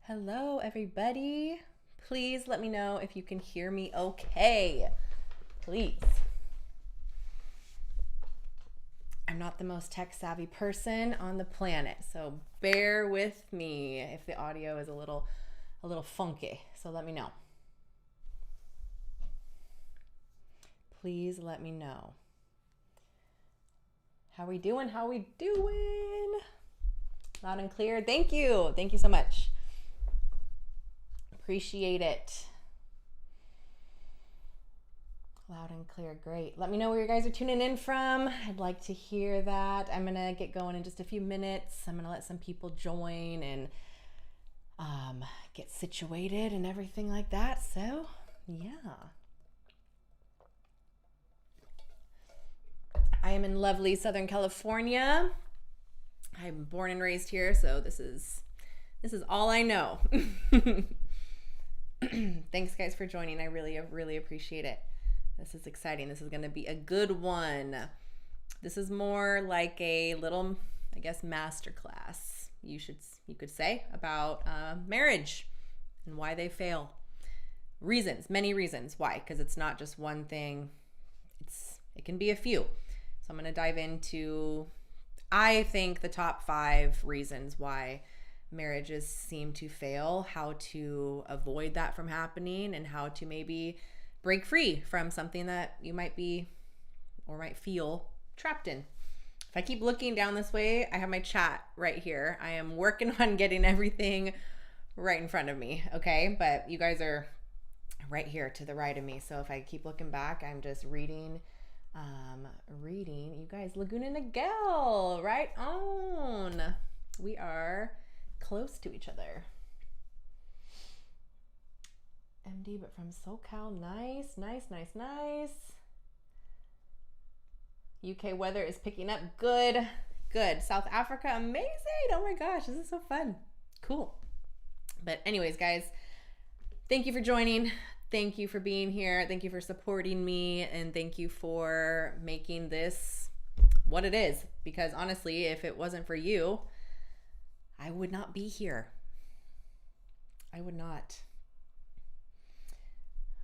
Hello, everybody. Please let me know if you can hear me okay. Please. I'm not the most tech savvy person on the planet, so bear with me if the audio is a little funky. So let me know. Please let me know. How we doing? How we doing? Loud and clear. Thank you. Thank you so much. Appreciate it. Loud and clear. Great. Let me know where you guys are tuning in from. I'd like to hear that. I'm going to get going in just a few minutes. I'm going to let some people join and get situated and everything like that. So, yeah. I am in lovely Southern California. I'm born and raised here, so this is all I know. Thanks guys for joining. I really appreciate it. This is exciting. This is going to be a good one. This is more like a little, I guess, masterclass. You could say about marriage and why they fail. Reasons, many reasons why, because it's not just one thing. It can be a few. So I'm going to dive into, I think, the top 5 reasons why marriages seem to fail, how to avoid that from happening, and how to maybe break free from something that you might be or might feel trapped in. If I keep looking down this way, I have my chat right here. I am working on getting everything right in front of me, okay? But you guys are right here to the right of me. So if I keep looking back, I'm just reading you guys. Laguna Niguel, right on. We are close to each other. MD, but from SoCal. Nice. UK weather is picking up. Good. South Africa, amazing. Oh my gosh, this is so fun. Cool. But anyways, guys, thank you for joining. Thank you for being here. Thank you for supporting me. And thank you for making this what it is. Because honestly, if it wasn't for you, I would not be here. I would not.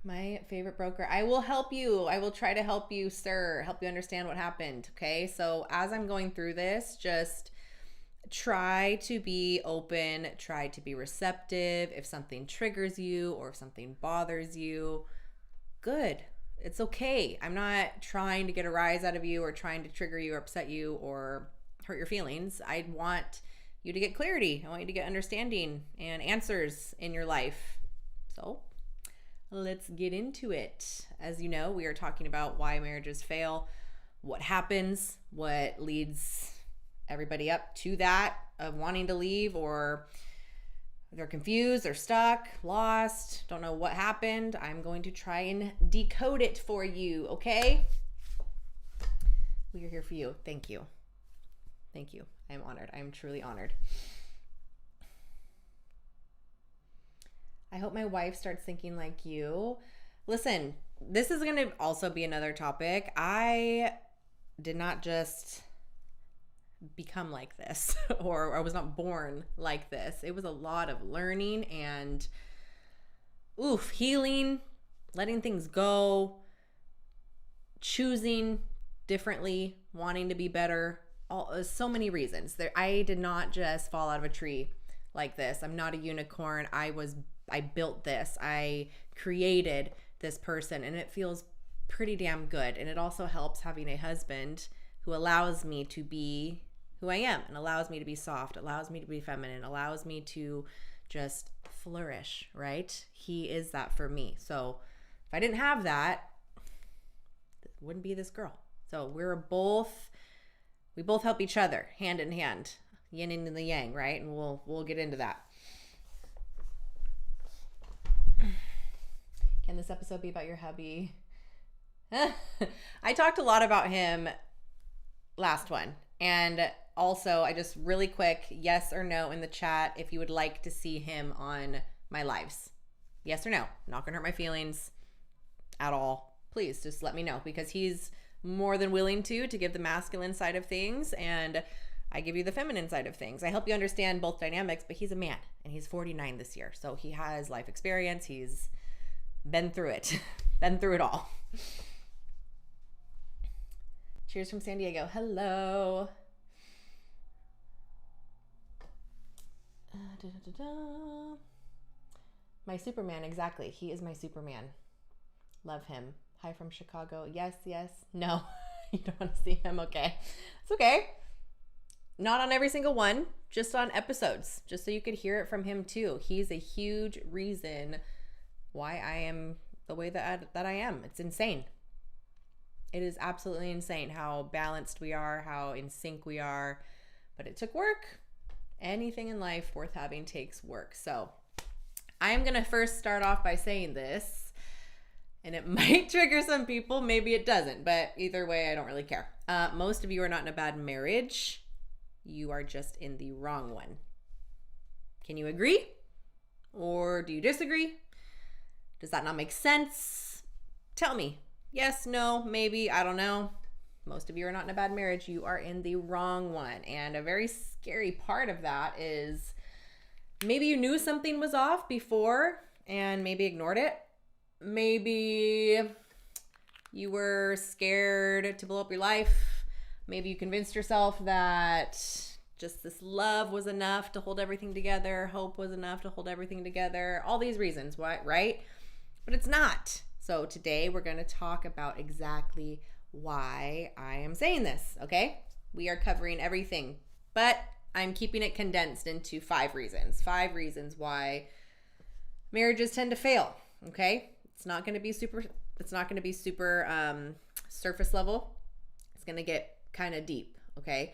My favorite broker. I will help you. I will try to help you, sir. Help you understand what happened. Okay. So as I'm going through this, just try to be open, try to be receptive. If something triggers you or if something bothers you, good. It's okay. I'm not trying to get a rise out of you or trying to trigger you or upset you or hurt your feelings. I want you to get clarity. I want you to get understanding and answers in your life. So let's get into it. As you know, we are talking about why marriages fail, what happens, what leads everybody up to that of wanting to leave, or they're confused, they're stuck, lost, don't know what happened. I'm going to try and decode it for you, okay? We are here for you. Thank you. Thank you. I am honored. I am truly honored. I hope my wife starts thinking like you. Listen, this is going to also be another topic. I did not just become like this or I was not born like this. It was a lot of learning and healing, letting things go, choosing differently, wanting to be better. So many reasons. I did not just fall out of a tree like this. I'm not a unicorn. I built this. I created this person, and it feels pretty damn good. And it also helps having a husband who allows me to be who I am and allows me to be soft, allows me to be feminine, allows me to just flourish, right? He is that for me. So if I didn't have that, it wouldn't be this girl. So we both help each other hand in hand, yin and the yang, right? And we'll get into that. Can this episode be about your hubby? I talked a lot about him last one. And also, I just really quick, yes or no in the chat if you would like to see him on my lives. Yes or no. Not gonna hurt my feelings at all. Please just let me know, because he's more than willing to give the masculine side of things. And I give you the feminine side of things. I help you understand both dynamics, but he's a man and he's 49 this year. So he has life experience. He's been through it, been through it all. Cheers from San Diego. Hello. My Superman, exactly. He is my Superman. Love him. Hi from Chicago. Yes, yes. No, you don't want to see him. Okay. It's okay. Not on every single one, just on episodes, just so you could hear it from him too. He's a huge reason why I am the way that I am. It's insane. It is absolutely insane how balanced we are, how in sync we are, but it took work. Anything in life worth having takes work. So I'm going to first start off by saying this, and it might trigger some people, maybe it doesn't, but either way, I don't really care. Most of you are not in a bad marriage. You are just in the wrong one. Can you agree? Or do you disagree? Does that not make sense? Tell me. Yes, no, maybe, I don't know. Most of you are not in a bad marriage. You are in the wrong one. And a very scary part of that is maybe you knew something was off before and maybe ignored it. Maybe you were scared to blow up your life. Maybe you convinced yourself that just this love was enough to hold everything together. Hope was enough to hold everything together. All these reasons, why, right? But it's not. So today we're going to talk about exactly why I am saying this, okay? We are covering everything, but I'm keeping it condensed into 5 reasons. 5 reasons why marriages tend to fail, okay? It's not going to be super surface level. It's going to get kind of deep, okay?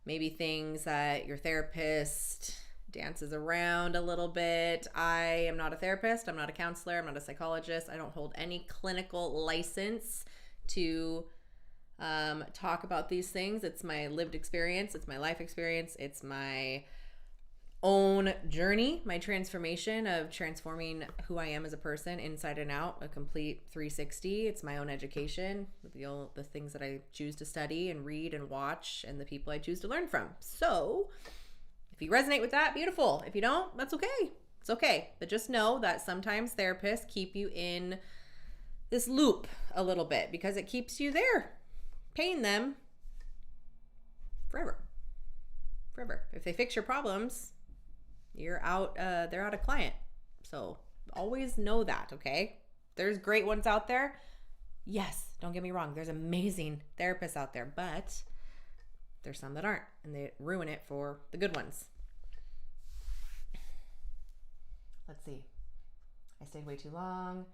Maybe things that your therapist dances around a little bit. I am not a therapist. I'm not a counselor. I'm not a psychologist. I don't hold any clinical license to talk about these things. It's my lived experience. It's my life experience. It's my own journey, my transformation of transforming who I am as a person inside and out, a complete 360. It's my own education, the things that I choose to study and read and watch, and the people I choose to learn from. So if you resonate with that, beautiful. If you don't, that's okay. It's okay. But just know that sometimes therapists keep you in this loop a little bit because it keeps you there, paying them forever. If they fix your problems, you're out, they're out of client. So always know that, okay? There's great ones out there. Yes, don't get me wrong. There's amazing therapists out there, but there's some that aren't, and they ruin it for the good ones. Let's see. I stayed way too long.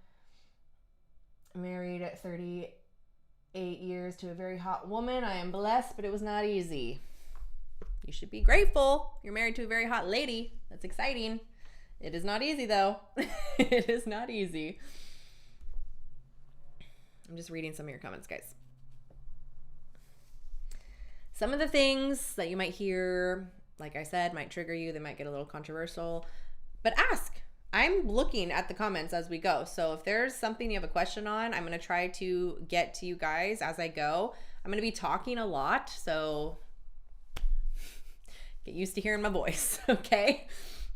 Married at 38 years to a very hot woman. I am blessed, but it was not easy. You should be grateful. You're married to a very hot lady. That's exciting. It is not easy, though. It is not easy. I'm just reading some of your comments, guys. Some of the things that you might hear, like I said, might trigger you. They might get a little controversial. But ask. I'm looking at the comments as we go. So if there's something you have a question on, I'm going to try to get to you guys as I go. I'm going to be talking a lot, so get used to hearing my voice, okay?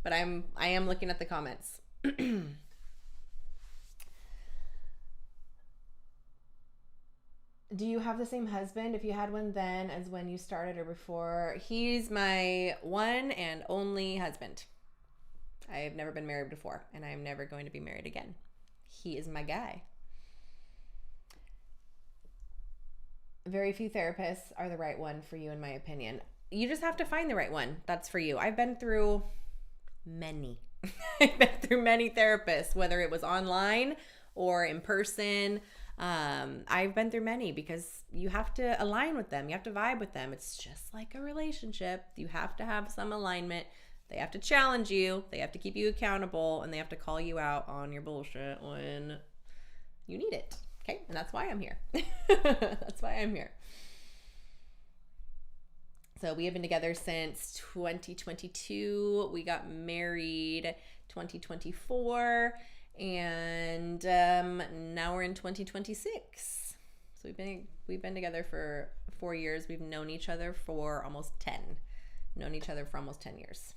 But I am looking at the comments. Do you have the same husband if you had one then as when you started or before? He's my one and only husband. I have never been married before, and I am never going to be married again. He is my guy. Very few therapists are the right one for you, in my opinion. You just have to find the right one that's for you. I've been through many. I've been through many therapists, whether it was online or in person. I've been through many because you have to align with them. You have to vibe with them. It's just like a relationship. You have to have some alignment. They have to challenge you. They have to keep you accountable, and they have to call you out on your bullshit when you need it. Okay? And that's why I'm here. That's why I'm here. So we have been together since 2022. We got married 2024, and now we're in 2026. So we've been together for 4 years. We've known each other for almost 10. Known each other for almost 10 years.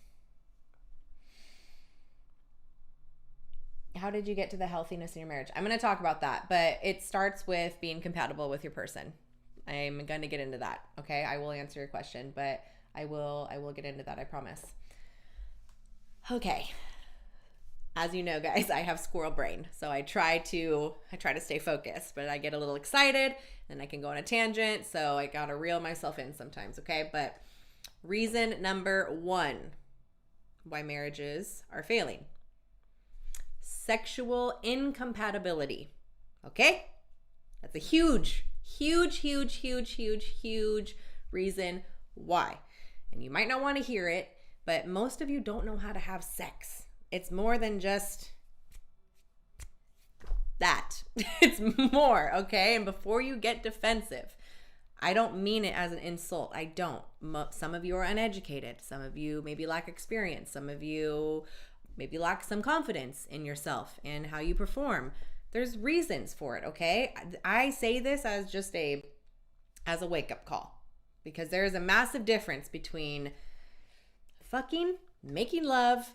How did you get to the healthiness in your marriage? I'm going to talk about that, but it starts with being compatible with your person. I'm going to get into that. Okay. I will answer your question, but I will get into that. I promise. Okay. As you know, guys, I have squirrel brain. So I try to stay focused, but I get a little excited and I can go on a tangent. So I got to reel myself in sometimes. Okay. But reason number 1 why marriages are failing: sexual incompatibility. Okay? That's a huge reason why. And you might not want to hear it, but most of you don't know how to have sex. It's more than just that. It's more, okay? And before you get defensive, I don't mean it as an insult. I don't. Some of you are uneducated. Some of you maybe lack experience. Some of you maybe lack some confidence in yourself and how you perform. There's reasons for it, okay? I say this as just a wake-up call, because there is a massive difference between fucking, making love,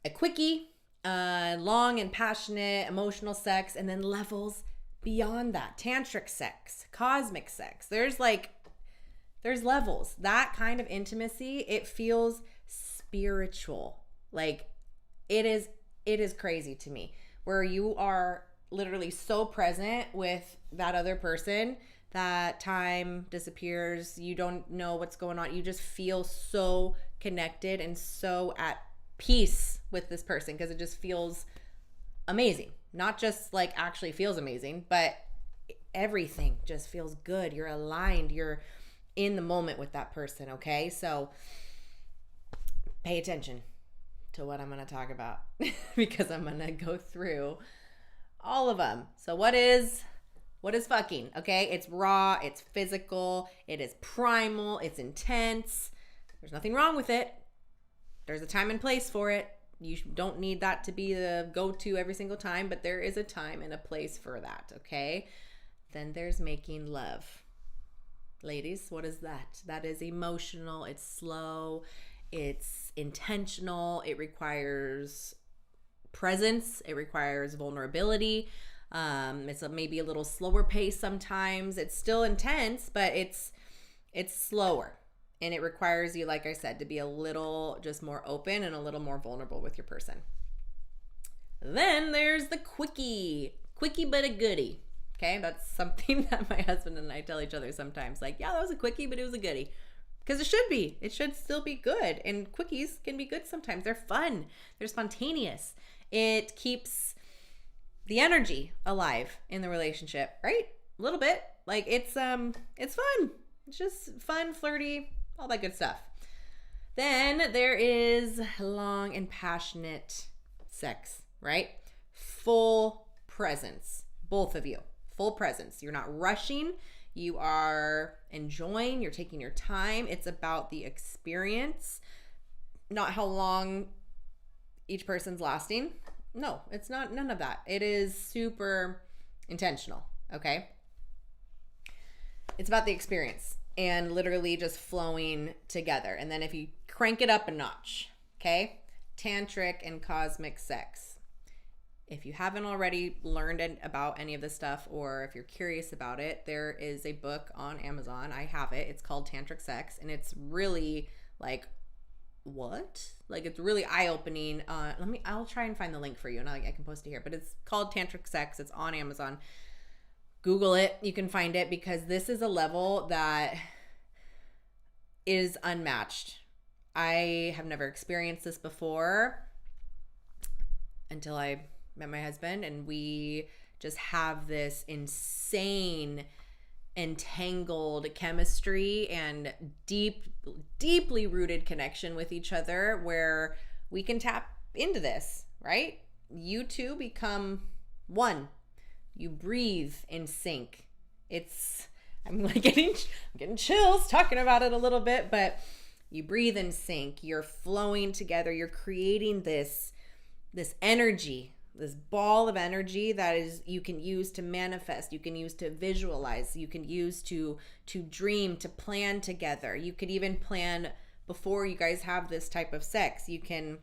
a quickie, long and passionate emotional sex, and then levels beyond that. Tantric sex, cosmic sex. There's levels. That kind of intimacy, it feels spiritual. Like it is crazy to me, where you are literally so present with that other person that time disappears. You don't know what's going on. You just feel so connected and so at peace with this person, because it just feels amazing. Not just like actually feels amazing, but everything just feels good. You're aligned. You're in the moment with that person, okay? So pay attention to what I'm going to talk about because I'm going to go through all of them. So what is fucking, okay? It's raw, it's physical, it is primal, it's intense. There's nothing wrong with it. There's a time and place for it. You don't need that to be the go-to every single time, but there is a time and a place for that, okay? Then there's making love. Ladies, what is that? That is emotional, it's slow, it's intentional, it requires presence, it requires vulnerability. It's maybe a little slower pace sometimes. It's still intense, but it's slower. And it requires you, like I said, to be a little just more open and a little more vulnerable with your person. Then there's the quickie but a goodie. Okay, that's something that my husband and I tell each other sometimes. Like, yeah, that was a quickie, but it was a goodie. Because it should be. It should still be good. And quickies can be good sometimes. They're fun. They're spontaneous. It keeps the energy alive in the relationship, right? A little bit. Like it's fun. It's just fun, flirty, all that good stuff. Then there is long and passionate sex, right? Full presence, both of you. Full presence. You're not rushing. You are enjoying. You're taking your time. It's about the experience, not how long each person's lasting. No, it's not. None of that. It is super intentional. Okay. It's about the experience and literally just flowing together. And then if you crank it up a notch, okay, tantric and cosmic sex. If you haven't already learned about any of this stuff, or if you're curious about it, there is a book on Amazon. I have it. It's called Tantric Sex, and it's really like, what? Like, it's really eye-opening. I'll try and find the link for you, and I can post it here. But it's called Tantric Sex. It's on Amazon. Google it. You can find it, because this is a level that is unmatched. I have never experienced this before until I met my husband, and we just have this insane entangled chemistry and deeply rooted connection with each other, where we can tap into this, right? You two become one. You breathe in sync. I'm getting chills talking about it a little bit, but you breathe in sync. You're flowing together. You're creating this energy this ball of energy that is you can use to manifest, you can use to visualize, you can use to dream, to plan together. You could even plan before you guys have this type of sex. You can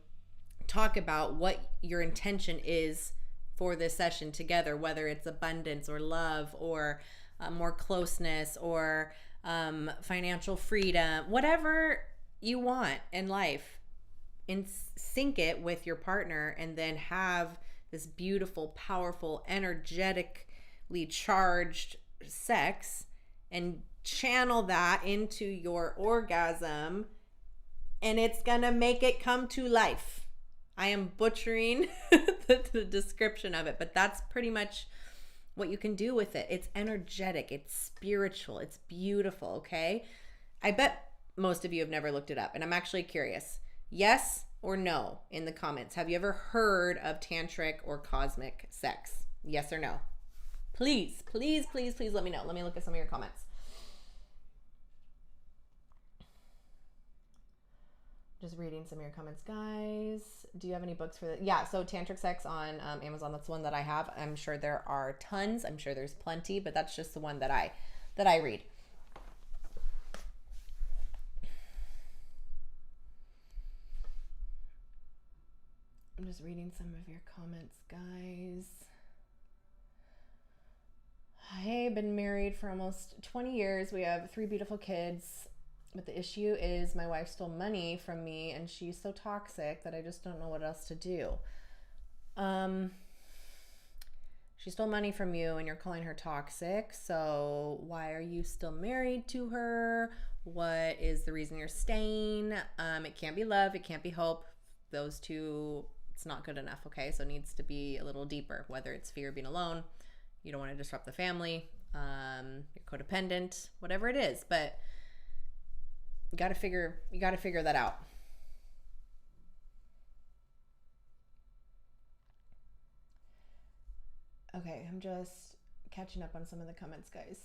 talk about what your intention is for this session together, whether it's abundance or love or more closeness or financial freedom, whatever you want in life. And sync it with your partner, and then have this beautiful, powerful, energetically charged sex, and channel that into your orgasm, and it's gonna make it come to life. I am butchering the description of it, but that's pretty much what you can do with it. It's energetic, it's spiritual, it's beautiful, okay? I bet most of you have never looked it up, and I'm actually curious. Yes or no in the comments. Have you ever heard of tantric or cosmic sex? Yes or no? Please, please, please, please let me know. Let me look at some of your comments. Just reading some of your comments, guys. Do you have any books for that? Yeah, so Tantric Sex on Amazon. That's one that I have. I'm sure there are tons. I'm sure there's plenty, but that's just the one that I read. I'm just reading some of your comments, guys. Hey, been married for almost 20 years. We have 3 beautiful kids. But the issue is my wife stole money from me, and she's so toxic that I just don't know what else to do. She stole money from you and you're calling her toxic. So why are you still married to her? What is the reason you're staying? It can't be love. It can't be hope. Those two, it's not good enough, okay? So it needs to be a little deeper, whether it's fear of being alone, you don't want to disrupt the family, you're codependent, whatever it is. But you got to figure that out. Okay, I'm just catching up on some of the comments, guys.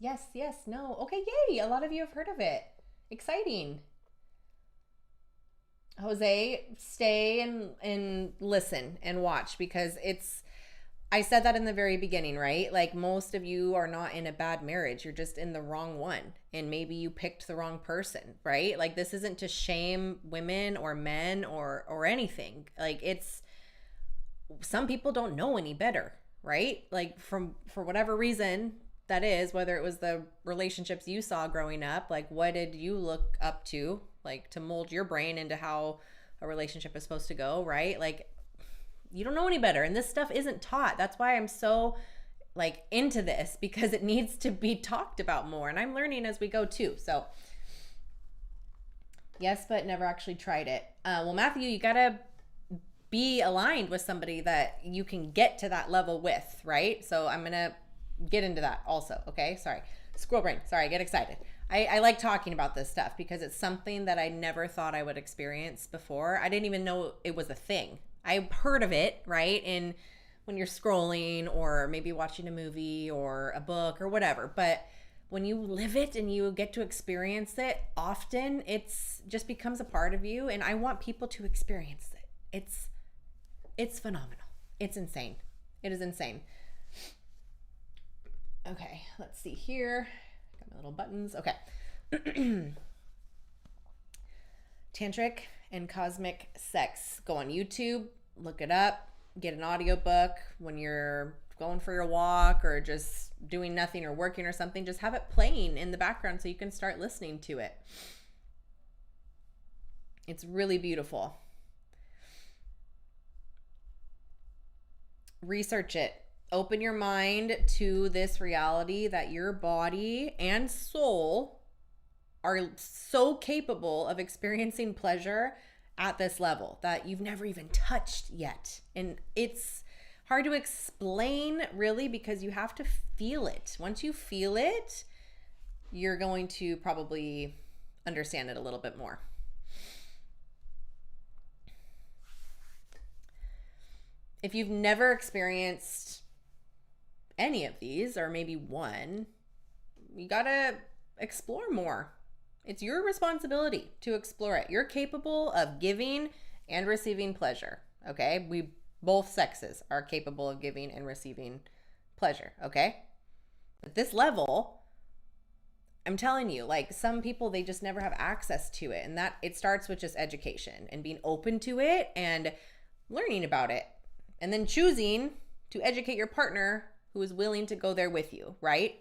Yes, no. Okay, yay. A lot of you have heard of it. Exciting. Jose, stay and listen and watch, because I said that in the very beginning, right? Like, most of you are not in a bad marriage. You're just in the wrong one. And maybe you picked the wrong person, right? Like, this isn't to shame women or men or anything. Like, it's, some people don't know any better, right? Like, for whatever reason that is, whether it was the relationships you saw growing up, like, what did you look up to, like, to mold your brain into how a relationship is supposed to go, right? Like, you don't know any better, and this stuff isn't taught. That's why I'm so like into this, because it needs to be talked about more, and I'm learning as we go too. So yes, but never actually tried it. Well, Matthew, you gotta be aligned with somebody that you can get to that level with, right? So I'm gonna get into that also. Okay, sorry, squirrel brain. Sorry, I get excited. I like talking about this stuff because it's something that I never thought I would experience before. I didn't even know it was a thing. I heard of it, right? And when you're scrolling or maybe watching a movie or a book or whatever. But when you live it and you get to experience it often, it's just becomes a part of you. And I want people to experience it. It's phenomenal. It's insane. It is insane. Okay, let's see here. Got my little buttons. Okay. Tantric and cosmic sex. Go on YouTube, look it up, get an audiobook when you're going for your walk or just doing nothing or working or something. Just have it playing in the background so you can start listening to it. It's really beautiful. Research it. Open your mind to this reality that your body and soul are so capable of experiencing pleasure at this level that you've never even touched yet. And it's hard to explain, really, because you have to feel it. Once you feel it, you're going to probably understand it a little bit more. If you've never experienced any of these, or maybe one, you gotta explore more. It's your responsibility to explore it. You're capable of giving and receiving pleasure, okay? Both sexes are capable of giving and receiving pleasure, okay? At this level, I'm telling you, like, some people, they just never have access to it. And that it starts with just education and being open to it and learning about it. And then choosing to educate your partner who is willing to go there with you, right?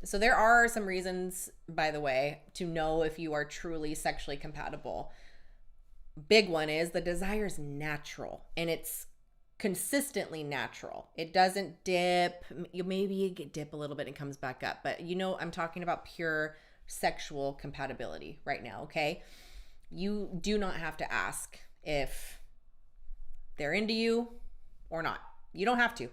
So there are some reasons, by the way, to know if you are truly sexually compatible. Big one is the desire is natural, and it's consistently natural. It doesn't dip. Maybe you get dip a little bit and it comes back up, but I'm talking about pure sexual compatibility right now, okay? You do not have to ask if they're into you or not. You don't have to.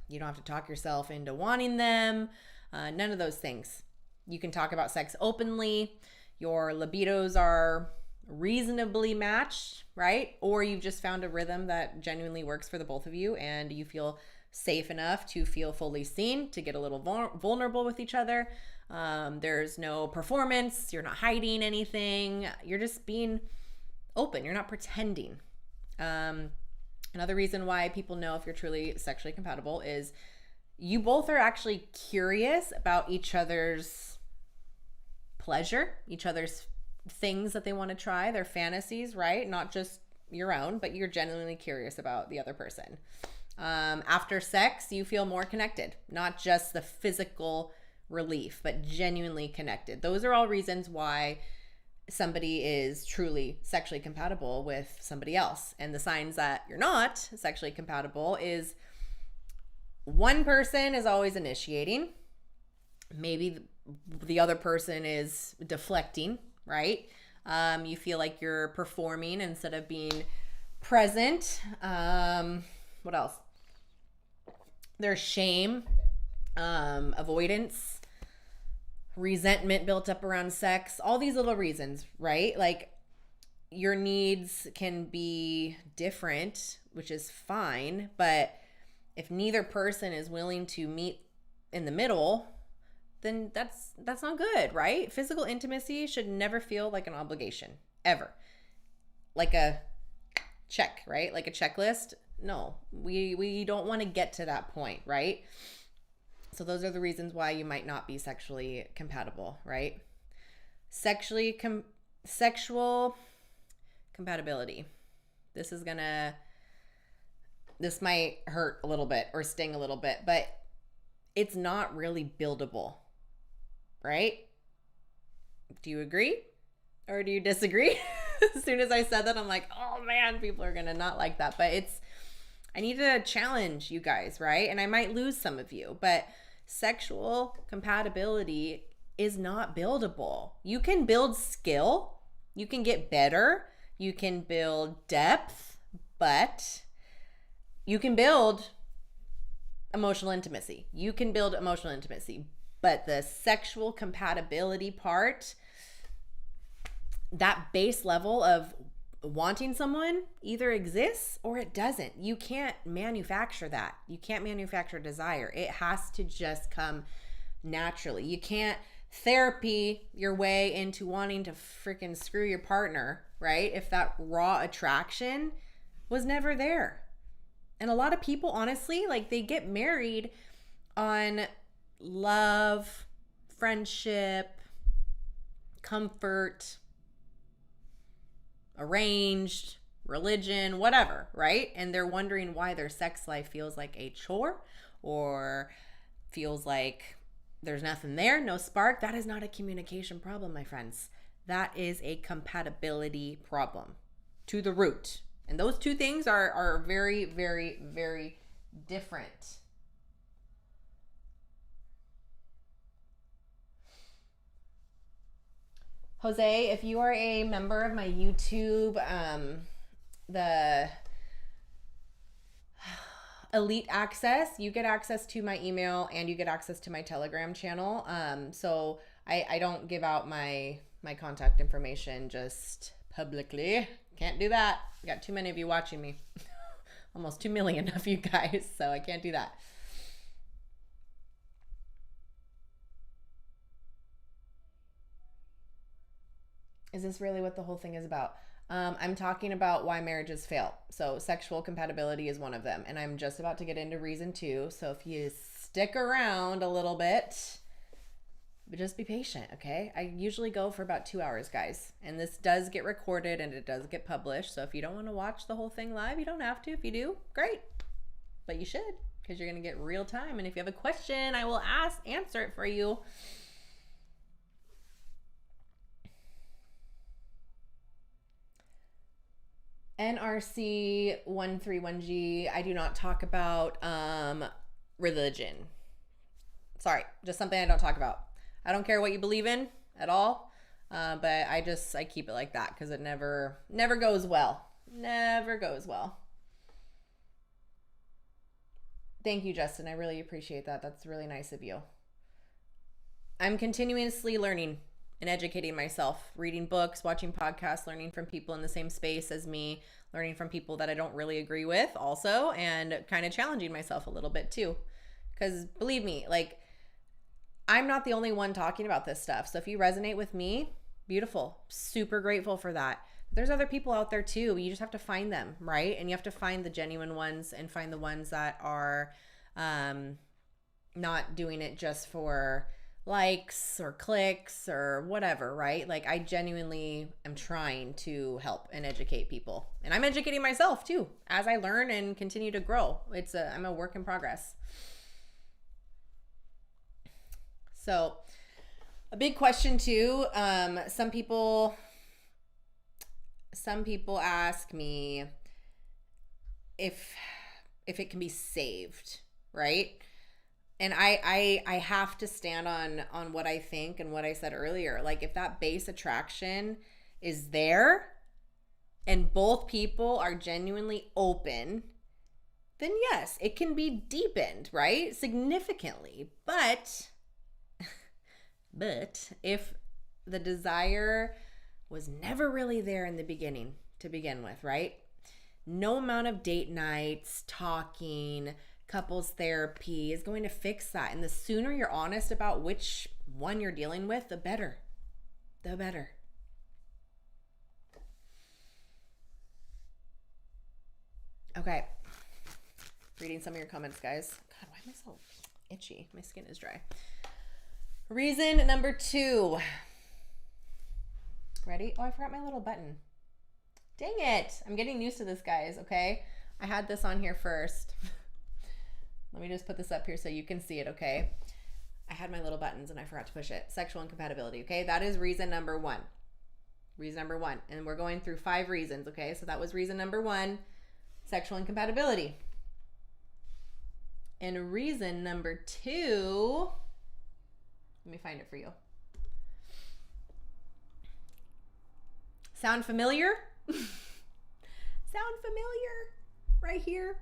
You don't have to talk yourself into wanting them. None of those things. You can talk about sex openly. Your libidos are reasonably matched, right? Or you've just found a rhythm that genuinely works for the both of you and you feel safe enough to feel fully seen, to get a little vulnerable with each other. There's no performance. You're not hiding anything. You're just being open. You're not pretending. Another reason why people know if you're truly sexually compatible is you both are actually curious about each other's pleasure, each other's things that they want to try, their fantasies, right? Not just your own, but you're genuinely curious about the other person. After sex, you feel more connected, not just the physical relief, but genuinely connected. Those are all reasons why somebody is truly sexually compatible with somebody else. And the signs that you're not sexually compatible is one person is always initiating. Maybe the other person is deflecting, right? You feel like you're performing instead of being present. What else? There's shame, avoidance, resentment built up around sex, all these little reasons, right? Like your needs can be different, which is fine, but if neither person is willing to meet in the middle, then that's not good, right? Physical intimacy should never feel like an obligation, ever. Like a check, right? Like a checklist. No, we don't want to get to that point, right? So those are the reasons why you might not be sexually compatible, right? Sexual compatibility. This might hurt a little bit or sting a little bit, but it's not really buildable, right? Do you agree or do you disagree? As soon as I said that, I'm like, oh man, people are gonna not like that. But I need to challenge you guys, right? And I might lose some of you, but sexual compatibility is not buildable. You can build skill, you can get better, you can build depth, but you can build emotional intimacy. You can build emotional intimacy, but the sexual compatibility part, that base level of wanting someone either exists or it doesn't. You can't manufacture that. You can't manufacture desire. It has to just come naturally. You can't therapy your way into wanting to freaking screw your partner, right? If that raw attraction was never there. And a lot of people, honestly, like they get married on love, friendship, comfort, arranged, religion, whatever, right? And they're wondering why their sex life feels like a chore or feels like there's nothing there, no spark. That is not a communication problem, my friends. That is a compatibility problem to the root. And those two things are very, very, very different. Jose, if you are a member of my YouTube, the Elite Access, you get access to my email and you get access to my Telegram channel. So I don't give out my contact information just publicly. Can't do that. I got too many of you watching me. Almost 2 million of you guys, so I can't do that. Is this really what the whole thing is about? I'm talking about why marriages fail. So sexual compatibility is one of them. And I'm just about to get into reason 2. So if you stick around a little bit, but just be patient, okay? I usually go for about 2 hours, guys. And this does get recorded and it does get published. So if you don't want to watch the whole thing live, you don't have to. If you do, great. But you should, because you're going to get real time. And if you have a question, I will answer it for you. NRC 131G, I do not talk about religion. Sorry, just something I don't talk about. I don't care what you believe in at all, but I keep it like that because it never goes well. Never goes well. Thank you, Justin. I really appreciate that. That's really nice of you. I'm continuously learning and educating myself, reading books, watching podcasts, learning from people in the same space as me, learning from people that I don't really agree with also, and kind of challenging myself a little bit too. Because believe me, like, I'm not the only one talking about this stuff. So if you resonate with me, beautiful. Super grateful for that. There's other people out there too. You just have to find them, right? And you have to find the genuine ones and find the ones that are not doing it just for likes or clicks or whatever, right? Like, I genuinely am trying to help and educate people. And I'm educating myself too as I learn and continue to grow. I'm a work in progress. So a big question too, some people ask me if it can be saved, right? And I have to stand on what I think and what I said earlier. Like, if that base attraction is there and both people are genuinely open, then yes, it can be deepened, right? Significantly. But if the desire was never really there in the beginning to begin with, right? No amount of date nights, talking, couples therapy is going to fix that. And the sooner you're honest about which one you're dealing with, the better. The better. Okay. Reading some of your comments, guys. God, why am I so itchy? My skin is dry. Reason number 2. Ready? Oh, I forgot my little button. Dang it. I'm getting used to this, guys, okay? I had this on here first. Let me just put this up here so you can see it, okay? I had my little buttons and I forgot to push it. Sexual incompatibility, okay? That is reason number 1. Reason number 1. And we're going through 5 reasons, okay? So that was reason number 1, sexual incompatibility. And reason number 2, let me find it for you. Sound familiar? Sound familiar? Right here.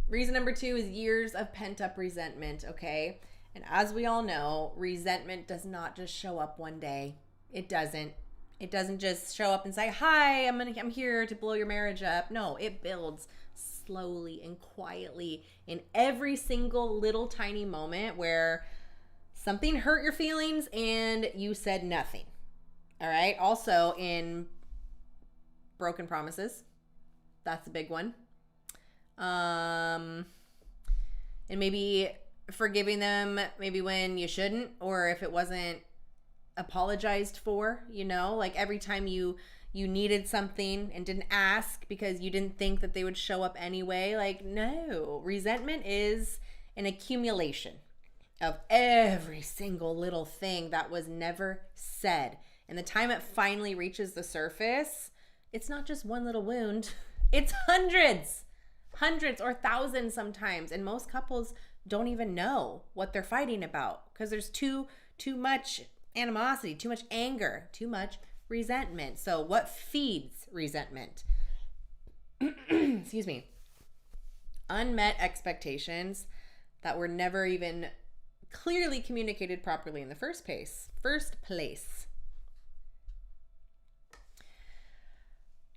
Reason number 2 is years of pent-up resentment, okay? And as we all know, resentment does not just show up one day. It doesn't. It doesn't just show up and say, "Hi, I'm here to blow your marriage up." No, it builds slowly and quietly in every single little tiny moment where something hurt your feelings and you said nothing. All right? Also in broken promises. That's a big one. And maybe forgiving them maybe when you shouldn't, or if it wasn't apologized for, like every time you needed something and didn't ask because you didn't think that they would show up anyway. Like, no, resentment is an accumulation of every single little thing that was never said. And the time it finally reaches the surface, it's not just one little wound, it's hundreds or thousands sometimes. And most couples don't even know what they're fighting about because there's too much animosity, too much anger, too much resentment. So what feeds resentment? Excuse me. Unmet expectations that were never even clearly communicated properly in the first place.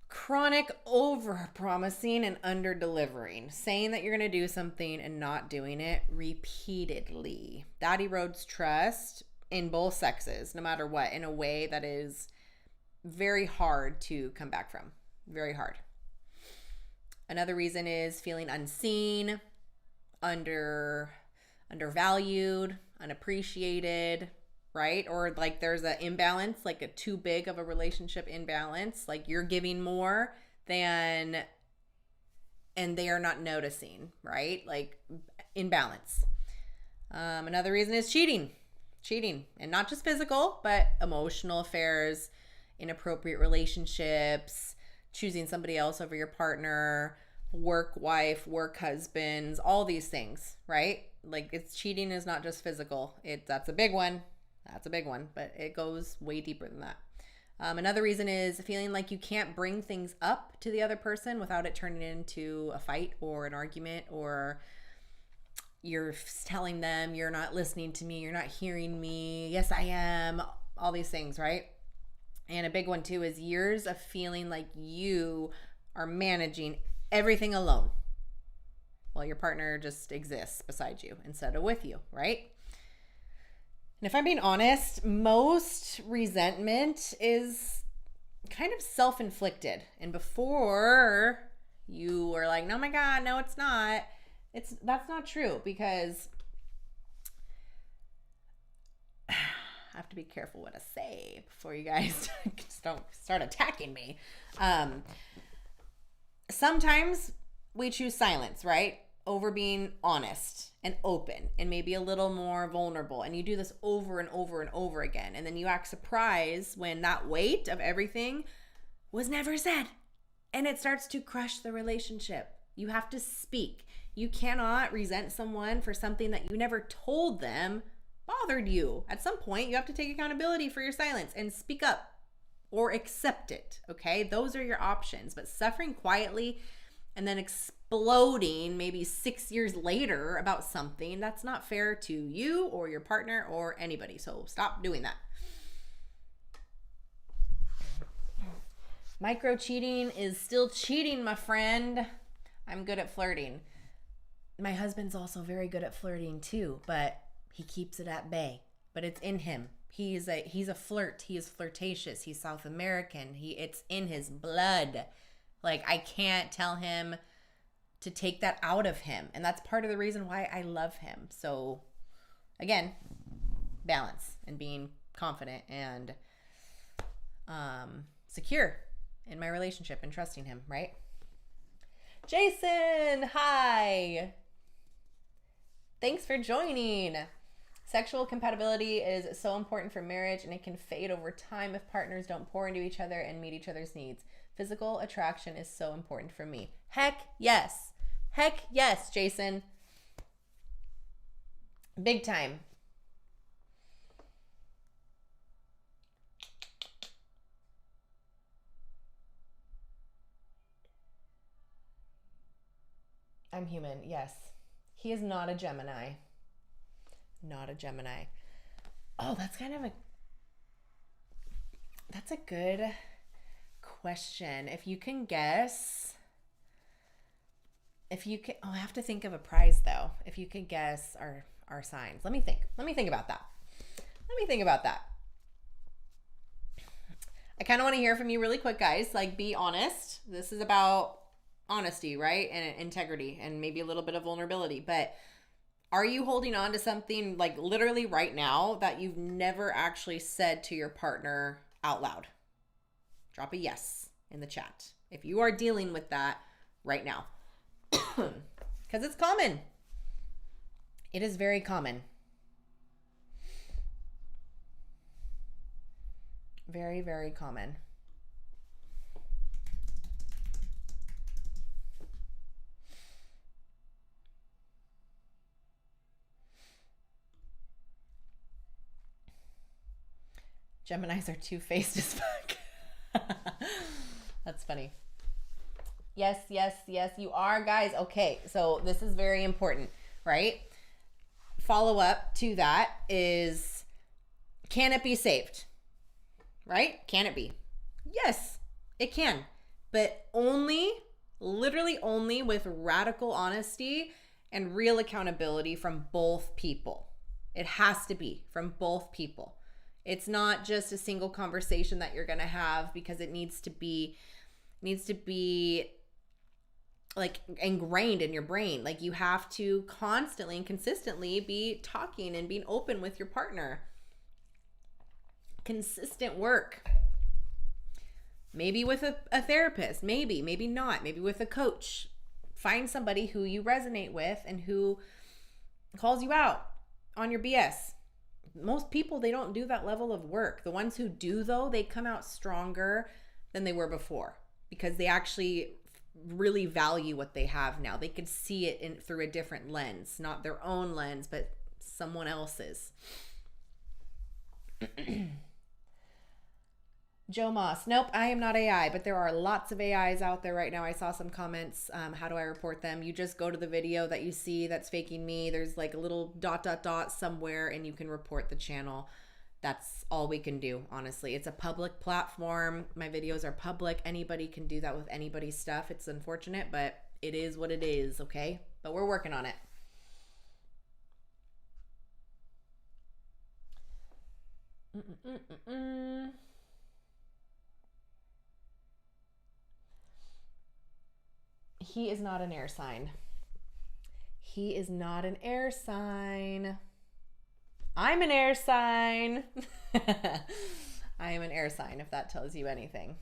Chronic over-promising and under-delivering. Saying that you're going to do something and not doing it repeatedly. That erodes trust in both sexes, no matter what, in a way that is very hard to come back from. Very hard. Another reason is feeling unseen, undervalued, unappreciated, right? Or like there's an imbalance, like a too big of a relationship imbalance, like you're giving more than, and they are not noticing, right? Like imbalance. Another reason is cheating, and not just physical, but emotional affairs, inappropriate relationships, choosing somebody else over your partner, work wife, work husbands, all these things, right? Like it's cheating is not just physical. That's a big one. That's a big one, but it goes way deeper than that. Another reason is feeling like you can't bring things up to the other person without it turning into a fight or an argument, or you're telling them you're not listening to me, you're not hearing me, yes I am, all these things, right? And a big one too is years of feeling like you are managing everything alone while your partner just exists beside you instead of with you, right? And if I'm being honest, most resentment is kind of self-inflicted. And before you were like, oh my God, no, it's not. That's not true, because I have to be careful what I say before you guys just don't start attacking me. Sometimes we choose silence, right? Over being honest and open and maybe a little more vulnerable. And you do this over and over and over again. And then you act surprised when that weight of everything was never said. And it starts to crush the relationship. You have to speak. You cannot resent someone for something that you never told them bothered you. At some point, you have to take accountability for your silence and speak up or accept it, okay? Those are your options. But suffering quietly and then exploding maybe 6 years later about something, that's not fair to you or your partner or anybody. So stop doing that. Micro cheating is still cheating, my friend. I'm good at flirting. My husband's also very good at flirting too, but he keeps it at bay. But it's in him. He's a flirt. He is flirtatious. He's South American. It's in his blood. Like, I can't tell him to take that out of him. And that's part of the reason why I love him. So again, balance and being confident and secure in my relationship and trusting him, right? Jason, hi. Thanks for joining. Sexual compatibility is so important for marriage, and it can fade over time if partners don't pour into each other and meet each other's needs. Physical attraction is so important for me. Heck yes. Heck yes, Jason. Big time. I'm human, yes. He is not a Gemini. Not a Gemini. Oh, that's a good question. If you can guess, I have to think of a prize though. If you can guess our signs. Let me think about that. I kind of want to hear from you really quick, guys. Like, be honest. This is about honesty, right? And integrity and maybe a little bit of vulnerability. But are you holding on to something like literally right now that you've never actually said to your partner out loud? Drop a yes in the chat if you are dealing with that right now. Because it's common. It is very common. Very, very common. Geminis are two-faced as fuck. That's funny. Yes, you are, guys. Okay, so this is very important, right? Follow up to that is, can it be saved? Right? Can it be? Yes, it can. But literally only with radical honesty and real accountability from both people. It has to be from both people. It's not just a single conversation that you're going to have, because it needs to be like ingrained in your brain. Like you have to constantly and consistently be talking and being open with your partner. Consistent work. Maybe with a therapist, maybe not, maybe with a coach. Find somebody who you resonate with and who calls you out on your BS. Most people, they don't do that level of work. The ones who do, though, they come out stronger than they were before, because they actually really value what they have now. They can see it through a different lens, not their own lens, but someone else's. Joe Moss, nope, I am not AI, but there are lots of AIs out there right now. I saw some comments. How do I report them? You just go to the video that you see that's faking me. There's like a little ... somewhere, and you can report the channel. That's all we can do, honestly. It's a public platform. My videos are public. Anybody can do that with anybody's stuff. It's unfortunate, but it is what it is, okay? But we're working on it. He is not an air sign. He is not an air sign. I'm an air sign. I am an air sign, if that tells you anything.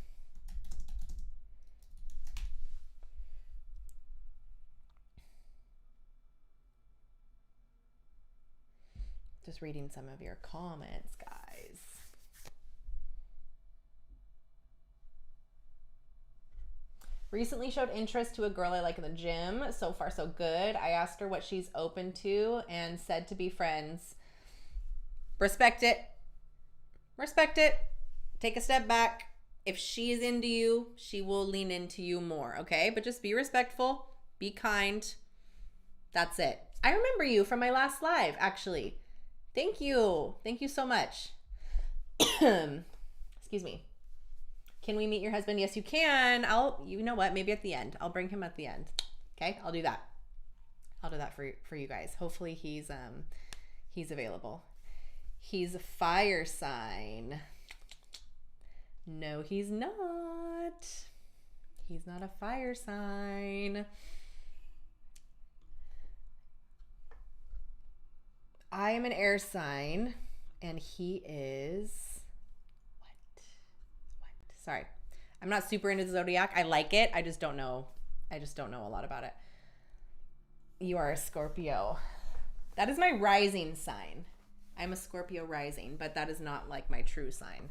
Just reading some of your comments, guys. Recently showed interest to a girl I like in the gym. So far, so good. I asked her what she's open to and said to be friends. Respect it. Respect it. Take a step back. If she's into you, she will lean into you more, okay? But just be respectful. Be kind. That's it. I remember you from my last live, actually. Thank you. Thank you so much. Excuse me. Can we meet your husband? Yes, you can. You know what? Maybe at the end. I'll bring him at the end. Okay? I'll do that. I'll do that for you guys. Hopefully he's available. He's a fire sign. No, he's not. He's not a fire sign. I am an air sign, and he is sorry. I'm not super into the zodiac. I like it. I just don't know a lot about it. You are a Scorpio. That is my rising sign. I'm a Scorpio rising, but that is not like my true sign.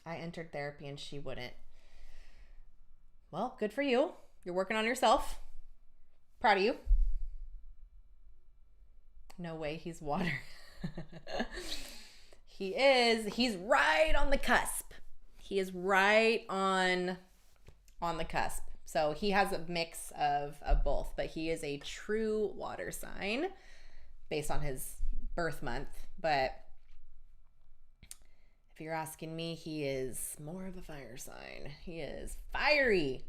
I entered therapy and she wouldn't. Well, good for you. You're working on yourself. Proud of you. No way, he's water. He's right on the cusp. He is right on the cusp. So he has a mix of both, but he is a true water sign based on his birth month. But if you're asking me, he is more of a fire sign. He is fiery.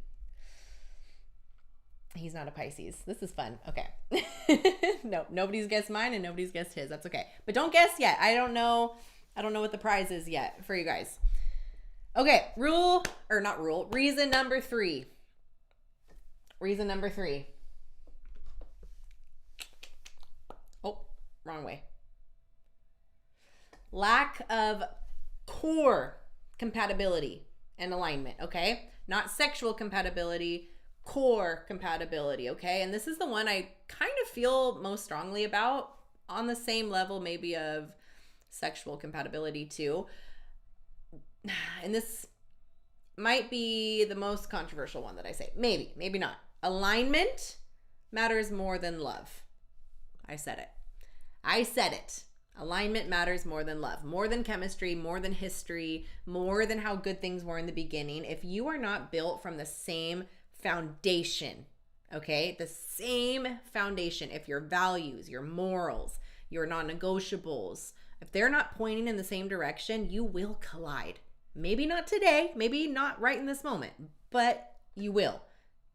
He's not a Pisces. This is fun. Okay. No, nobody's guessed mine and nobody's guessed his. That's okay. But don't guess yet. I don't know what the prize is yet for you guys. Okay. Reason number 3. Reason number 3. Oh, wrong way. Lack of core compatibility and alignment. Okay. Not sexual compatibility. Core compatibility, okay? And this is the one I kind of feel most strongly about, on the same level maybe of sexual compatibility too. And this might be the most controversial one that I say. Maybe not. Alignment matters more than love. I said it. Alignment matters more than love, more than chemistry, more than history, more than how good things were in the beginning. If you are not built from the same foundation, okay? The same foundation. If your values, your morals, your non-negotiables, if they're not pointing in the same direction, you will collide. Maybe not today, maybe not right in this moment, but you will.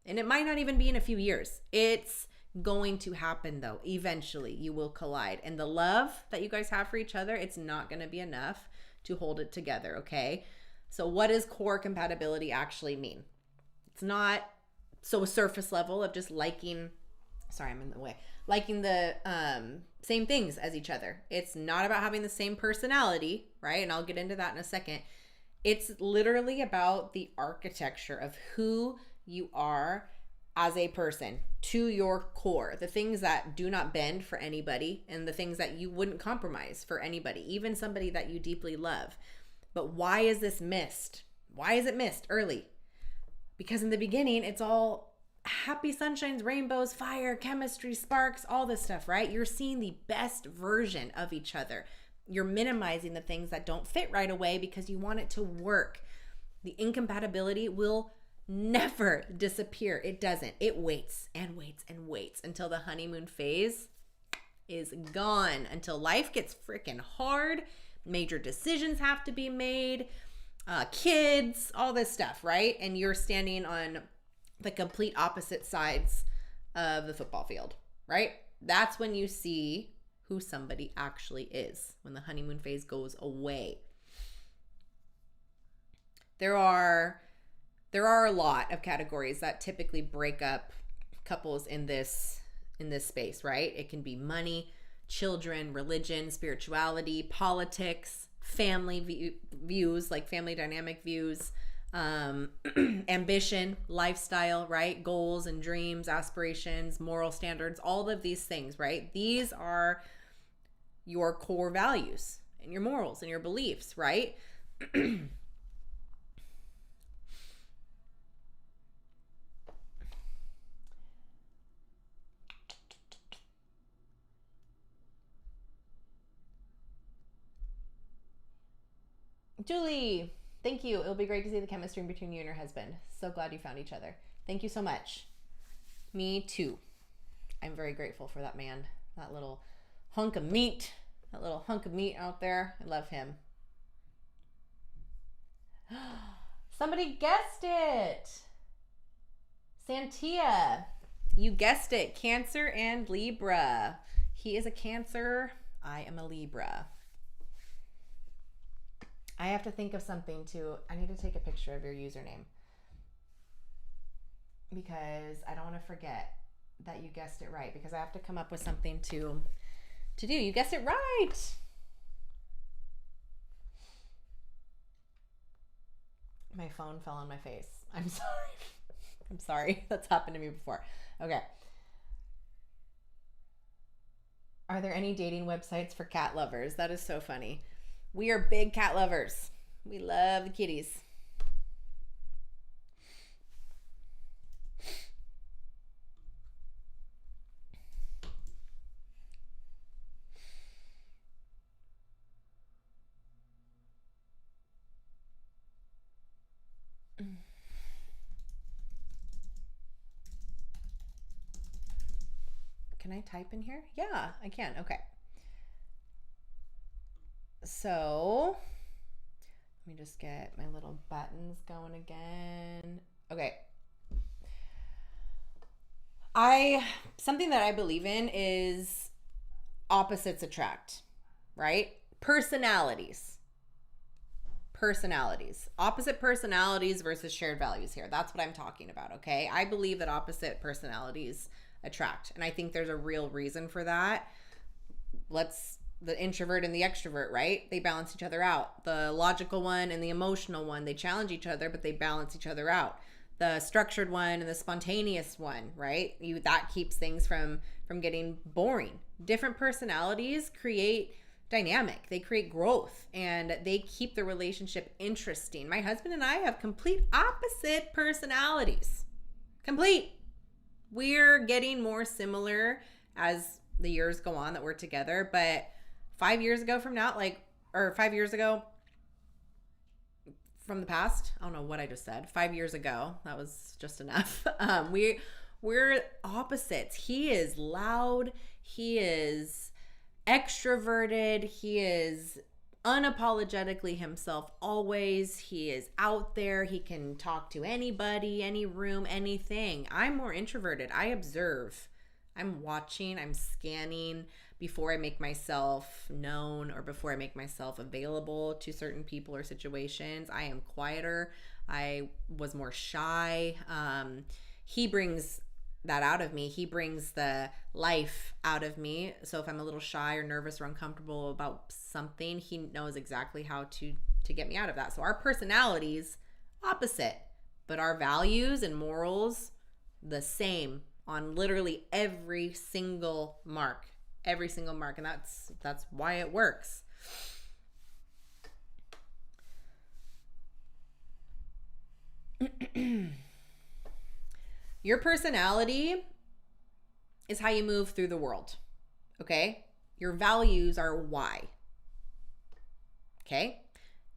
And it might not even be in a few years. It's going to happen though. Eventually you will collide. And the love that you guys have for each other, it's not going to be enough to hold it together, okay? So what does core compatibility actually mean? It's not so surface level of just liking, sorry, I'm in the way, liking the same things as each other. It's not about having the same personality, right? And I'll get into that in a second. It's literally about the architecture of who you are as a person to your core, the things that do not bend for anybody and the things that you wouldn't compromise for anybody, even somebody that you deeply love. But why is this missed? Why is it missed early? Because in the beginning, it's all happy sunshines, rainbows, fire, chemistry, sparks, all this stuff, right? You're seeing the best version of each other. You're minimizing the things that don't fit right away because you want it to work. The incompatibility will never disappear. It doesn't. It waits and waits and waits until the honeymoon phase is gone, until life gets freaking hard. Major decisions have to be made, kids, all this stuff, right? And you're standing on the complete opposite sides of the football field, right? That's when you see who somebody actually is, when the honeymoon phase goes away. There are a lot of categories that typically break up couples in this space, right? It can be money, children, religion, spirituality, politics, family views, like family dynamic views, ambition, lifestyle, right? Goals and dreams, aspirations, moral standards, all of these things, right? These are your core values and your morals and your beliefs, right? Julie, thank you. It'll be great to see the chemistry between you and your husband. So glad you found each other. Thank you so much. Me too. I'm very grateful for that man, that little hunk of meat, out there. I love him. Somebody guessed it. Santia, you guessed it. Cancer and Libra. He is a Cancer. I am a Libra. I have to think of something I need to take a picture of your username because I don't want to forget that you guessed it right, because I have to come up with something to do. You guessed it right. My phone fell on my face. I'm sorry. I'm sorry. That's happened to me before. Okay. Are there any dating websites for cat lovers? That is so funny. We are big cat lovers. We love the kitties. Can I type in here? Yeah, I can. Okay. So let me just get my little buttons going again. Okay. Something that I believe in is opposites attract, right? Personalities. Opposite personalities versus shared values here. That's what I'm talking about, okay? I believe that opposite personalities attract. And I think there's a real reason for that. The introvert and the extrovert, right? They balance each other out. The logical one and the emotional one, they challenge each other, but they balance each other out. The structured one and the spontaneous one, right? That keeps things from getting boring. Different personalities create dynamic. They create growth and they keep the relationship interesting. My husband and I have complete opposite personalities. Complete. We're getting more similar as the years go on that we're together, but 5 years ago from now, 5 years ago from the past, I don't know what I just said. 5 years ago, that was just enough. We're opposites. He is loud. He is extroverted. He is unapologetically himself always. He is out there. He can talk to anybody, any room, anything. I'm more introverted. I observe. I'm watching, I'm scanning before I make myself known or before I make myself available to certain people or situations. I am quieter. I was more shy. He brings that out of me. He brings the life out of me. So if I'm a little shy or nervous or uncomfortable about something, he knows exactly how to get me out of that. So our personalities opposite, but our values and morals the same on literally every single mark. Every single mark, and that's why it works. Your personality is how you move through the world, okay? Your values are why, okay?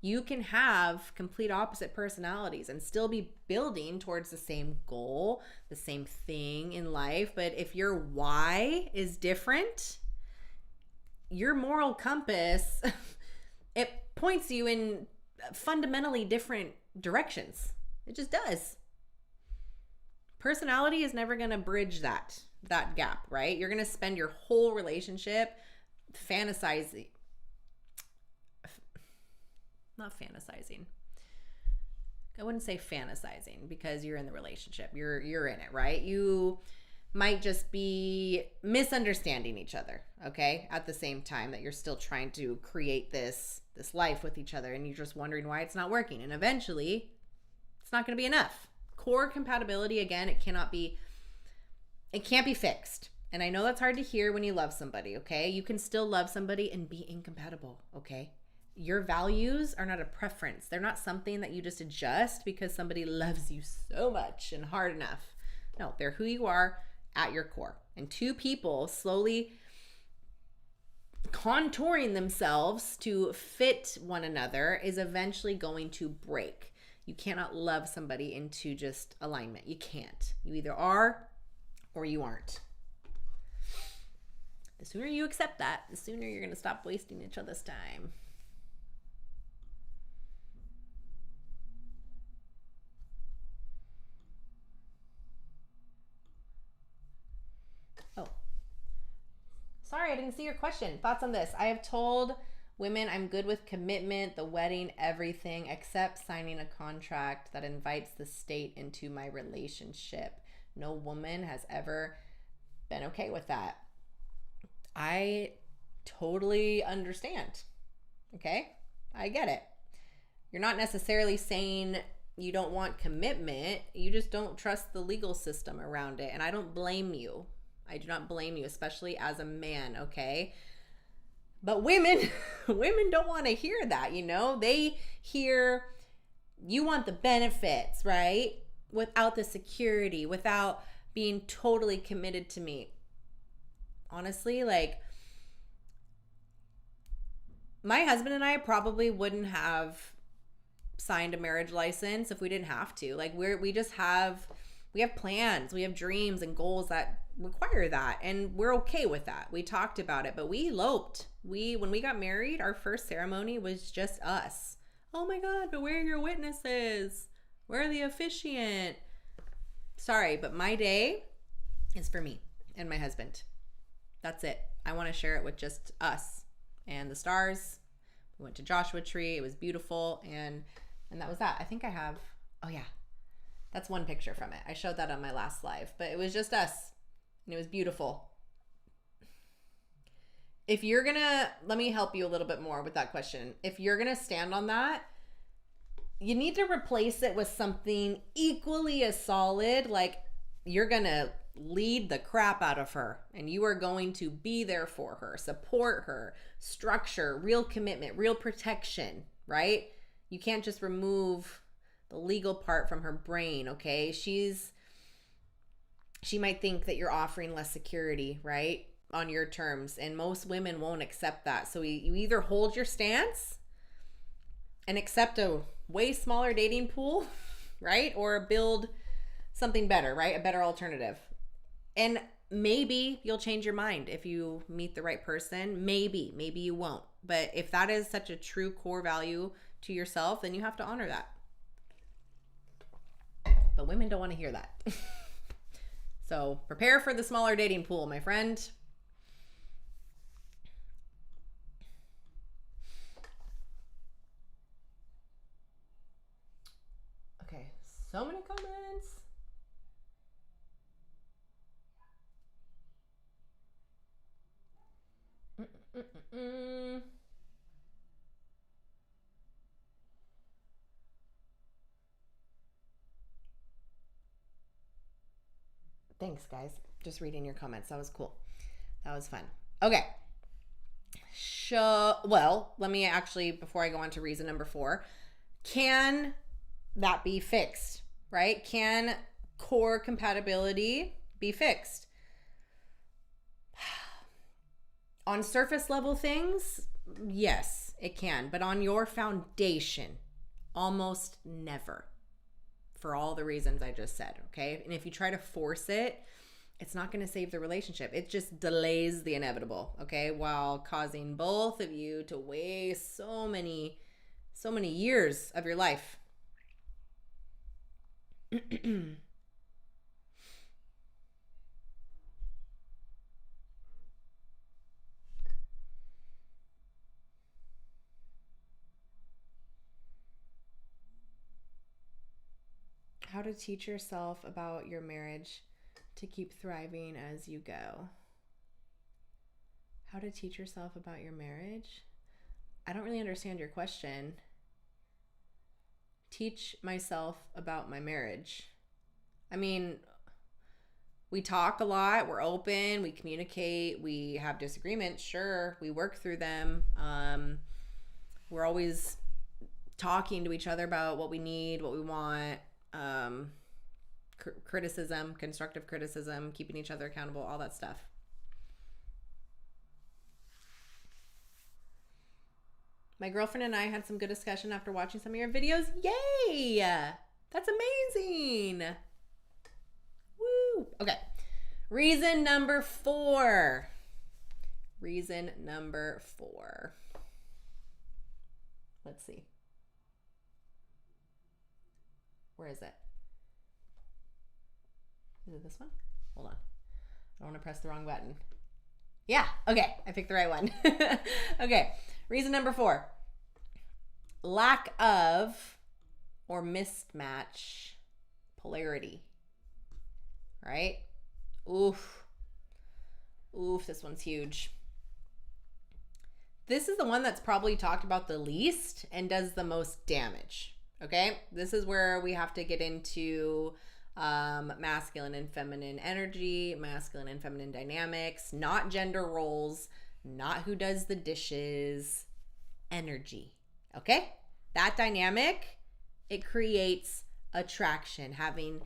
You can have complete opposite personalities and still be building towards the same goal, the same thing in life. But if your why is different, your moral compass, it points you in fundamentally different directions. It just does. Personality is never going to bridge that gap, right? You're going to spend your whole relationship fantasizing. Not fantasizing. I wouldn't say fantasizing because you're in the relationship. You're in it, right? You might just be misunderstanding each other, okay? At the same time that you're still trying to create this life with each other, and you're just wondering why it's not working. And eventually, it's not going to be enough. Core compatibility, again, it can't be fixed. And I know that's hard to hear when you love somebody, okay? You can still love somebody and be incompatible, okay? Your values are not a preference. They're not something that you just adjust because somebody loves you so much and hard enough. No, they're who you are at your core. And two people slowly contouring themselves to fit one another is eventually going to break. You cannot love somebody into just alignment. You can't. You either are or you aren't. The sooner you accept that, the sooner you're going to stop wasting each other's time. Oh, sorry, I didn't see your question. Thoughts on this? I have told women I'm good with commitment, the wedding, everything, except signing a contract that invites the state into my relationship. No woman has ever been okay with that. I totally understand. Okay? I get it. You're not necessarily saying you don't want commitment. You just don't trust the legal system around it. And I don't blame you. I do not blame you, especially as a man, okay? But women don't want to hear that, you know? They hear you want the benefits, right? Without the security, without being totally committed to me. Honestly, like, my husband and I probably wouldn't have signed a marriage license if we didn't have to. Like, we have plans, we have dreams and goals that require that, and we're okay with that. We talked about it, but we eloped. When we got married, our first ceremony was just us. Oh my God, but where are your witnesses? Where are the officiant? Sorry, but my day is for me and my husband. That's it. I want to share it with just us and the stars. We went to Joshua Tree. It was beautiful, and that was that. I think I have, oh yeah, that's one picture from it. I showed that on my last live, but it was just us, and it was beautiful. If you're gonna, let me help you a little bit more with that question. If you're gonna stand on that, you need to replace it with something equally as solid. Like, you're gonna lead the crap out of her, and you are going to be there for her, support her, structure, real commitment, real protection, right? You can't just remove the legal part from her brain, okay? She might think that you're offering less security, right? On your terms, and most women won't accept that. So you either hold your stance and accept a way smaller dating pool, right? Or build something better, right? A better alternative. And maybe you'll change your mind if you meet the right person. Maybe you won't. But if that is such a true core value to yourself, then you have to honor that. But women don't want to hear that. So prepare for the smaller dating pool, my friend. Okay, so many comments. Thanks, guys. Just reading your comments. That was cool. That was fun. Okay. Well, let me actually, before I go on to reason number 4, can that be fixed, right? Can core compatibility be fixed? On surface level things, yes, it can. But on your foundation, almost never. For all the reasons I just said, okay? And if you try to force it, it's not going to save the relationship. It just delays the inevitable, okay? While causing both of you to waste so many years of your life. How to teach yourself about your marriage to keep thriving as you go. How to teach yourself about your marriage? I don't really understand your question. Teach myself about my marriage. I mean, we talk a lot, we're open, we communicate, we have disagreements, sure, we work through them. We're always talking to each other about what we need, what we want. Criticism, constructive criticism, keeping each other accountable, all that stuff. My girlfriend and I had some good discussion after watching some of your videos. Yay! That's amazing. Woo! Okay. Reason number 4. Let's see. Where is it? Is it this one? Hold on. I don't want to press the wrong button. Yeah, okay. I picked the right one. Okay. Reason number 4. Lack of or mismatch polarity. Right? Oof, this one's huge. This is the one that's probably talked about the least and does the most damage. Okay, this is where we have to get into masculine and feminine energy, masculine and feminine dynamics, not gender roles, not who does the dishes, energy. Okay, that dynamic, it creates attraction, having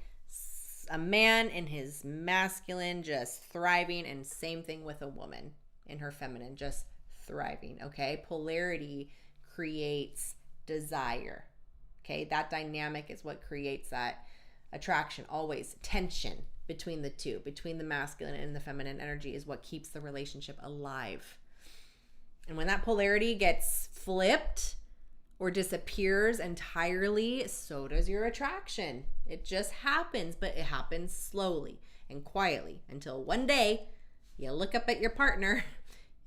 a man in his masculine just thriving, and same thing with a woman in her feminine just thriving. Okay, polarity creates desire. Okay, that dynamic is what creates that attraction. Always tension between the two, between the masculine and the feminine energy, is what keeps the relationship alive. And when that polarity gets flipped or disappears entirely, so does your attraction. It just happens, but it happens slowly and quietly until one day you look up at your partner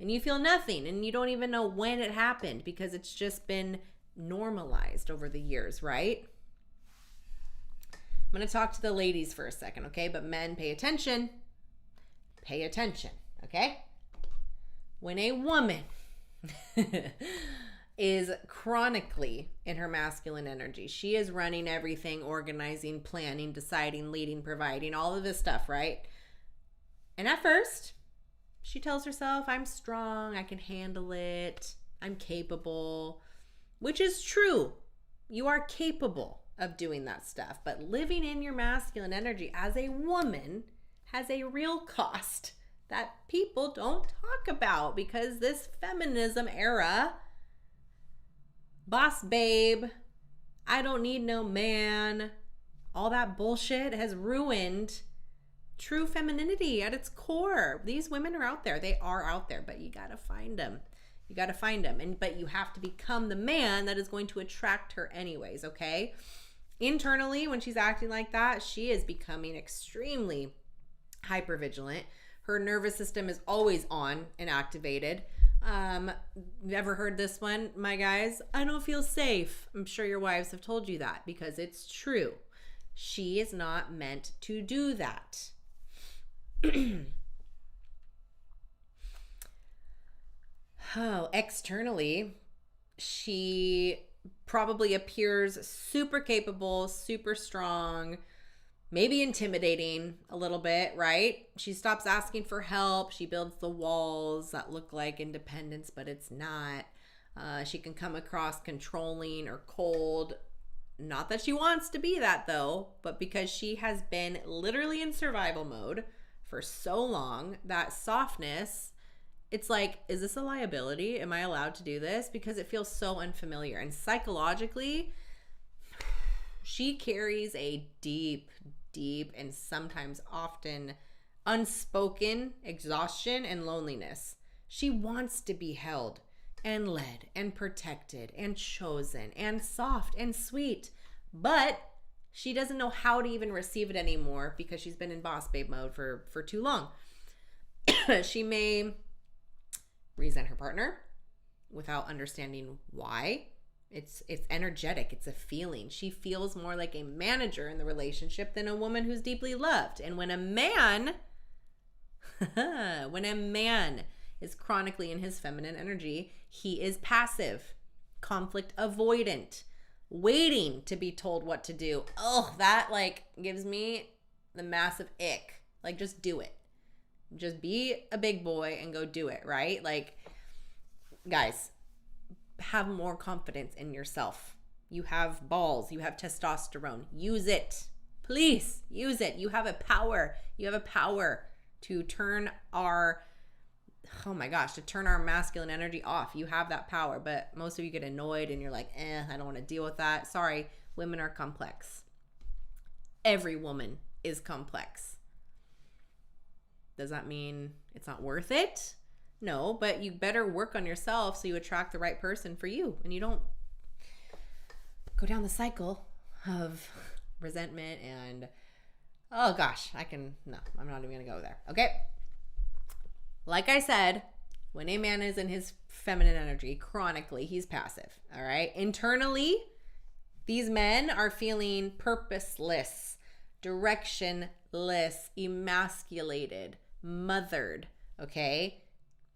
and you feel nothing, and you don't even know when it happened because it's just been normalized over the years, right? I'm going to talk to the ladies for a second, okay? But men, pay attention. Pay attention, okay? When a woman is chronically in her masculine energy, she is running everything, organizing, planning, deciding, leading, providing, all of this stuff, right? And at first, she tells herself, I'm strong, I can handle it, I'm capable, which is true. You are capable of doing that stuff, but living in your masculine energy as a woman has a real cost that people don't talk about, because this feminism era, boss babe, I don't need no man, all that bullshit has ruined true femininity at its core. These women are out there. They are out there, but you got to find them. You got to find them. But you have to become the man that is going to attract her anyways, okay? Internally, when she's acting like that, she is becoming extremely hypervigilant. Her nervous system is always on and activated. Ever heard this one, my guys? I don't feel safe. I'm sure your wives have told you that because it's true. She is not meant to do that. Oh, externally, she probably appears super capable, super strong, maybe intimidating a little bit, right? She stops asking for help. She builds the walls that look like independence, but it's not. She can come across controlling or cold. Not that she wants to be that though, but because she has been literally in survival mode for so long, that softness, it's like, is this a liability? Am I allowed to do this? Because it feels so unfamiliar. And psychologically, she carries a deep, and sometimes often unspoken exhaustion and loneliness. She wants to be held and led and protected and chosen and soft and sweet, but she doesn't know how to even receive it anymore because she's been in boss babe mode for too long. She may resent her partner without understanding why. It's energetic. It's a feeling. She feels more like a manager in the relationship than a woman who's deeply loved. And when a man is chronically in his feminine energy, he is passive, conflict avoidant, waiting to be told what to do. Oh, that like gives me the massive ick. Like, just do it. Just be a big boy and go do it, right? Like, guys, have more confidence in yourself. You have balls. You have testosterone. Use it. Please use it. You have a power. You have a power to turn our, to turn our masculine energy off. You have that power, but most of you get annoyed and you're like, I don't want to deal with that. Sorry, women are complex. Every woman is complex. Does that mean it's not worth it? No, but you better work on yourself so you attract the right person for you and you don't go down the cycle of resentment and, I'm not even going to go there. Okay. Like I said, when a man is in his feminine energy, chronically, he's passive. All right. Internally, these men are feeling purposeless, directionless, emasculated, mothered. Okay.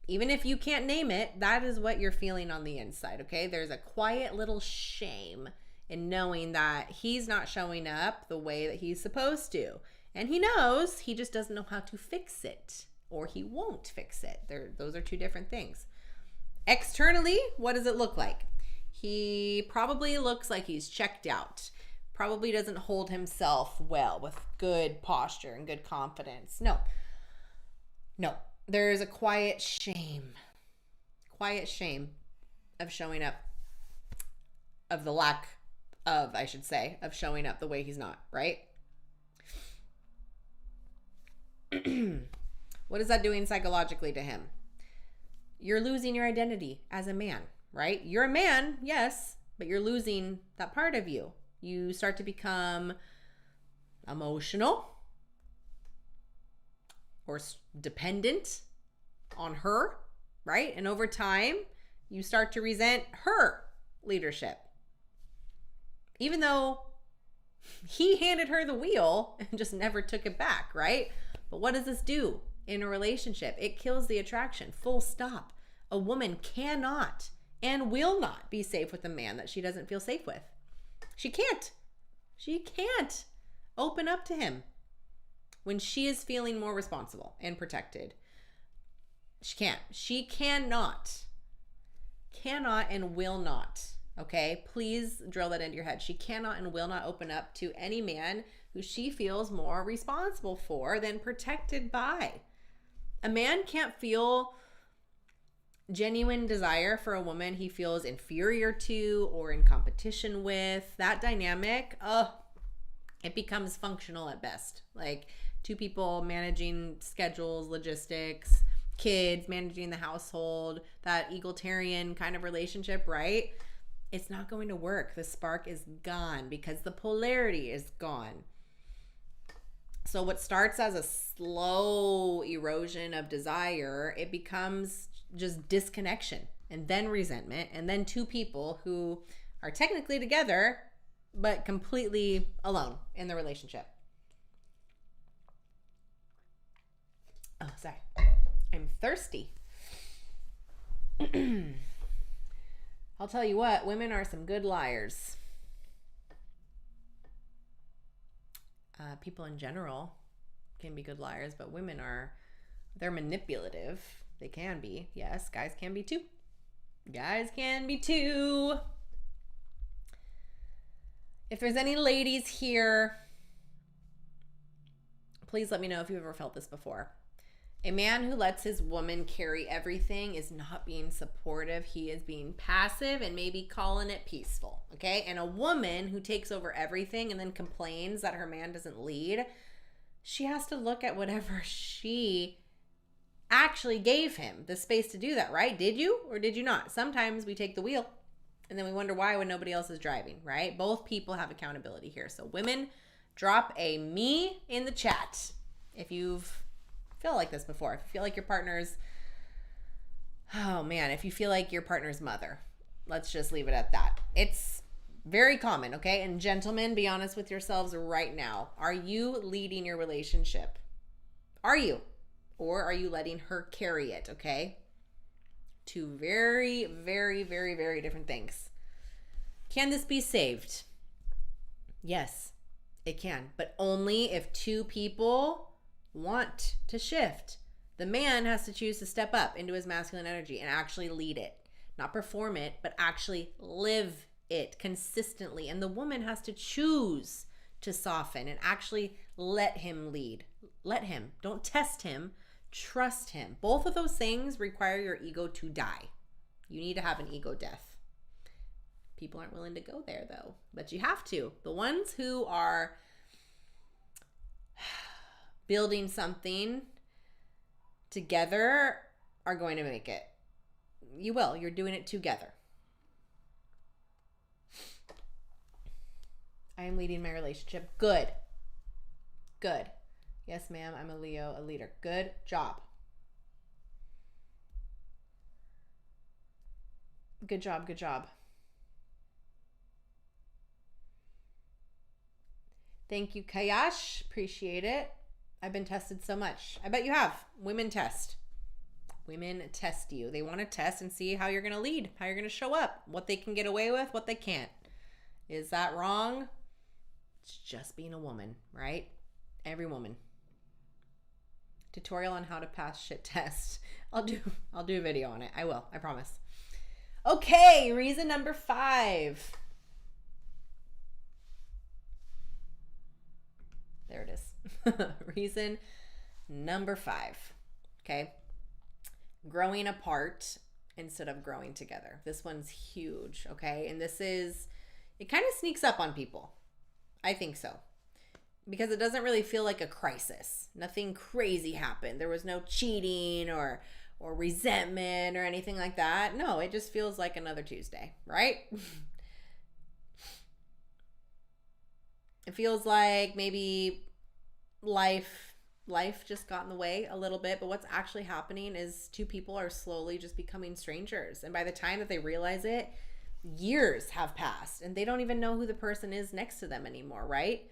Even if you can't name it, that is what you're feeling on the inside, okay? There's a quiet little shame in knowing that he's not showing up the way that he's supposed to. And he knows, he just doesn't know how to fix it, or he won't fix it. Those are two different things. Externally, what does it look like? He probably looks like he's checked out. Probably doesn't hold himself well with good posture and good confidence. No. There's a quiet shame of showing up, of the lack of, I should say, of showing up the way he's not, right? What is that doing psychologically to him? You're losing your identity as a man, right? You're a man, yes, but you're losing that part of you. You start to become emotional or dependent on her, right? And over time, you start to resent her leadership. Even though he handed her the wheel and just never took it back, right? But what does this do in a relationship? It kills the attraction, full stop. A woman cannot and will not be safe with a man that she doesn't feel safe with. She can't open up to him when she is feeling more responsible and protected. She cannot and will not. Okay, please drill that into your head. She cannot and will not open up to any man who she feels more responsible for than protected by. A man can't feel genuine desire for a woman he feels inferior to or in competition with. That dynamic, it becomes functional at best. Like two people managing schedules, logistics, kids, managing the household, that egalitarian kind of relationship, right? It's not going to work. The spark is gone because the polarity is gone. So what starts as a slow erosion of desire, it becomes just disconnection and then resentment, and then two people who are technically together but completely alone in the relationship. Oh, sorry. I'm thirsty. I'll tell you what, women are some good liars. People in general can be good liars, but women they're manipulative. They can be. Yes, guys can be too. Guys can be too. If there's any ladies here, please let me know if you've ever felt this before. A man who lets his woman carry everything is not being supportive. He is being passive and maybe calling it peaceful, okay? And a woman who takes over everything and then complains that her man doesn't lead, she has to look at whatever she actually gave him the space to do that, right? Did you or did you not? Sometimes we take the wheel and then we wonder why when nobody else is driving, right? Both people have accountability here. So women, drop a me in the chat if you've feel like this before. If you feel like your partner's, oh man, if you feel like your partner's mother, let's just leave it at that. It's very common, okay? And gentlemen, be honest with yourselves right now. Are you leading your relationship? Are you? Or are you letting her carry it, okay? Two very, very, very, very different things. Can this be saved? Yes, it can, but only if two people want to shift. The man has to choose to step up into his masculine energy and actually lead it, not perform it, but actually live it consistently. And the woman has to choose to soften and actually let him lead. Let him. Don't test him. Trust him. Both of those things require your ego to die. You need to have an ego death. People aren't willing to go there though, but you have to. The ones who are building something together are going to make it. You will. You're doing it together. I am leading my relationship. Good. Good. Yes, ma'am. I'm a Leo, a leader. Good job. Good job. Good job. Thank you, Kayash. Appreciate it. I've been tested so much. I bet you have. Women test. Women test you. They want to test and see how you're going to lead, how you're going to show up, what they can get away with, what they can't. Is that wrong? It's just being a woman, right? Every woman. Tutorial on how to pass shit test. I'll do a video on it. I will. I promise. Okay, reason number 5. There it is. Reason number 5. Okay. Growing apart instead of growing together. This one's huge. Okay. And it kind of sneaks up on people. I think so. Because it doesn't really feel like a crisis. Nothing crazy happened. There was no cheating or resentment or anything like that. No, it just feels like another Tuesday, right? It feels like maybe life just got in the way a little bit, but what's actually happening is two people are slowly just becoming strangers. And by the time that they realize it, years have passed and they don't even know who the person is next to them anymore, right?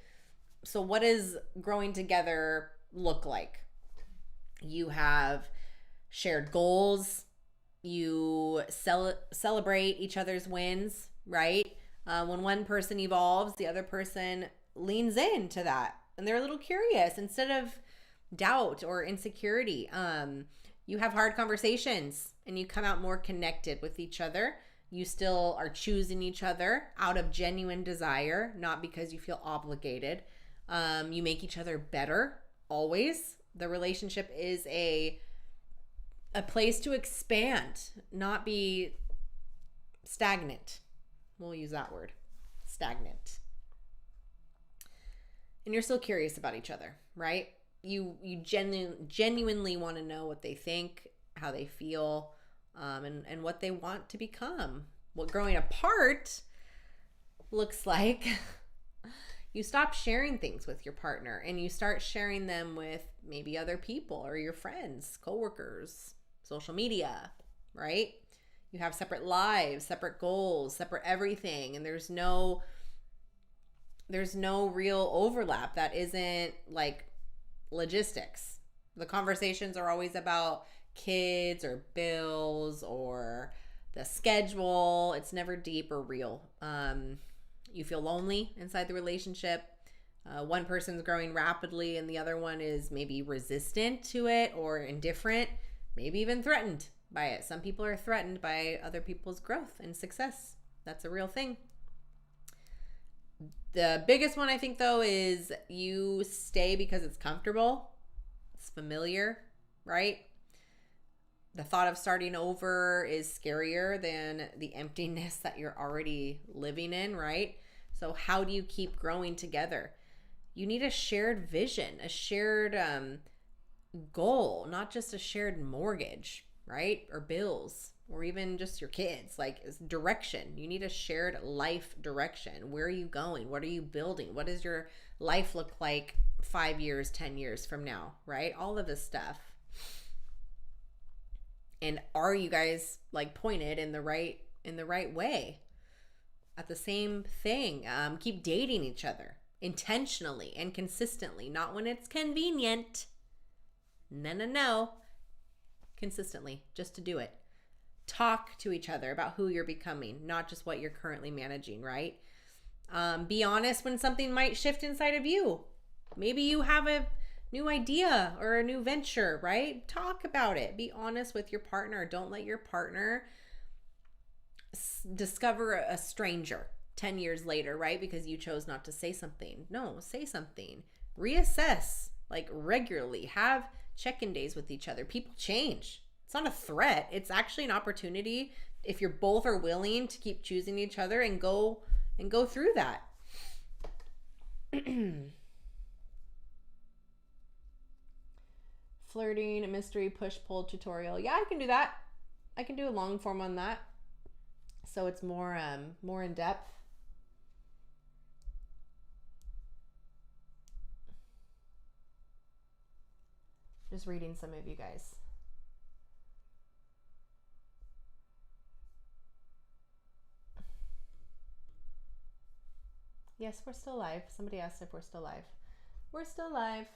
So what does growing together look like? You have shared goals. You celebrate each other's wins, right? When one person evolves, the other person leans into that and they're a little curious instead of doubt or insecurity. You have hard conversations and you come out more connected with each other. You still are choosing each other out of genuine desire, not because you feel obligated. You make each other better always. The relationship is a place to expand, not be stagnant. We'll use that word, stagnant. And you're still curious about each other, right? You genuinely want to know what they think, how they feel, and what they want to become. What growing apart looks like, you stop sharing things with your partner and you start sharing them with maybe other people or your friends, coworkers, social media, right? You have separate lives, separate goals, separate everything, and there's no real overlap that isn't like logistics. The conversations are always about kids or bills or the schedule. It's never deep or real. You feel lonely inside the relationship. One person's growing rapidly and the other one is maybe resistant to it or indifferent, maybe even threatened by it. Some people are threatened by other people's growth and success. That's a real thing. The biggest one, I think, though, is you stay because it's comfortable. It's familiar, right? The thought of starting over is scarier than the emptiness that you're already living in, right? So how do you keep growing together? You need a shared vision, a shared goal, not just a shared mortgage, right? Or bills, or even just your kids. Like, direction. You need a shared life direction. Where are you going? What are you building? What does your life look like 5 years, 10 years from now, right? All of this stuff. And are you guys like pointed in the right way at the same thing? Keep dating each other intentionally and consistently, not when it's convenient. No. Consistently, just to do it. Talk to each other about who you're becoming, not just what you're currently managing, right? Be honest when something might shift inside of you. Maybe you have a new idea or a new venture, right? Talk about it. Be honest with your partner. Don't let your partner discover a stranger 10 years later, right? Because you chose not to say something. No, say something. Reassess like regularly. Have check-in days with each other. People change. It's not a threat. It's actually an opportunity if you're both are willing to keep choosing each other and go through that. Flirting, a mystery, push-pull tutorial. Yeah, I can do that. I can do a long form on that. So it's more in depth. Just reading some of you guys. Yes, we're still live. Somebody asked if we're still live. We're still live.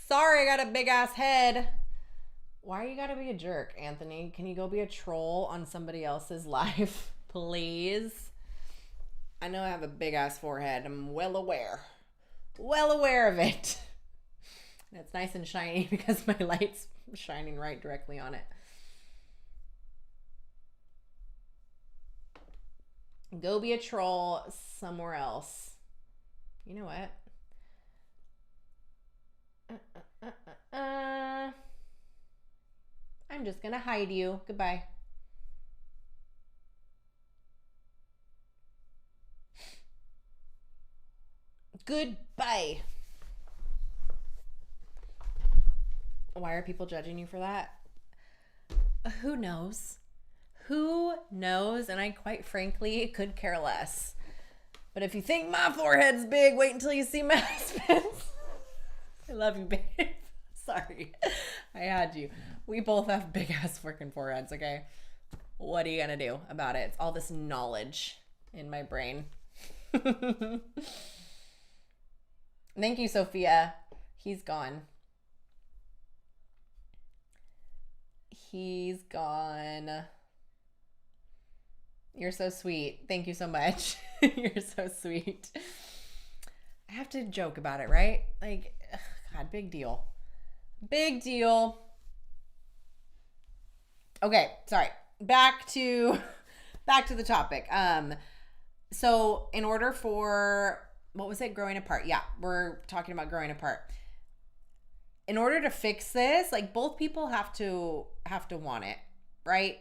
Sorry, I got a big ass head. Why you gotta be a jerk, Anthony? Can you go be a troll on somebody else's life, please? I know I have a big ass forehead. I'm well aware of it. And it's nice and shiny because my light's shining right directly on it. Go be a troll somewhere else. You know what? I'm just gonna hide you. Goodbye. Goodbye. Why are people judging you for that? Who knows? Who knows? And I quite frankly could care less. But if you think my forehead's big, wait until you see my husband's. I love you, babe. Sorry. I had you. We both have big ass freaking foreheads, okay? What are you gonna do about it? It's all this knowledge in my brain. Thank you, Sophia. He's gone. He's gone. You're so sweet. Thank you so much. You're so sweet. I have to joke about it, right? Like, ugh, God, big deal. Big deal. Okay, sorry. Back to the topic. So in order for, what was it? Growing apart. Yeah, we're talking about growing apart. In order to fix this, like both people have to want it, right?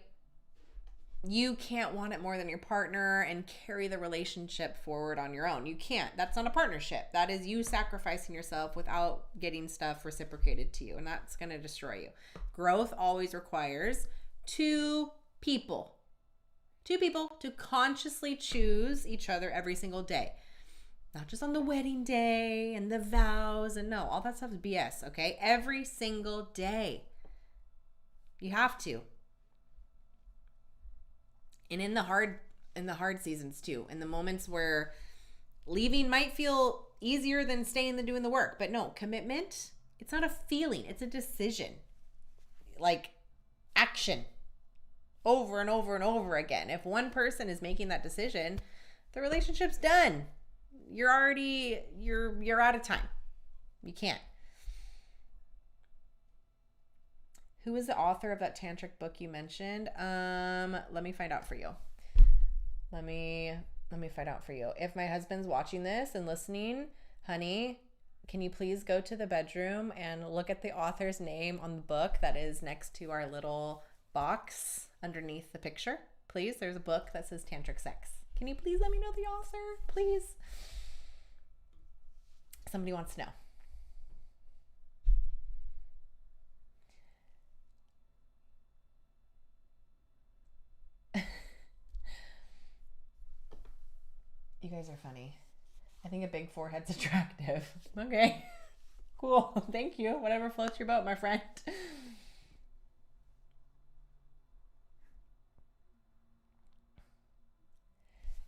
you can't want it more than your partner and carry the relationship forward on your own. You can't. That's not a partnership. That is you sacrificing yourself without getting stuff reciprocated to you, and that's going to destroy you. Growth always requires two people to consciously choose each other every single day. Not just on the wedding day and the vows and no, all that stuff is BS, okay? Every single day. You have to. And in the hard seasons too, in the moments where leaving might feel easier than staying than doing the work. But no, commitment, it's not a feeling, it's a decision. Like action. Over and over and over again. If one person is making that decision, the relationship's done. You're out of time. You can't. Who is the author of that tantric book you mentioned? Let me find out for you. Let me find out for you. If my husband's watching this and listening, honey, can you please go to the bedroom and look at the author's name on the book that is next to our little box underneath the picture? Please, there's a book that says Tantric Sex. Can you please let me know the author? Please. Somebody wants to know. You guys are funny. I think a big forehead's attractive. Okay. Cool. Thank you. Whatever floats your boat, my friend.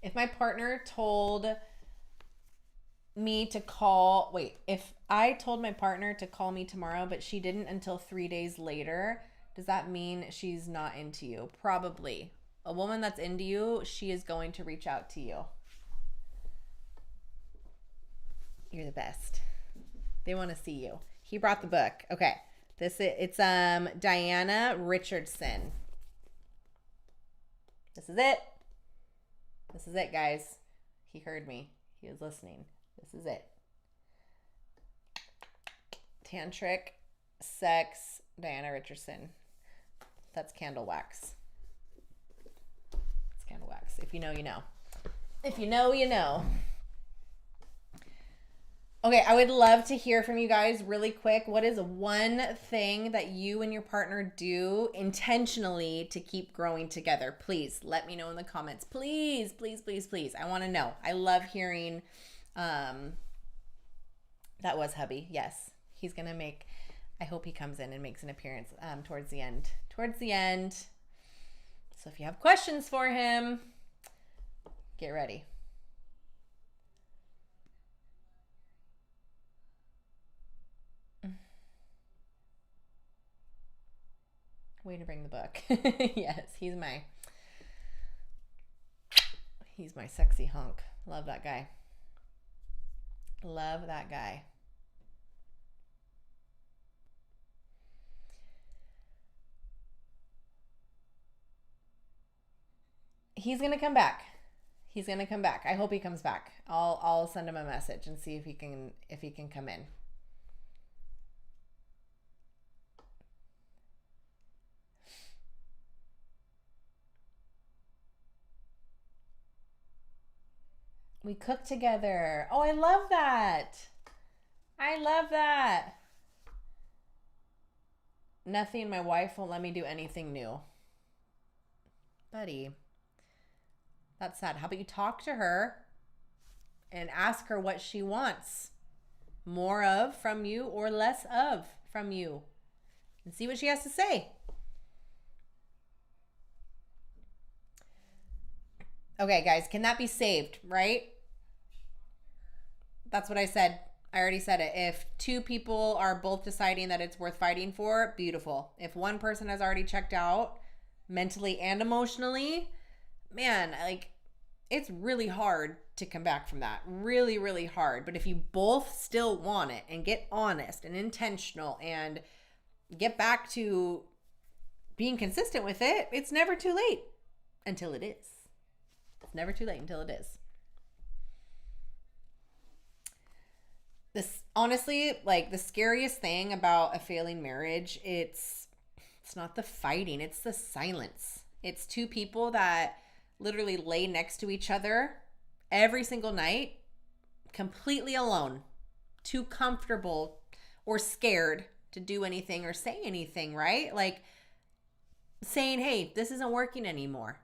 If my partner told me to call, if I told my partner to call me tomorrow, but she didn't until 3 days later, does that mean she's not into you? Probably. A woman that's into you, she is going to reach out to you. You're the best. They want to see you. He brought the book. Okay. It's Diana Richardson. This is it. This is it, guys. He heard me. He was listening. This is it. Tantric Sex, Diana Richardson. That's candle wax. It's candle wax. If you know, you know. If you know, you know. Okay, I would love to hear from you guys really quick. What is one thing that you and your partner do intentionally to keep growing together? Please let me know in the comments. Please, please, please, please. I want to know. I love hearing. That was hubby. Yes, he's going to make, I hope he comes in and makes an appearance towards the end. Towards the end. So if you have questions for him, get ready. Way to bring the book. Yes, he's my sexy hunk. Love that guy. Love that guy. He's gonna come back. He's gonna come back. I hope he comes back. I'll send him a message and see if he can come in. We cook together. Oh, I love that. I love that. Nothing, my wife won't let me do anything new. Buddy, that's sad. How about you talk to her and ask her what she wants? More of from you or less of from you? And see what she has to say. Okay, guys, can that be saved, right? That's what I said. I already said it. If two people are both deciding that it's worth fighting for, beautiful. If one person has already checked out mentally and emotionally, man, like, it's really hard to come back from that. Really, really hard. But if you both still want it and get honest and intentional and get back to being consistent with it, it's never too late until it is. It's never too late until it is. This, honestly, like, the scariest thing about a failing marriage, it's not the fighting, it's the silence. It's two people that literally lay next to each other every single night, completely alone, too comfortable or scared to do anything or say anything, right? Like saying, hey, this isn't working anymore.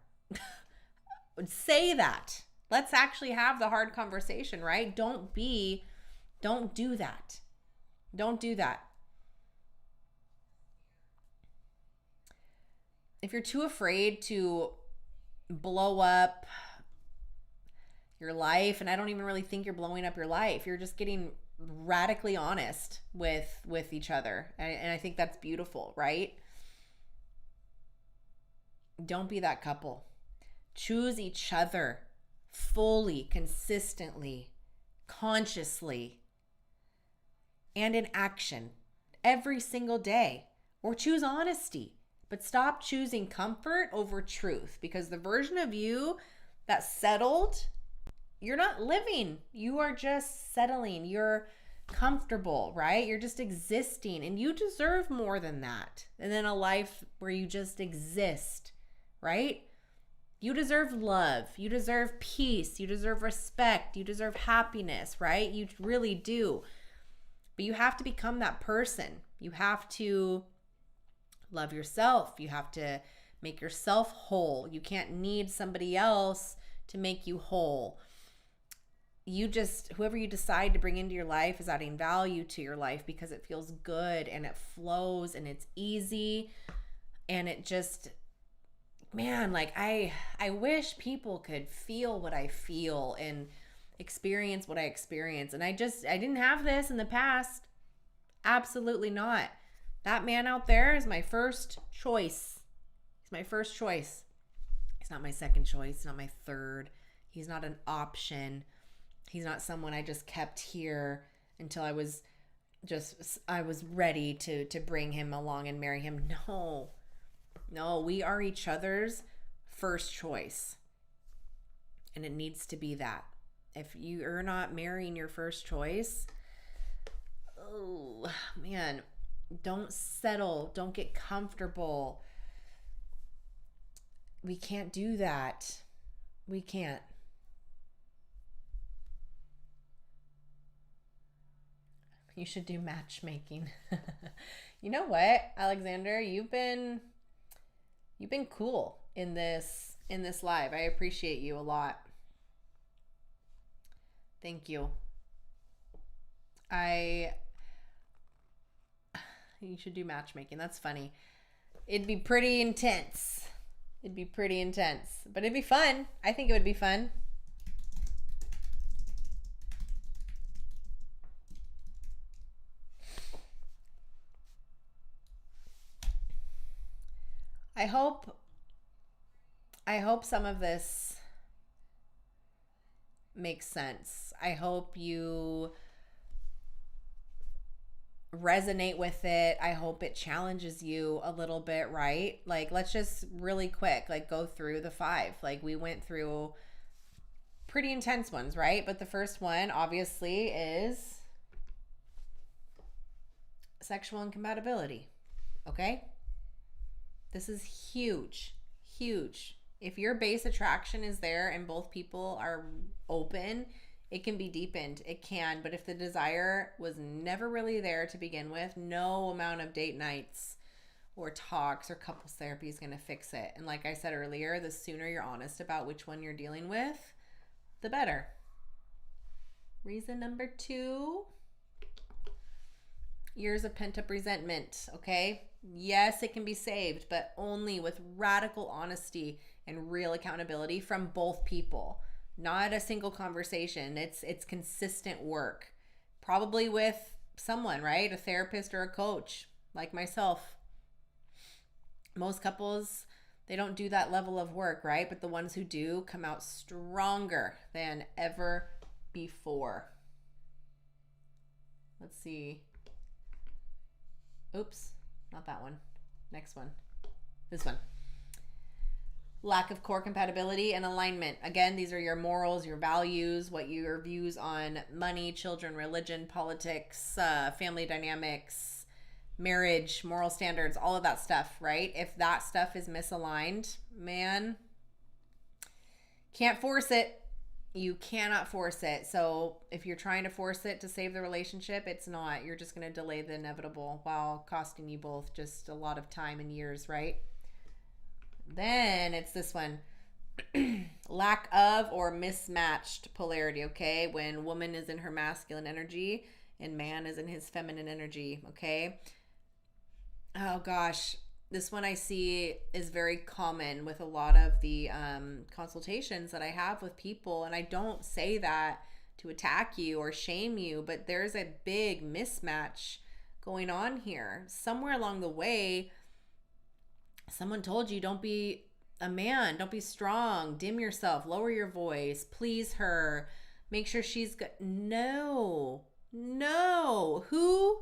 Say that. Let's actually have the hard conversation, right? Don't do that. Don't do that. If you're too afraid to blow up your life, and I don't even really think you're blowing up your life, you're just getting radically honest with each other. And I think that's beautiful, right? Don't be that couple. Choose each other fully, consistently, consciously, and in action every single day. Or choose honesty, but stop choosing comfort over truth, because the version of you that's settled, you're not living. You are just settling. You're comfortable, right? You're just existing, and you deserve more than that. And then a life where you just exist, right? You deserve love. You deserve peace. You deserve respect. You deserve happiness, right? You really do. But you have to become that person. You have to love yourself. You have to make yourself whole. You can't need somebody else to make you whole. Whoever you decide to bring into your life is adding value to your life because it feels good and it flows and it's easy. And it just, man, like I wish people could feel what I feel and experience what I experience. And I didn't have this in the past. Absolutely not. That man out there is my first choice. He's my first choice. He's not my second choice. He's not my third. He's not an option. He's not someone I just kept here until I was ready to bring him along and marry him. No, we are each other's first choice. And it needs to be that. If you are not marrying your first choice, oh man, don't settle. Don't get comfortable. We can't do that. We can't. You should do matchmaking. You know what, Alexander? You've been cool in this live. I appreciate you a lot. Thank you. You should do matchmaking. That's funny. It'd be pretty intense. But it'd be fun. I think it would be fun. I hope some of this makes sense. I hope you resonate with it. I hope it challenges you a little bit, right? Like, let's just really quick, like, go through the 5. Like, we went through pretty intense ones, right? But the first one, obviously, is sexual incompatibility. Okay? This is huge. If your base attraction is there and both people are open, it can be deepened. It can. But if the desire was never really there to begin with, no amount of date nights or talks or couples therapy is going to fix it. And like I said earlier, the sooner you're honest about which one you're dealing with, the better. Reason number 2, years of pent-up resentment, okay? Yes, it can be saved, but only with radical honesty and real accountability from both people. Not a single conversation. It's consistent work. Probably with someone, right? A therapist or a coach, like myself. Most couples, they don't do that level of work, right? But the ones who do come out stronger than ever before. Let's see. Oops, not that one. Next one. This one. Lack of core compatibility and alignment. Again, these are your morals, your values, what your views on money, children, religion, politics, family dynamics, marriage, moral standards, all of that stuff, right? If that stuff is misaligned, man, can't force it. You cannot force it. So if you're trying to force it to save the relationship, it's not. You're just going to delay the inevitable while costing you both just a lot of time and years, right? Then it's this one. Lack of or mismatched polarity, okay? When woman is in her masculine energy and man is in his feminine energy, okay? Oh gosh, this one I see is very common with a lot of the consultations that I have with people. And I don't say that to attack you or shame you, but there's a big mismatch going on here. Somewhere along the way, someone told you, don't be a man, don't be strong, dim yourself, lower your voice, please her, make sure she's good. No. Who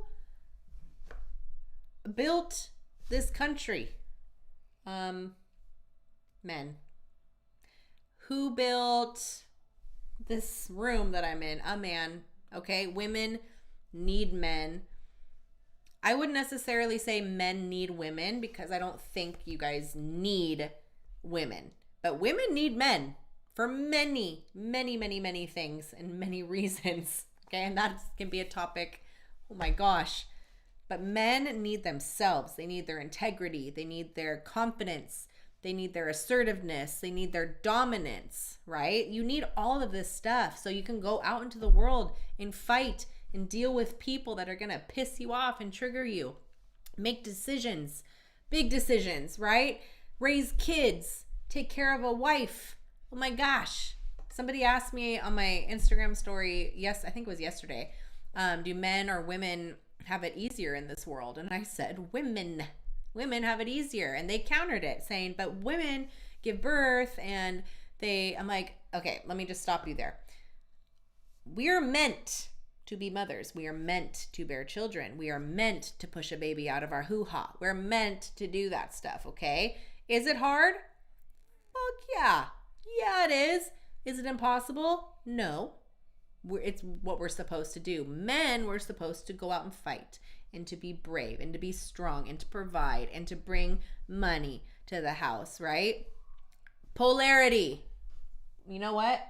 built this country? Men. Who built this room that I'm in? A man. Okay, women need men. I wouldn't necessarily say men need women, because I don't think you guys need women, but women need men for many things and many reasons. Okay, and that can be a topic, oh my gosh. But men need themselves. They need their integrity. They need their confidence. They need their assertiveness. They need their dominance, right? You need all of this stuff so you can go out into the world and fight and deal with people that are going to piss you off and trigger you. Make decisions, big decisions, right? Raise kids, take care of a wife. Oh my gosh. Somebody asked me on my Instagram story, yes, I think it was yesterday, do men or women have it easier in this world? And I said, women have it easier. And they countered it saying, but women give birth and I'm like, okay, let me just stop you there. We are meant to be mothers. We are meant to bear children. We are meant to push a baby out of our hoo-ha. We're meant to do that stuff, okay? Is it hard? Fuck yeah. Yeah, it is. Is it impossible? No. It's what we're supposed to do. Men, we're supposed to go out and fight and to be brave and to be strong and to provide and to bring money to the house, right? Polarity. You know what?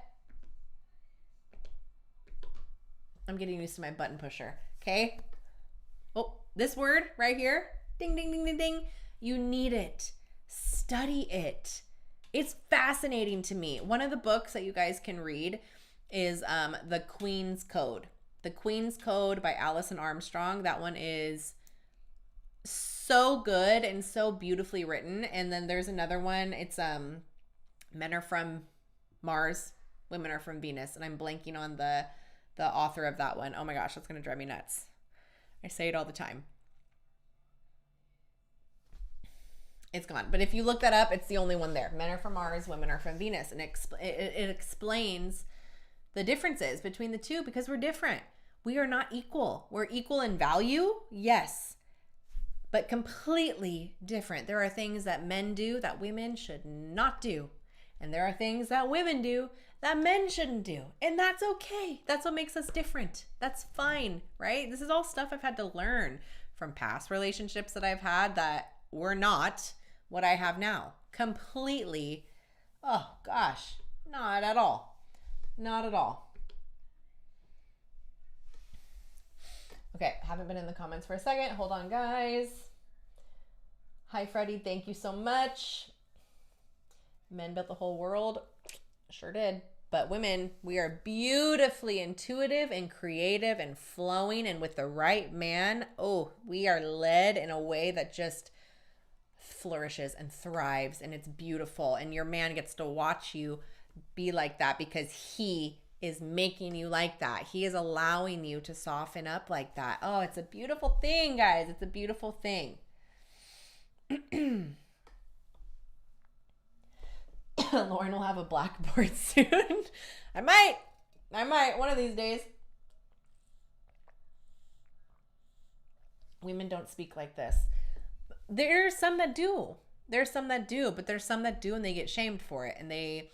I'm getting used to my button pusher, okay? Oh, this word right here, ding, ding, ding, ding, ding. You need it. Study it. It's fascinating to me. One of the books that you guys can read is The Queen's Code. The Queen's Code by Alison Armstrong. That one is so good and so beautifully written. And then there's another one. It's Men Are From Mars, Women Are From Venus. And I'm blanking on the author of that one. Oh my gosh, that's going to drive me nuts. I say it all the time. It's gone. But if you look that up, it's the only one there. Men Are From Mars, Women Are From Venus. And it explains the differences between the two, because we're different. We are not equal. We're equal in value, yes, but completely different. There are things that men do that women should not do. And there are things that women do that men shouldn't do. And that's okay. That's what makes us different. That's fine, right? This is all stuff I've had to learn from past relationships that I've had that were not what I have now. Completely, oh gosh, not at all. Not at all. Okay, haven't been in the comments for a second. Hold on, guys. Hi, Freddie. Thank you so much. Men built the whole world. Sure did. But women, we are beautifully intuitive and creative and flowing. And with the right man, oh, we are led in a way that just flourishes and thrives. And it's beautiful. And your man gets to watch you be like that because he is making you like that. He is allowing you to soften up like that. Oh, it's a beautiful thing, guys. It's a beautiful thing. Lauren will have a blackboard soon. I might one of these days. Women don't speak like this. There's some that do. But there's some that do and they get shamed for it and they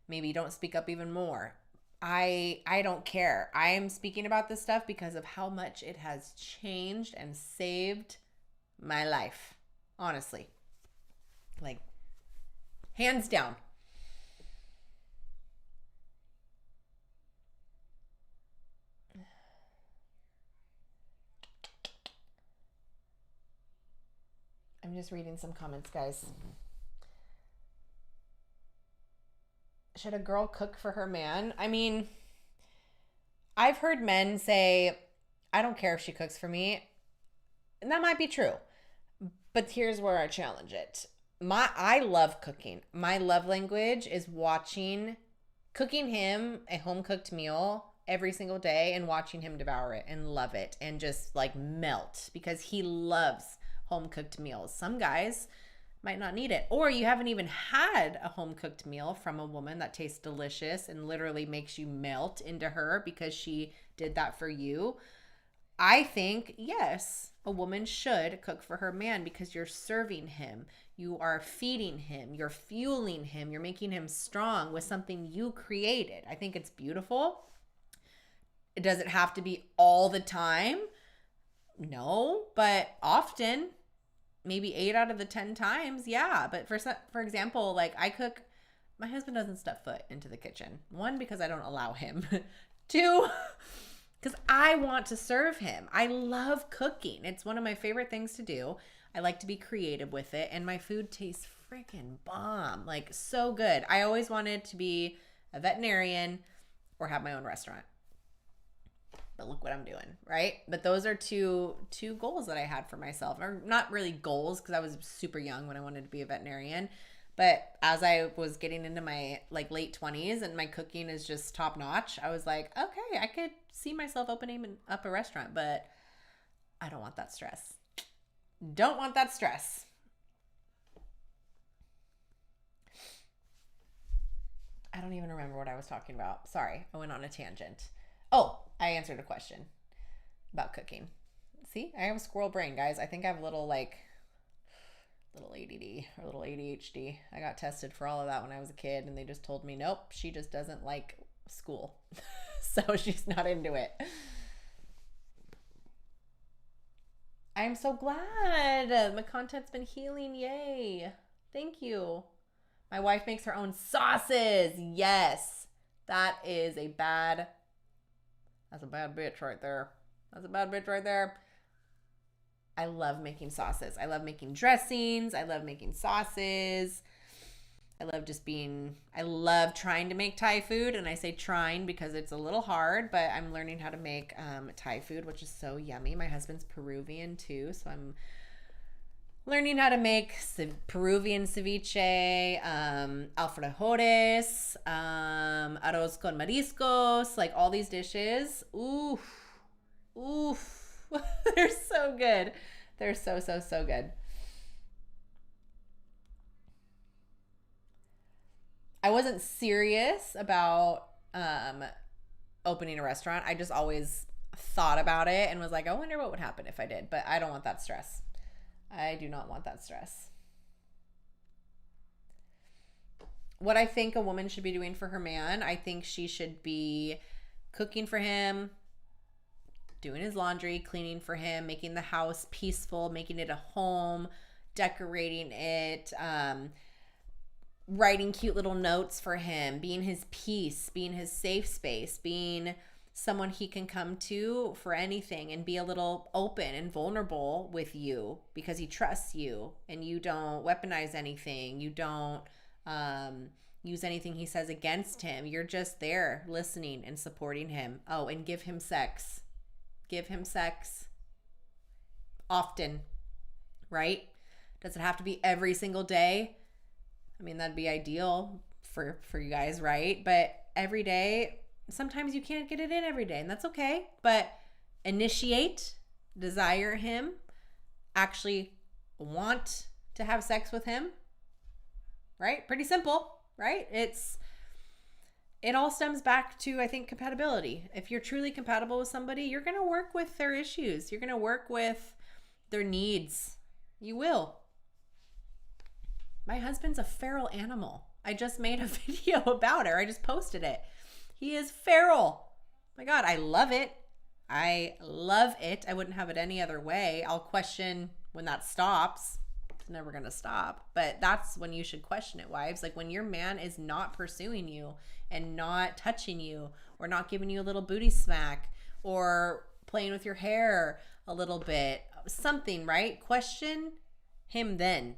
maybe don't speak up even more. I don't care. I am speaking about this stuff because of how much it has changed and saved my life. Honestly. Like, hands down. I'm just reading some comments, guys. Should a girl cook for her man? I mean, I've heard men say, I don't care if she cooks for me. And that might be true. But here's where I challenge it. I love cooking. My love language is cooking him a home cooked meal every single day and watching him devour it and love it and just like melt because he loves home cooked meals. Some guys might not need it, or you haven't even had a home cooked meal from a woman that tastes delicious and literally makes you melt into her because she did that for you. I think, yes, a woman should cook for her man because you're serving him. You are feeding him. You're fueling him. You're making him strong with something you created. I think it's beautiful. Does it have to be all the time? No, but often, maybe 8 out of the 10 times, yeah. But for example, like I cook, my husband doesn't step foot into the kitchen. 1, because I don't allow him. 2, because I want to serve him. I love cooking. It's one of my favorite things to do. I like to be creative with it, and my food tastes freaking bomb. Like, so good. I always wanted to be a veterinarian or have my own restaurant. But look what I'm doing, right? But those are two goals that I had for myself. Or not really goals, because I was super young when I wanted to be a veterinarian. But as I was getting into my like late 20s and my cooking is just top notch, I was like, okay, I could see myself opening up a restaurant, but I don't want that stress. Don't want that stress. I don't even remember what I was talking about. Sorry, I went on a tangent. Oh, I answered a question about cooking. See, I have a squirrel brain, guys. I think I have a little ADD or little ADHD. I got tested for all of that when I was a kid, and they just told me, nope, she just doesn't like school. So she's not into it. I'm so glad. My content's been healing. Yay. Thank you. My wife makes her own sauces. Yes. That's a bad bitch right there. That's a bad bitch right there. I love making sauces. I love making dressings. I love making sauces. I love trying to make Thai food. And I say trying because it's a little hard, but I'm learning how to make Thai food, which is so yummy. My husband's Peruvian too, so I'm learning how to make Peruvian ceviche, alfajores, arroz con mariscos, like all these dishes. Oof. They're so good. They're so good. I wasn't serious about opening a restaurant. I just always thought about it and was like, I wonder what would happen if I did. But I don't want that stress. I do not want that stress. What I think a woman should be doing for her man, I think she should be cooking for him, doing his laundry, cleaning for him, making the house peaceful, making it a home, decorating it, writing cute little notes for him, being his peace, being his safe space, being someone he can come to for anything and be a little open and vulnerable with you because he trusts you and you don't weaponize anything. You don't use anything he says against him. You're just there listening and supporting him. Oh, and give him sex. Give him sex often, right? Does it have to be every single day? I mean, that'd be ideal for you guys, right? But every day, sometimes you can't get it in every day, and that's okay. But initiate, desire him, actually want to have sex with him, right? Pretty simple, right? It all stems back to, I think, compatibility. If you're truly compatible with somebody, you're going to work with their issues. You're going to work with their needs. You will. My husband's a feral animal. I just made a video about her. I just posted it. He is feral. My God, I love it. I love it. I wouldn't have it any other way. I'll question when that stops, it's never going to stop. But that's when you should question it, wives. Like when your man is not pursuing you and not touching you or not giving you a little booty smack or playing with your hair a little bit, something, right? Question him then.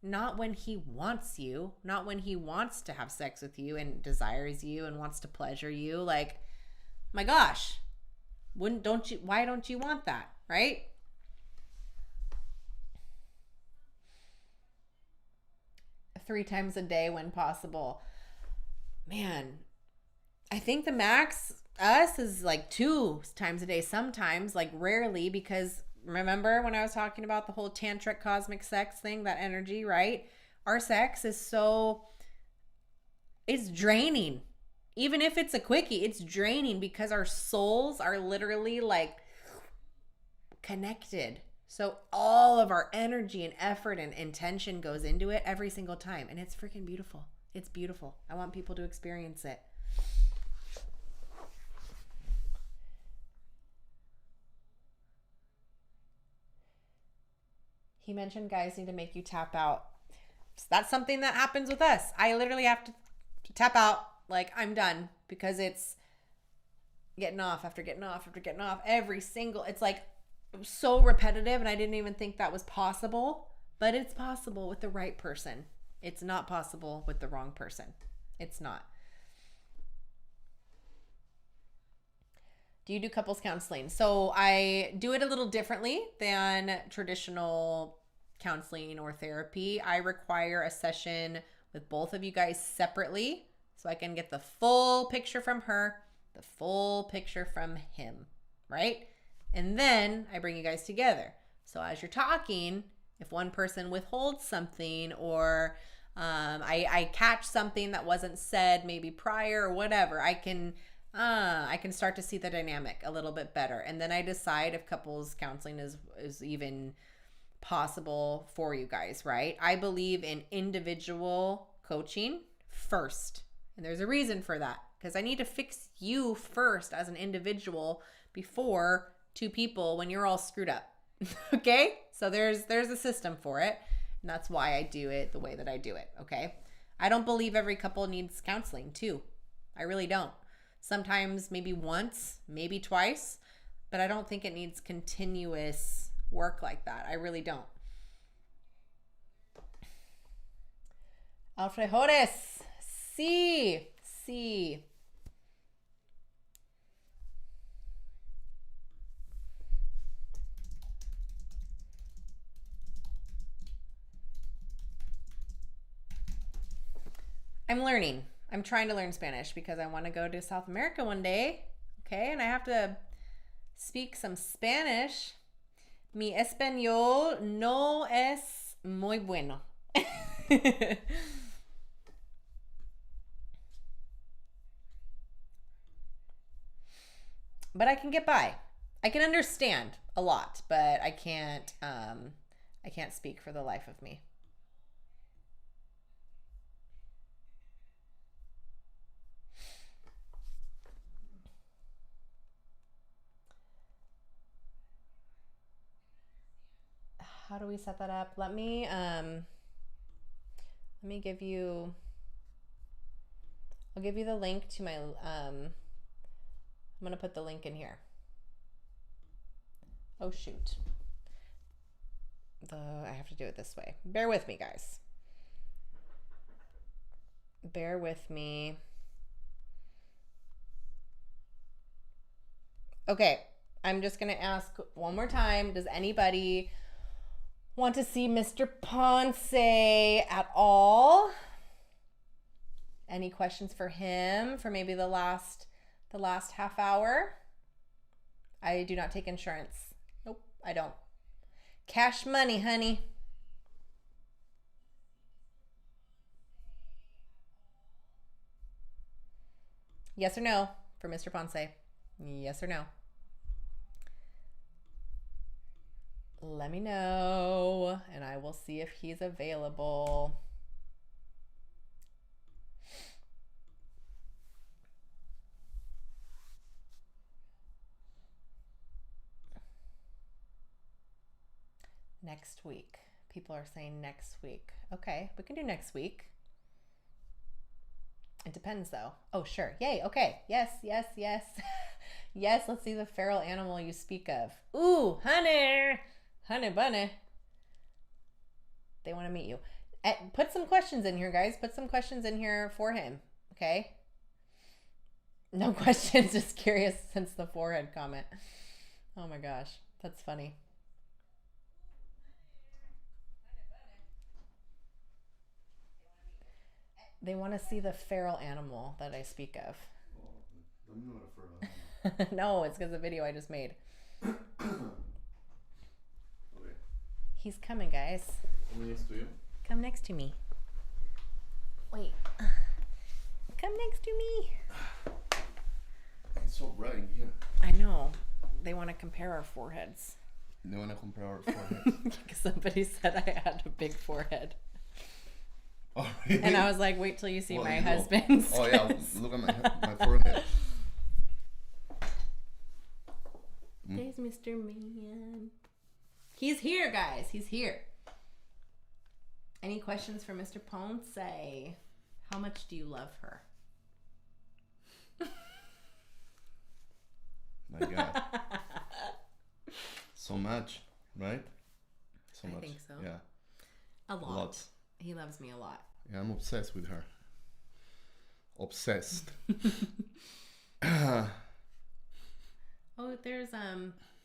Not when he wants you, not when he wants to have sex with you and desires you and wants to pleasure you. Like, my gosh, why don't you want that, right? Three times a day when possible. Man, I think the max us is like 2 times a day sometimes, like rarely, because remember when I was talking about the whole tantric cosmic sex thing, that energy, right? Our sex is it's draining. Even if it's a quickie, it's draining because our souls are literally like connected. So all of our energy and effort and intention goes into it every single time. And it's freaking beautiful. It's beautiful. I want people to experience it. He mentioned guys need to make you tap out. So that's something that happens with us. I literally have to tap out. Like, I'm done, because it's getting off after getting off after getting off. Every single, it's like so repetitive, and I didn't even think that was possible. But it's possible with the right person. It's not possible with the wrong person. It's not. Do you do couples counseling? So I do it a little differently than traditional counseling or therapy. I require a session with both of you guys separately so I can get the full picture from her, the full picture from him, right? And then I bring you guys together. So as you're talking, if one person withholds something or I catch something that wasn't said maybe prior or whatever, I can start to see the dynamic a little bit better. And then I decide if couples counseling is even possible for you guys, right? I believe in individual coaching first. And there's a reason for that, because I need to fix you first as an individual before two people when you're all screwed up. Okay? So there's a system for it. And that's why I do it the way that I do it. Okay? I don't believe every couple needs counseling too. I really don't. Sometimes maybe once, maybe twice, but I don't think it needs continuous work like that. I really don't. Alfrejores, sí. I'm learning. I'm trying to learn Spanish because I want to go to South America one day. Okay, and I have to speak some Spanish. Mi español no es muy bueno. But I can get by. I can understand a lot, but I can't speak for the life of me. How do we set that up? Let me give you, I'll give you the link to my I'm going to put the link in here. Oh shoot. I have to do it this way. Bear with me, guys. Bear with me. Okay, I'm just going to ask one more time. Does anybody want to see Mr. Ponce at all? Any questions for him for maybe the last half hour? I do not take insurance. Nope, I don't. Cash money, honey. Yes or no for Mr. Ponce? Yes or no? Let me know, and I will see if he's available. Next week. People are saying next week. Okay, we can do next week. It depends though. Oh, sure. Yay. Okay. Yes, yes, yes. Yes, let's see the feral animal you speak of. Ooh, honey. Honey bunny. They want to meet you. Put some questions in here, guys. Put some questions in here for him. Okay? No questions. Just curious since the forehead comment. Oh my gosh. That's funny. They want to see the feral animal that I speak of. I'm not a feral animal. No, it's because of the video I just made. Okay. He's coming, guys. Next to you. Come next to me. Wait. Come next to me. It's so bright in here. I know. They want to compare our foreheads. They want to compare our foreheads. Somebody said I had a big forehead. Oh, really? And I was like, wait till you see my you know. husband's. Oh, yeah. Look at my forehead. There's Mr. Man. He's here, guys. He's here. Any questions for Mr. Ponce? How much do you love her? My God. So much, right? So much. I think so. Yeah. A lot. Lots. He loves me a lot. Yeah, I'm obsessed with her. Obsessed. Oh, there's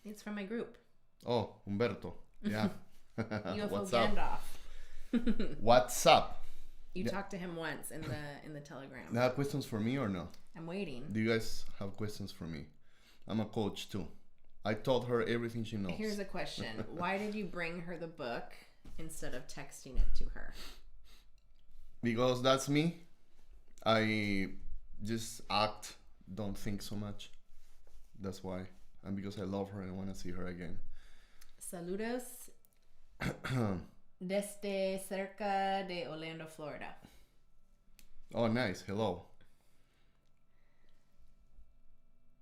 it's from my group. Oh, Umberto. Yeah. UFO What's up? Gandalf. What's up? You talked to him once in the Telegram. You have questions for me or no? I'm waiting. Do you guys have questions for me? I'm a coach too. I taught her everything she knows. Here's a question. Why did you bring her the book instead of texting it to her? Because that's me. I just act, don't think so much. That's why. And because I love her and I want to see her again. Saludos desde cerca de Orlando, Florida. Oh, nice. Hello.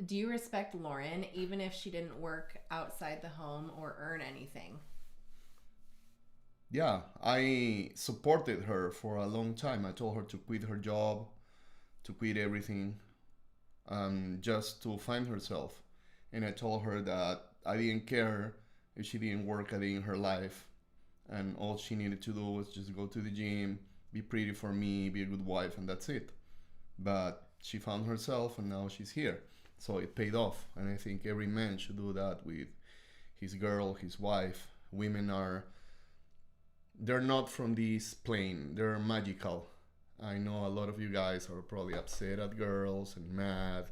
Do you respect Lauren even if she didn't work outside the home or earn anything? Yeah, I supported her for a long time. I told her to quit her job, to quit everything, just to find herself. And I told her that I didn't care if she didn't work a day in her life. And all she needed to do was just go to the gym, be pretty for me, be a good wife, and that's it. But she found herself and now she's here. So it paid off. And I think every man should do that with his girl, his wife. Women they're not from this plane. They're magical. I know a lot of you guys are probably upset at girls and mad.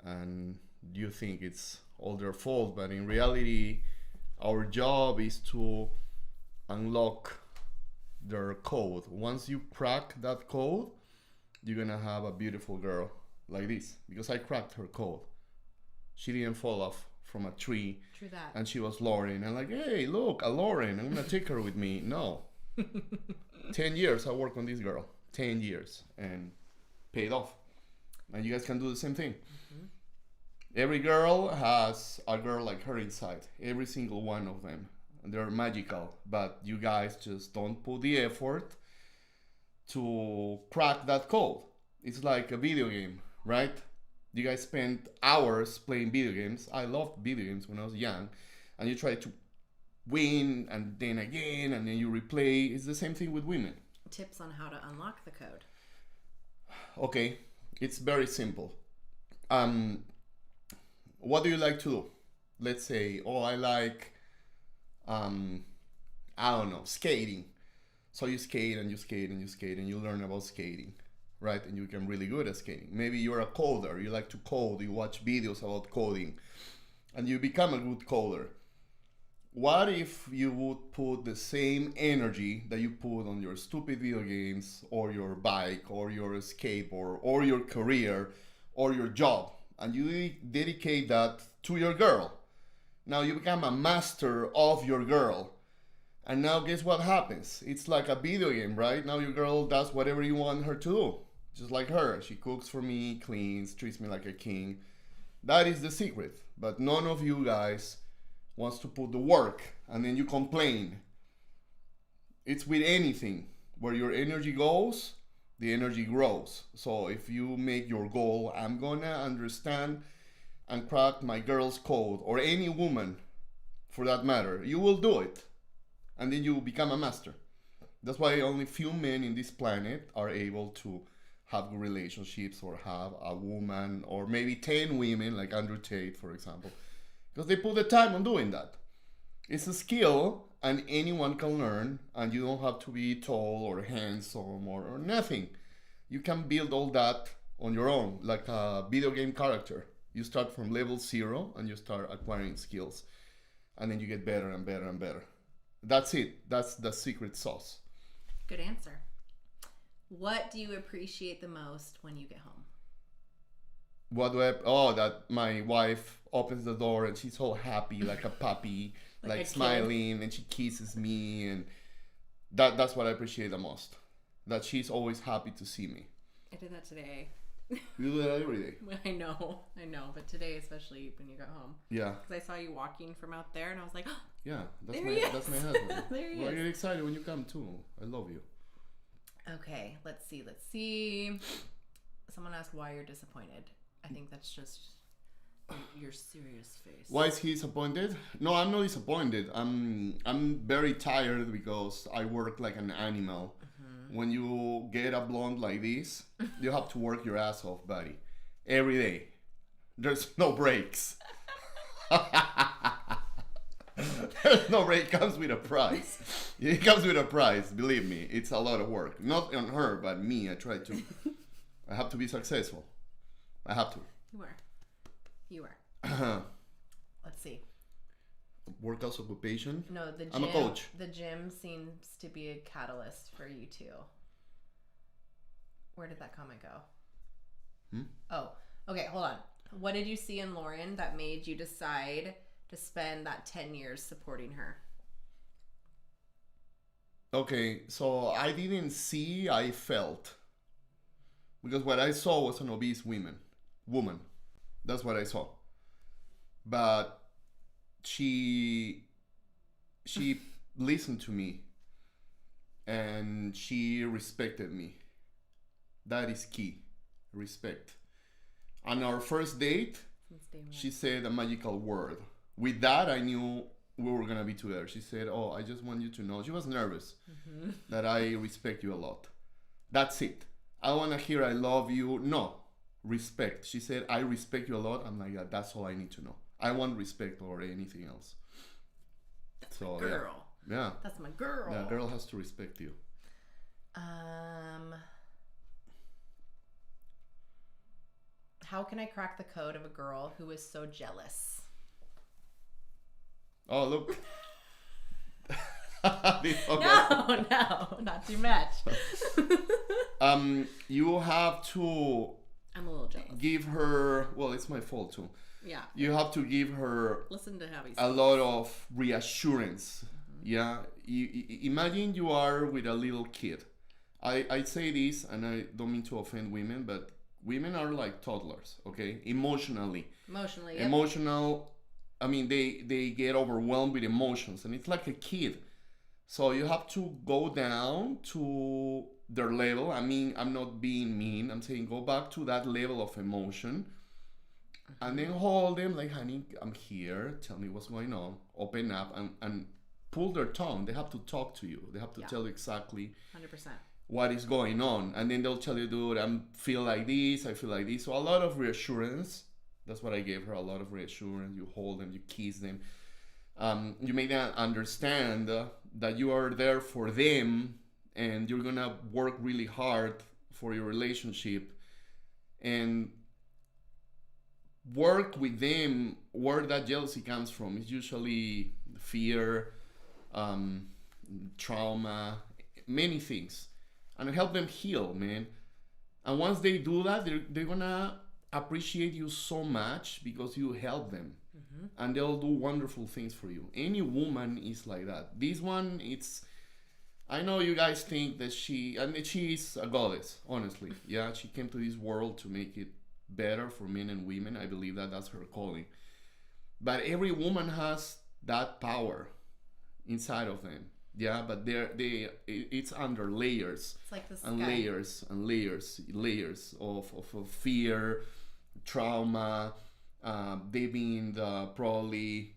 And you think it's all their fault. But in reality, our job is to unlock their code. Once you crack that code, you're gonna have a beautiful girl like this. Because I cracked her code. She didn't fall off from a tree. True that. And she was Lauren. And like, hey, look, a Lauren. I'm gonna take her with me. No. 10 years I worked on this girl. 10 years. And paid off. And you guys can do the same thing. Mm-hmm. Every girl has a girl like her inside. Every single one of them. They're magical. But you guys just don't put the effort to crack that code. It's like a video game, right? You guys spend hours playing video games. I loved video games when I was young. And you try to win and then again and then you replay. It's the same thing with women. Tips on how to unlock the code. Okay, it's very simple. What do you like to do? Let's say, I like, I don't know, skating. So you skate and you skate and you skate and you learn about skating, right? And you become really good at skating. Maybe you're a coder. You like to code. You watch videos about coding and you become a good coder. What if you would put the same energy that you put on your stupid video games or your bike or your skateboard or your career or your job, and you dedicate that to your girl? Now you become a master of your girl. And now guess what happens? It's like a video game, right? Now your girl does whatever you want her to do. Just like her. She cooks for me, cleans, treats me like a king. That is the secret. But none of you guys wants to put the work, and then you complain. It's with anything. Where your energy goes, the energy grows. So if you make your goal, I'm gonna understand and crack my girl's code, or any woman for that matter, you will do it. And then you become a master. That's why only few men in this planet are able to have relationships or have a woman, or maybe 10 women, like Andrew Tate, for example. Because they put the time on doing that. It's a skill, and anyone can learn, and you don't have to be tall or handsome or nothing. You can build all that on your own, like a video game character. You start from level 0 and you start acquiring skills, and then you get better and better and better. That's it. That's the secret sauce. Good answer. What do you appreciate the most when you get home? What do I? Oh, that my wife opens the door and she's all happy, like a puppy, like smiling, and she kisses me, and that's what I appreciate the most. That she's always happy to see me. I did that today. You do that every day. I know, but today especially when you got home. Yeah. Because I saw you walking from out there, and I was like, oh, yeah, that's my husband. There he is. I get excited when you come too. I love you. Okay, let's see. Someone asked why you're disappointed. I think that's just your serious face. Why is he disappointed? No, I'm not disappointed. I'm very tired because I work like an animal. Mm-hmm. When you get a blonde like this, you have to work your ass off, buddy. Every day. There's no breaks. There's no break. It comes with a price. It comes with a price, believe me. It's a lot of work. Not on her, but me. I have to be successful. I have to. You are. Let's see. Workouts occupation? No, the gym. I'm a coach. The gym seems to be a catalyst for you too. Where did that comment go? Oh, okay, hold on. What did you see in Lauren that made you decide to spend that 10 years supporting her? Okay, so I didn't see, I felt. Because what I saw was an obese woman. That's what I saw. But she listened to me, and she respected me. That is key. Respect. On our first date, she said a magical word. With that, I knew we were going to be together. She said, oh, I just want you to know. She was nervous that I respect you a lot. That's it. I want to hear I love you. No. Respect. She said, I respect you a lot. I'm like, yeah, that's all I need to know. I want respect or anything else. That's my girl. Yeah. That's my girl. Yeah, girl has to respect you. How can I crack the code of a girl who is so jealous? Oh, look. No, not too much. You have to... I'm a little jealous. Give her... Well, it's my fault too. Yeah. You have to give her... Listen to how he a lot of reassurance. Yeah. Imagine you are with a little kid. I say this, and I don't mean to offend women, but women are like toddlers, okay? Emotionally. Yep. Emotional... I mean, they get overwhelmed with emotions, and it's like a kid. So you have to go down to their level. I mean, I'm not being mean. I'm saying go back to that level of emotion, and then hold them like, honey, I'm here. Tell me what's going on. Open up and pull their tongue. They have to talk to you. They have to tell you exactly 100% what is going on. And then they'll tell you, dude, I feel like this. So a lot of reassurance. That's what I gave her, a lot of reassurance. You hold them, you kiss them. You make them understand that you are there for them, and you're going to work really hard for your relationship. And work with them where that jealousy comes from. It's usually fear, trauma, many things. And help them heal, man. And once they do that, they're going to appreciate you so much because you help them, and they'll do wonderful things for you. Any woman is like that. This one, I know you guys think that she is a goddess, honestly. Yeah, she came to this world to make it better for men and women. I believe that that's her calling. But every woman has that power inside of them. Yeah, but it's under layers. It's like this and guy. layers and layers of fear, trauma. They've been probably,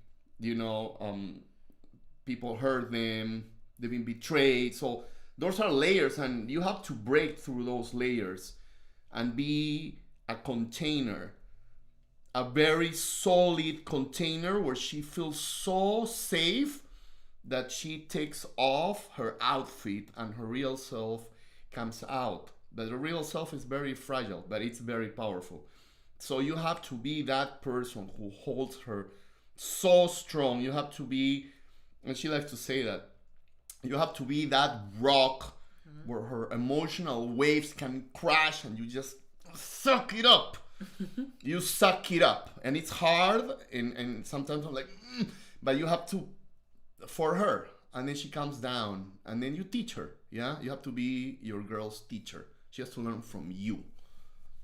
people hurt them. They've been betrayed. So those are layers, and you have to break through those layers and be a container, a very solid container where she feels so safe that she takes off her outfit and her real self comes out. But the real self is very fragile, but it's very powerful. So you have to be that person who holds her so strong. You have to be, and she likes to say that, you have to be that rock where her emotional waves can crash and you just suck it up. You suck it up. And it's hard, and sometimes I'm like, but you have to, for her. And then she comes down, and then you teach her. Yeah, you have to be your girl's teacher. She has to learn from you.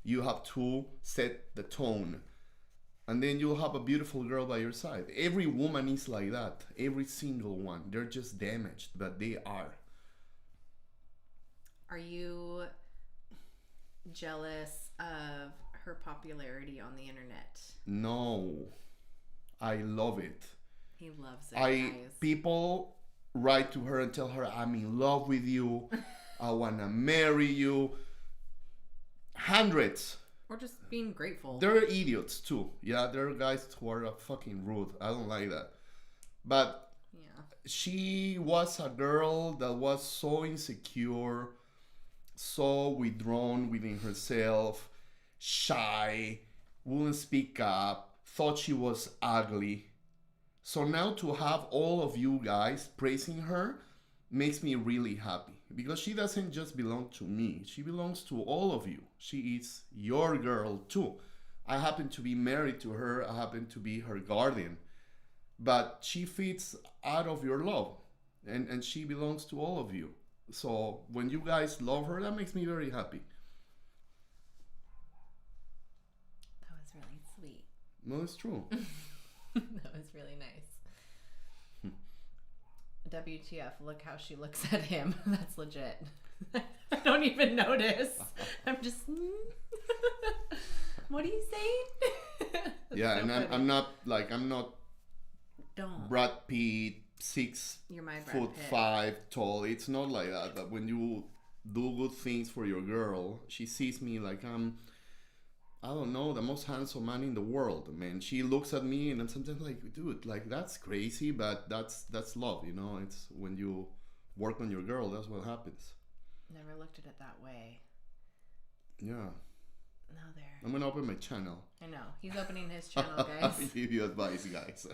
You have to set the tone, and then you'll have a beautiful girl by your side. Every woman is like that. Every single one. They're just damaged, but they are. Are you jealous of her popularity on the internet? No, I love it. He loves it, guys. People write to her and tell her, I'm in love with you. I want to marry you. Hundreds. Or just being grateful. There are idiots too. Yeah, there are guys who are fucking rude. I don't like that. But yeah, she was a girl that was so insecure, so withdrawn within herself, shy, wouldn't speak up, thought she was ugly. So now to have all of you guys praising her makes me really happy, because she doesn't just belong to me. She belongs to all of you. She is your girl too. I happen to be married to her. I happen to be her guardian. But she feeds out of your love, and she belongs to all of you. So when you guys love her, that makes me very happy. that was really sweet. No, it's true. That was really nice. WTF, look how she looks at him. That's legit. I don't even notice. I'm just, what are you saying? Yeah, so and I'm not Don't. Brad Pitt, You're my Brad 6'5" Pitt. tall. It's not like that. But when you do good things for your girl, she sees me like I'm, I don't know, the most handsome man in the world, man. She looks at me and I'm sometimes like, dude, like that's crazy, but that's love, It's when you work on your girl, that's what happens. Never looked at it that way. Yeah. No, there. I'm gonna open my channel. I know. He's opening his channel, guys. I'll give you advice, guys.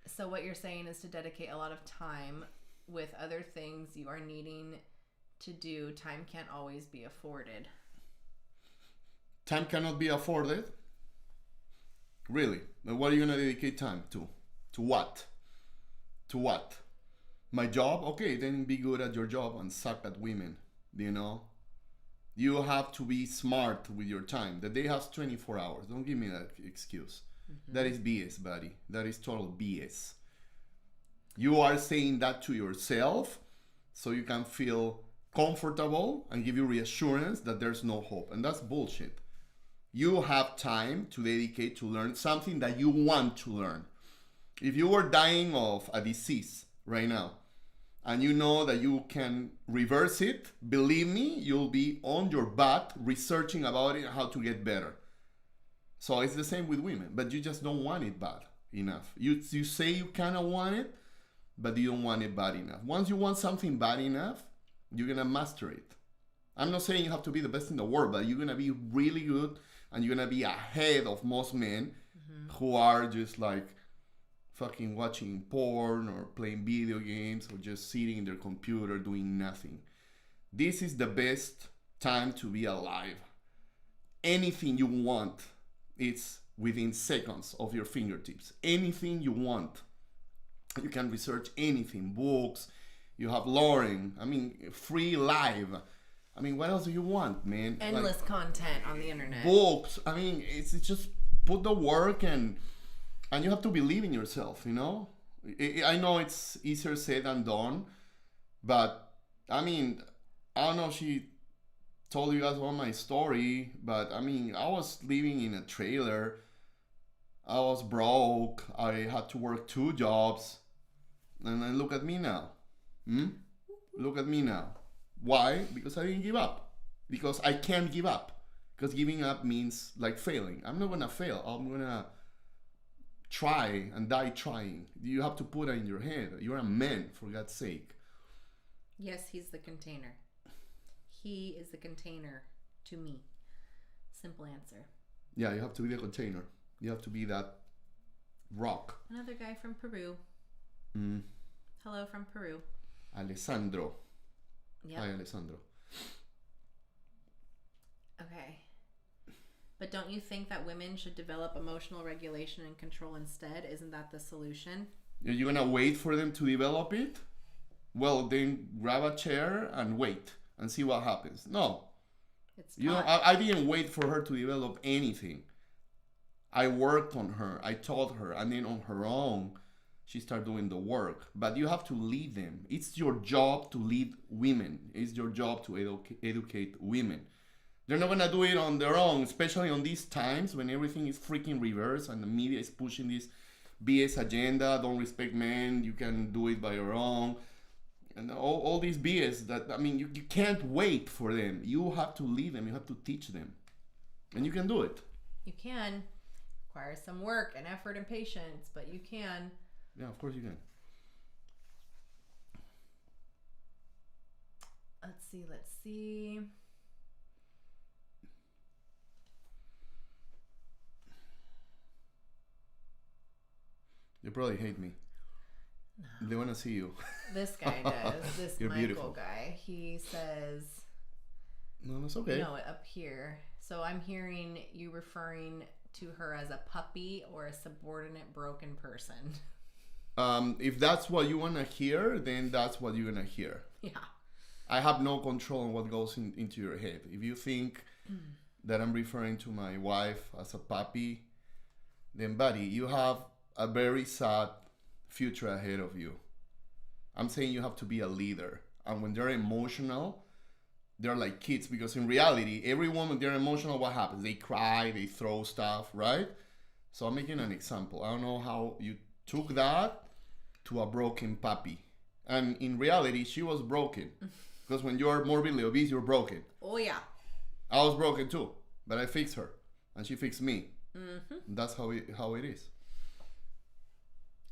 So what you're saying is to dedicate a lot of time with other things you are needing to do. Time can't always be afforded. Time cannot be afforded? Really? But what are you gonna dedicate time to? To what? To what? My job? Okay, then be good at your job and suck at women. You have to be smart with your time. The day has 24 hours. Don't give me that excuse. Mm-hmm. That is BS, buddy. That is total BS. You are saying that to yourself so you can feel comfortable and give you reassurance that there's no hope. And that's bullshit. You have time to dedicate to learn something that you want to learn. If you were dying of a disease right now, and you know that you can reverse it, believe me, you'll be on your butt researching about it, how to get better. So it's the same with women, but you just don't want it bad enough. You say you kind of want it, but you don't want it bad enough. Once you want something bad enough, you're going to master it. I'm not saying you have to be the best in the world, but you're going to be really good, and you're going to be ahead of most men who are just like fucking watching porn or playing video games or just sitting in their computer doing nothing. This is the best time to be alive. Anything you want, it's within seconds of your fingertips. Anything you want. You can research anything, books, you have Lauren, free live. What else do you want, man? Endless content on the internet. Books, it's just put the work and And you have to believe in yourself, you know? I know it's easier said than done, but I mean, I don't know if she told you guys all my story, but I mean, I was living in a trailer. I was broke. I had to work 2 jobs. And then look at me now. Hmm? Look at me now. Why? Because I didn't give up. Because I can't give up. Because giving up means like failing. I'm not gonna fail. I'm gonna try and die trying. You have to put it in your head. You're a man, for God's sake. Yes, he's the container. He is the container to me. Simple answer. Yeah, you have to be the container. You have to be that rock. Another guy from Peru. Mm. Hello from Peru. Alessandro. Yep. Hi, Alessandro. Okay. But don't you think that women should develop emotional regulation and control instead? Isn't that the solution? You're gonna wait for them to develop it? Well, then grab a chair and wait and see what happens. No. It's You know, I didn't wait for her to develop anything. I worked on her. I taught her. And then on her own, she started doing the work. But you have to lead them. It's your job to lead women. It's your job to educate women. They're not going to do it on their own, especially on these times when everything is freaking reverse and the media is pushing this BS agenda. Don't respect men. You can do it by your own. And all these BS that, I mean, you can't wait for them. You have to lead them. You have to teach them. And you can do it. You can. Requires some work and effort and patience, but you can. Yeah, of course you can. Let's see. You probably hate me. No. They want to see you. This guy does. This You're Michael beautiful. guy. He says... No, that's okay. No, up here. So I'm hearing you referring to her as a puppy or a subordinate broken person. If that's what you want to hear, then that's what you're going to hear. Yeah. I have no control on what goes into your head. If you think that I'm referring to my wife as a puppy, then buddy, you have a very sad future ahead of you. I'm saying you have to be a leader. And when they're emotional, they're like kids, because in reality, every woman, they're emotional, what happens? They cry, they throw stuff, right? So I'm making an example. I don't know how you took that to a broken puppy. And in reality, she was broken. Because when you're morbidly obese, you're broken. Oh, yeah. I was broken too, but I fixed her. And she fixed me. Mm-hmm. That's how it is.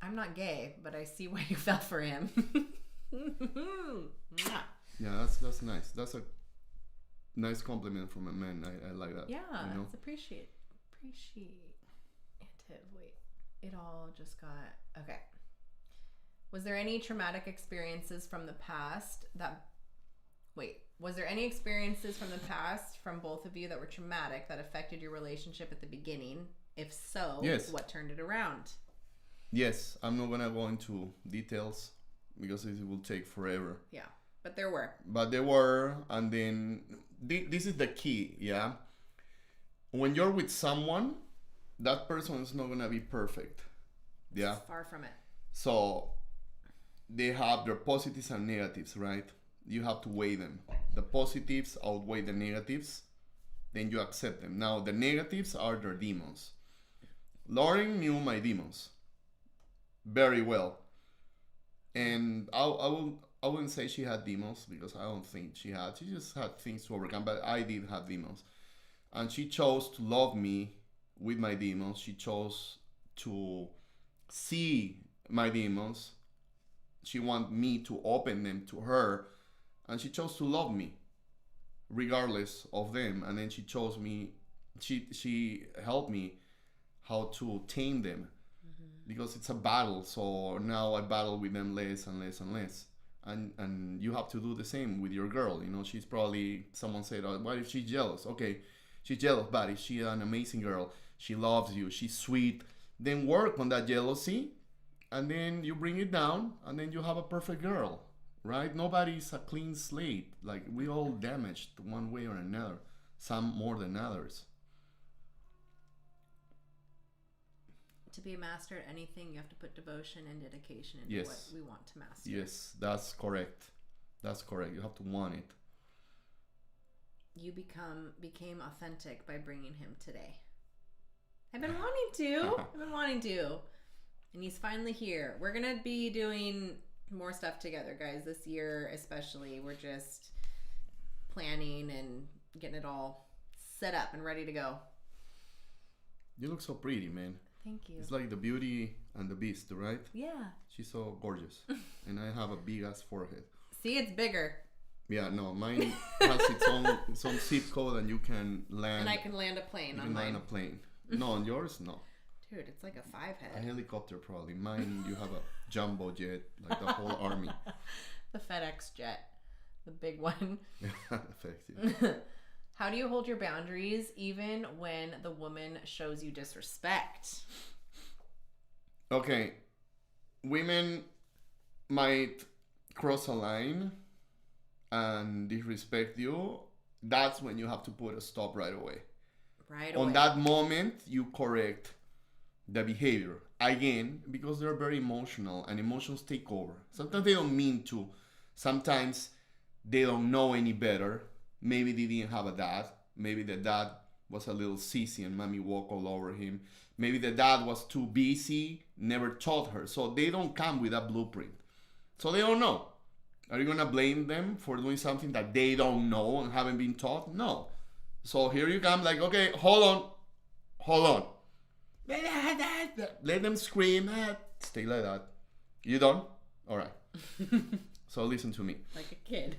I'm not gay, but I see why you fell for him. Yeah, that's nice. That's a nice compliment from a man. I like that. Yeah, you know? it's appreciative. Wait, it all just got... Okay. Was there any traumatic experiences from the past that... Wait, was there any experiences from the past from both of you that were traumatic that affected your relationship at the beginning? If so, Yes. What turned it around? Yes, I'm not gonna go into details because it will take forever. Yeah, but there were. But there were, and then this is the key, yeah? When you're with someone, that person is not gonna be perfect, yeah? Far from it. So they have their positives and negatives, right? You have to weigh them. The positives outweigh the negatives, then you accept them. Now, the negatives are their demons. Lauren knew my demons very well. And I wouldn't say she had demons, because I don't think she had. She just had things to overcome, but I did have demons. And she chose to love me with my demons. She chose to see my demons. She wanted me to open them to her. And she chose to love me regardless of them. And then she chose me, she helped me how to tame them. Because it's a battle, so now I battle with them less and less and less. And you have to do the same with your girl. You know, she's probably, someone said, oh, what if she's jealous? Okay, she's jealous, but she's an amazing girl. She loves you, she's sweet. Then work on that jealousy, and then you bring it down, and then you have a perfect girl, right? Nobody's a clean slate. Like, we all damaged one way or another, some more than others. to be a master at anything, you have to put devotion and dedication into Yes. what we want to master. Yes, that's correct. That's correct. You have to want it. You became authentic by bringing him today. I've been wanting to. And he's finally here. We're going to be doing more stuff together, guys, this year especially. We're just planning and getting it all set up and ready to go. You look so pretty, man. Thank you. It's like the Beauty and the Beast, right? Yeah. She's so gorgeous. And I have a big ass forehead. See, it's bigger. Yeah, no, mine has its own zip code, and you can land. And I can land a plane on mine. Land a plane. No, on yours, no. Dude, it's like a 5-head. A helicopter, probably. Mine, you have a jumbo jet, like the whole army. The FedEx jet, the big one. Effective. How do you hold your boundaries even when the woman shows you disrespect? Okay, women might cross a line and disrespect you. That's when you have to put a stop right away. Right away. On that moment, you correct the behavior. Again, because they're very emotional and emotions take over. Sometimes they don't mean to. Sometimes they don't know any better. Maybe they didn't have a dad. Maybe the dad was a little sissy and mommy walked all over him. Maybe the dad was too busy, never taught her. So they don't come with a blueprint. So they don't know. Are you going to blame them for doing something that they don't know and haven't been taught? No. So here you come like, okay, hold on. Let them scream. Stay like that. You done? All right. So listen to me. Like a kid.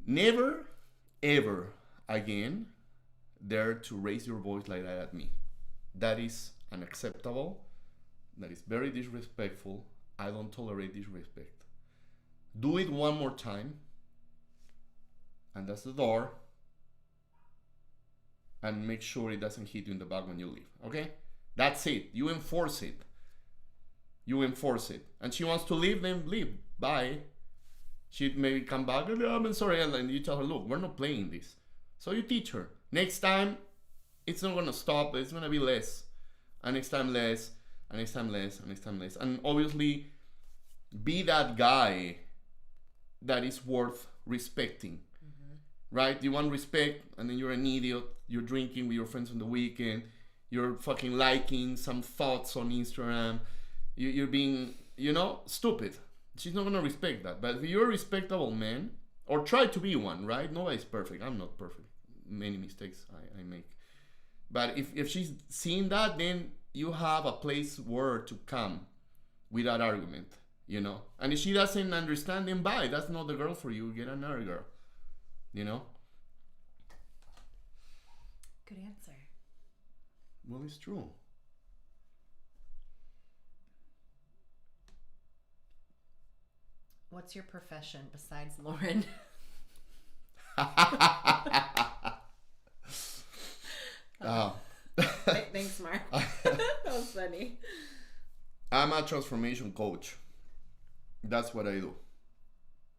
Never, ever again dare to raise your voice like that at me. That is unacceptable. That is very disrespectful. I don't tolerate disrespect. Do it one more time, and that's the door. And make sure it doesn't hit you in the back when you leave. Okay? That's it. You enforce it. And she wants to leave, then leave. Bye. She maybe come back, oh, I'm sorry, and you tell her, look, we're not playing this. So you teach her. Next time, it's not gonna stop, it's gonna be less. And next time less, and next time less, and next time less. And obviously, be that guy that is worth respecting. Right? You want respect, and then you're an idiot. You're drinking with your friends on the weekend. You're fucking liking some thoughts on Instagram. You're being, stupid. She's not gonna respect that. But if you're a respectable man, or try to be one, right? Nobody's perfect. I'm not perfect. Many mistakes I make. But if she's seen that, then you have a place where to come with that argument, And if she doesn't understand, then bye. That's not the girl for you. Get another girl. Good answer. Well, it's true. What's your profession besides Lauren? Thanks, Mark. That was funny. I'm a transformation coach. That's what I do.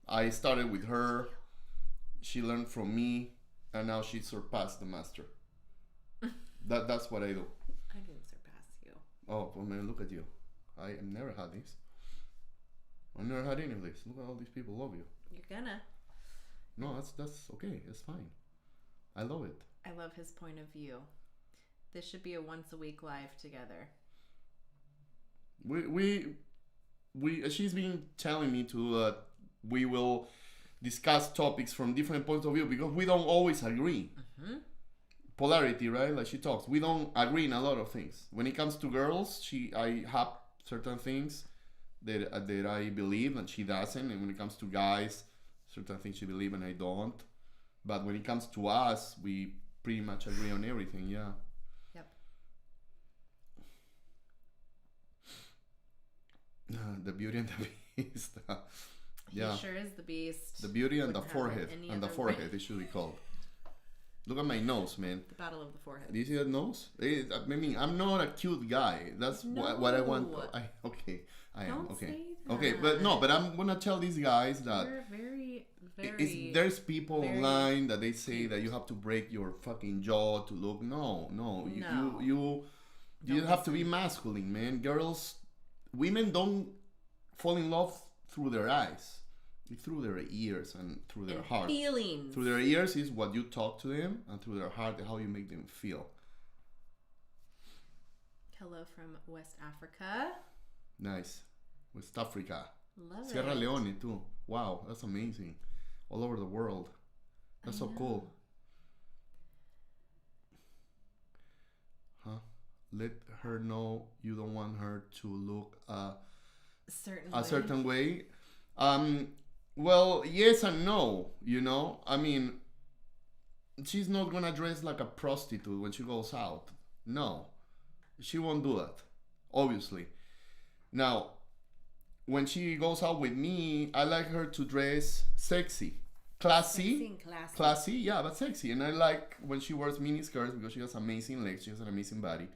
I started with her. She learned from me, and now she surpassed the master. That's what I do. I didn't surpass you. Oh, well, man, look at you. I have never had this. I've never had any of this. Look at all these people love you. You're gonna. No, that's okay. It's fine. I love it. I love his point of view. This should be a once a week live together. We she's been telling me to we will discuss topics from different points of view because we don't always agree. Polarity, right? Like she talks. We don't agree in a lot of things. When it comes to girls, I have certain things that I believe and she doesn't. And when it comes to guys, certain things she believes and I don't. But when it comes to us, we pretty much agree on everything. Yeah. Yep. The Beauty and the Beast. Yeah. He sure is the beast. The Beauty and the Wouldn't have Forehead. it any And the other forehead, way. it should be called. Look at my nose, man. The battle of the forehead. Do you see that nose? I mean, I'm not a cute guy. That's what I want. Okay, I am. Don't Okay. say that. Okay, but I'm gonna tell these guys that You're very, there's people very- online that they say that you have to break your fucking jaw to look. No. You have to be masculine, man. Women don't fall in love through their eyes, through their ears and through their heart. Feelings. Through their ears is what you talk to them, and through their heart, how you make them feel. Hello from West Africa. Nice. West Africa. Love Sierra it. Leone too. Wow, that's amazing. All over the world. That's so cool. Huh? Let her know you don't want her to look a certain way. Well, yes and no, you know? I mean, she's not gonna dress like a prostitute when she goes out. No. She won't do that, obviously. Now, when she goes out with me, I like her to dress sexy. Classy, yeah, but sexy. And I like when she wears mini skirts because she has amazing legs, she has an amazing body.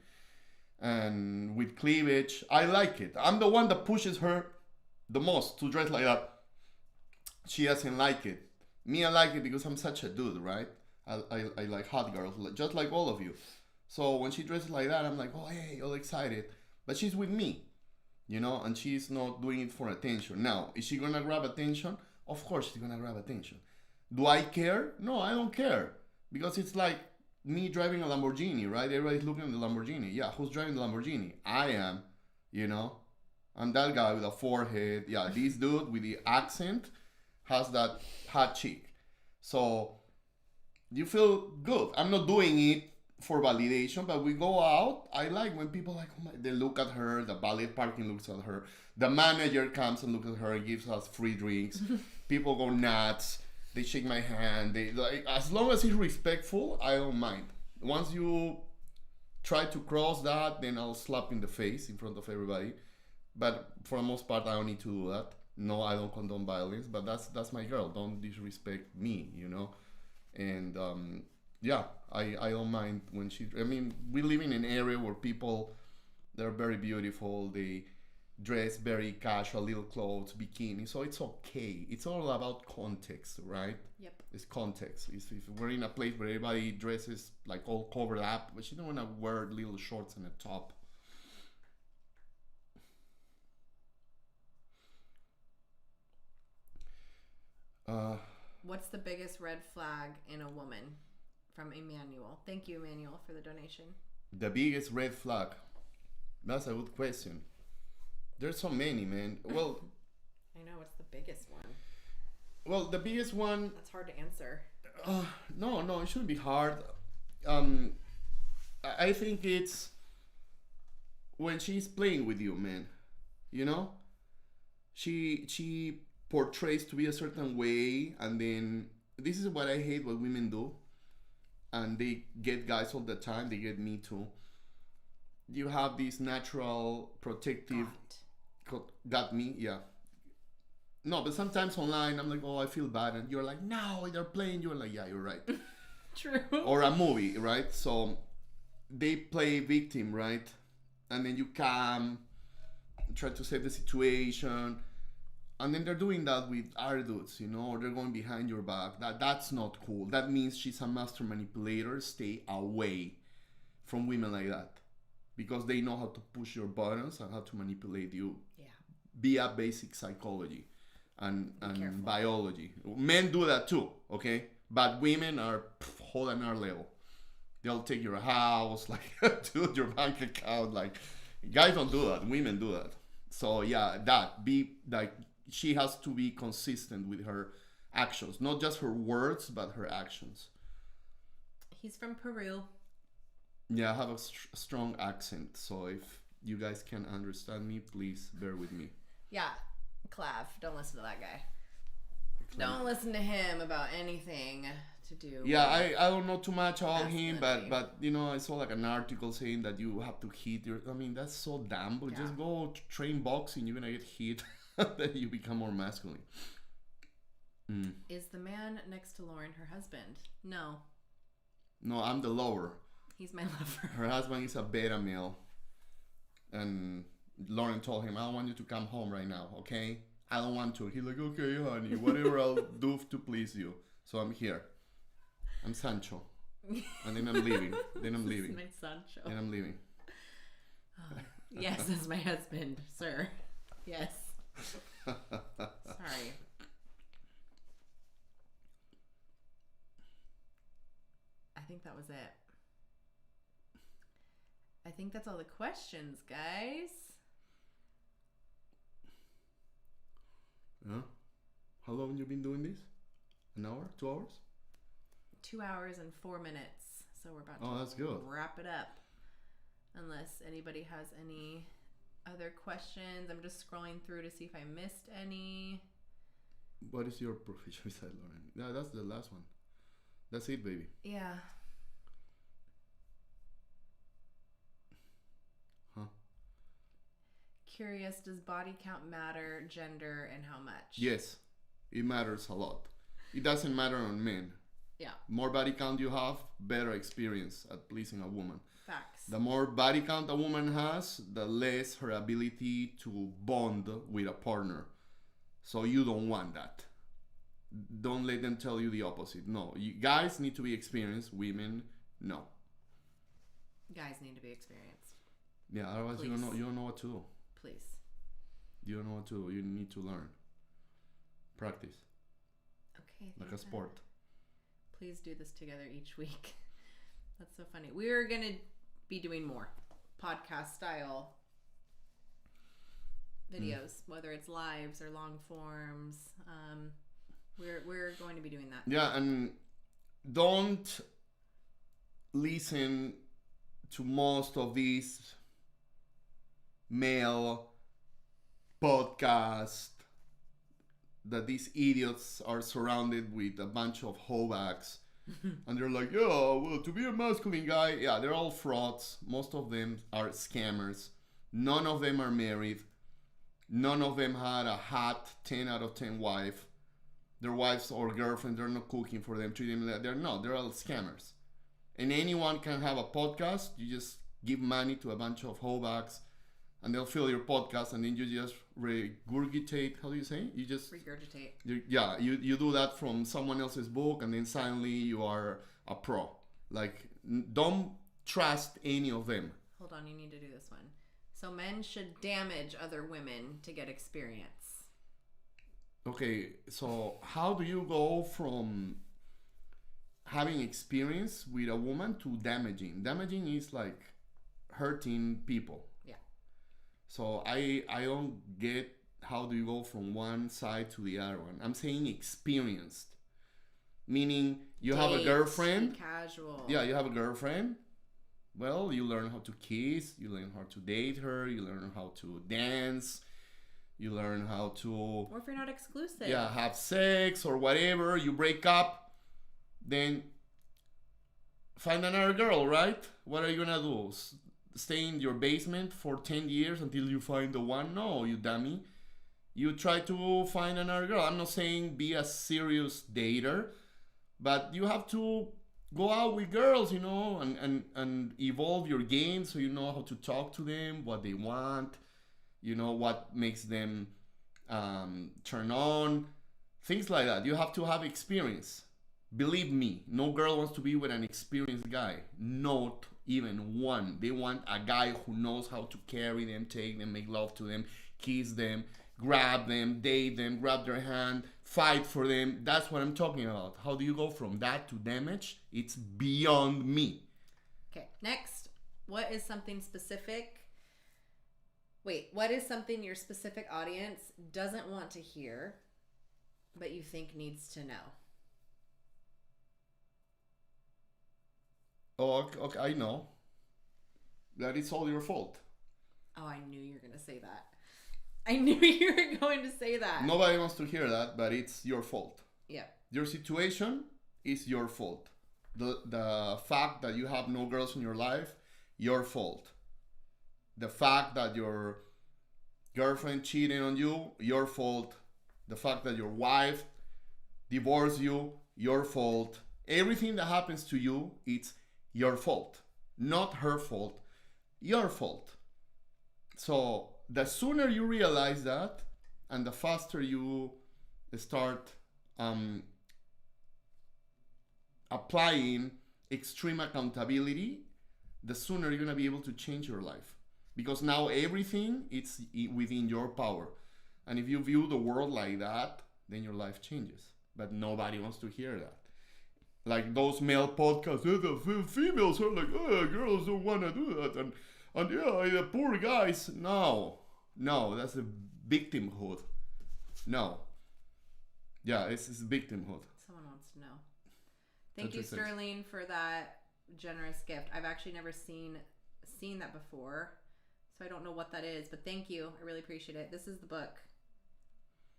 And with cleavage, I like it. I'm the one that pushes her the most to dress like that. She doesn't like it. Me, I like it because I'm such a dude, right? I like hot girls, just like all of you. So when she dresses like that, I'm like, oh, hey, all excited. But she's with me, you know, and she's not doing it for attention. Now, is she gonna grab attention? Of course she's gonna grab attention. Do I care? No, I don't care. Because it's like me driving a Lamborghini, right? Everybody's looking at the Lamborghini. Yeah, who's driving the Lamborghini? I am, you know. I'm that guy with a forehead. Yeah, this dude with the accent has that hot chick. So you feel good. I'm not doing it for validation, but we go out. I like when people like, oh my, they look at her, the valet parking looks at her, the manager comes and looks at her and gives us free drinks. People go nuts. They shake my hand. They like, as long as it's respectful, I don't mind. Once you try to cross that, then I'll slap in the face in front of everybody. But for the most part, I don't need to do that. No, I don't condone violence, but that's my girl. Don't disrespect me, you know. And yeah, I don't mind when she. I mean, we live in an area where people, they're very beautiful. They dress very casual, little clothes, bikini. So it's okay. It's all about context, right? Yep. It's context. If we're in a place where everybody dresses like all covered up, but you don't want to wear little shorts and a top. What's the biggest red flag in a woman? From Emmanuel. Thank you, Emmanuel, for the donation. The biggest red flag. That's a good question. There's so many, man. Well, I know, what's the biggest one? Well, the biggest one. That's hard to answer. No, it shouldn't be hard. I think it's when she's playing with you, man. You know, she portrays to be a certain way, and then this is what I hate what women do, and they get guys all the time. They get me too. You have this natural protective. Got me, yeah. No, but sometimes online I'm like, oh, I feel bad, and you're like, no, they're playing. You're like, yeah, you're right. True. Or a movie, right? So they play victim, right? And then you come, try to save the situation, and then they're doing that with other dudes, you know, or they're going behind your back. That's not cool. That means she's a master manipulator. Stay away from women like that, because they know how to push your buttons and how to manipulate you. Yeah. Via basic psychology and biology. Men do that too, okay? But women are whole another level. They'll take your house, like, dude, your bank account. Like, guys don't do that. Women do that. So yeah, she has to be consistent with her actions, not just her words, but her actions. He's from Peru. Yeah, I have a strong accent, so if you guys can understand me, please bear with me. Yeah, Clav, don't listen to that guy. Don't listen to him about anything to do. Yeah, I don't know too much about him, but you know, I saw like an article saying that you have to hit your. I mean, that's so dumb. But just go train boxing, you're gonna get hit, then you become more masculine. Is the man next to Lauren her husband? No. No, I'm the lover. He's my lover. Her husband is a beta male, and Lauren told him, "I don't want you to come home right now, okay? I don't want to." He's like, "Okay, honey, whatever I'll do to please you." So I'm here. I'm Sancho, and then I'm leaving. Then I'm leaving. My Sancho. Then I'm leaving. Yes, as my husband, sir. Yes. Sorry. I think that was it. I think that's all the questions, guys. Yeah. How long you been doing this? An hour? 2 hours? 2 hours and 4 minutes. So we're about Oh, that's to good. wrap it up. Unless anybody has any other questions. I'm just scrolling through to see if I missed any. What is your profession beside Lauren? Yeah, that's the last one. That's it, baby. Yeah. Huh? Curious, does body count matter, gender, and how much? Yes, it matters a lot. It doesn't matter on men. Yeah. More body count you have, better experience at pleasing a woman. Facts. The more body count a woman has, the less her ability to bond with a partner. So you don't want that. Don't let them tell you the opposite. No, you guys need to be experienced. Women, no. Guys need to be experienced. Yeah, otherwise Please. you don't know what to do. Please. You don't know what to do. You need to learn. Practice. Okay. Like a sport. Please do this together each week. That's so funny. We're going to be doing more podcast style videos, whether it's lives or long forms. We're going to be doing that. Yeah, and don't listen to most of these male podcasts that these idiots are surrounded with a bunch of hobags. And they're like, yeah, well, to be a masculine guy, yeah, they're all frauds. Most of them are scammers. None of them are married. None of them had a hot 10 out of 10 wife. Their wives or girlfriends, they're not cooking for them, treating them like they're all scammers. And anyone can have a podcast. You just give money to a bunch of hobags and they'll fill your podcast, and then you just regurgitate. How do you say? You just regurgitate. You do that from someone else's book, and then suddenly you are a pro. Like, don't trust any of them. Hold on, you need to do this one. So men should damage other women to get experience. Okay, so how do you go from having experience with a woman to damaging? Damaging is like hurting people. Yeah. So I don't get how do you go from one side to the other one. I'm saying experienced. Meaning you have a girlfriend. Casual. Yeah, you have a girlfriend. Well, you learn how to kiss, you learn how to date her, you learn how to dance, you learn how to... Or if you're not exclusive. Yeah, have sex or whatever. You break up, then find another girl, right? What are you gonna do? Stay in your basement for 10 years until you find the one? No, you dummy. You try to find another girl. I'm not saying be a serious dater, but you have to go out with girls, you know, and evolve your game so you know how to talk to them, what they want, you know, what makes them turn on, things like that. You have to have experience. Believe me, no girl wants to be with an experienced guy. Not even one. They want a guy who knows how to carry them, take them, make love to them, kiss them, grab them, date them, grab their hand, fight for them. That's what I'm talking about. How do you go from that to damage? It's beyond me. Okay, next. What is something specific? Wait, what is something your specific audience doesn't want to hear, but you think needs to know? Oh, okay, I know. That it's all your fault. Oh, I knew you were going to say that. I knew you were going to say that. Nobody wants to hear that, but it's your fault. Yeah. Your situation is your fault. The fact that you have no girls in your life, your fault. The fact that your girlfriend cheated on you, your fault. The fact that your wife divorced you, your fault. Everything that happens to you, it's your fault. Not her fault, your fault. So the sooner you realize that, and the faster you start applying extreme accountability, the sooner you're going to be able to change your life. because now everything it's within your power. And if you view the world like that, then your life changes. But nobody wants to hear that. Like those male podcasts, the females are like, oh, girls don't want to do that, and yeah, the poor guys. No, that's a victimhood. No, yeah, it's victimhood. Someone wants to know. Thank you, Sterling, for that generous gift. I've actually never seen that before, so I don't know what that is. But thank you, I really appreciate it. This is the book,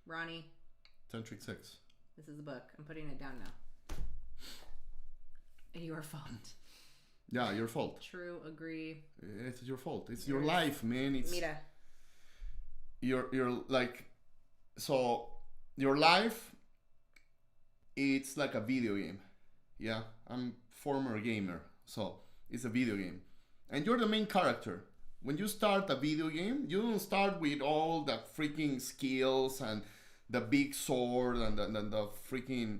Ronnie. Tantric Sex. This is the book. I'm putting it down now. Your fault. Yeah, your fault. True, agree. It's your fault. It's your life, man. It's Mira. You're like, so your life. It's like a video game. Yeah, I'm former gamer, so it's a video game, and you're the main character. When you start a video game, you don't start with all the freaking skills and the big sword and the freaking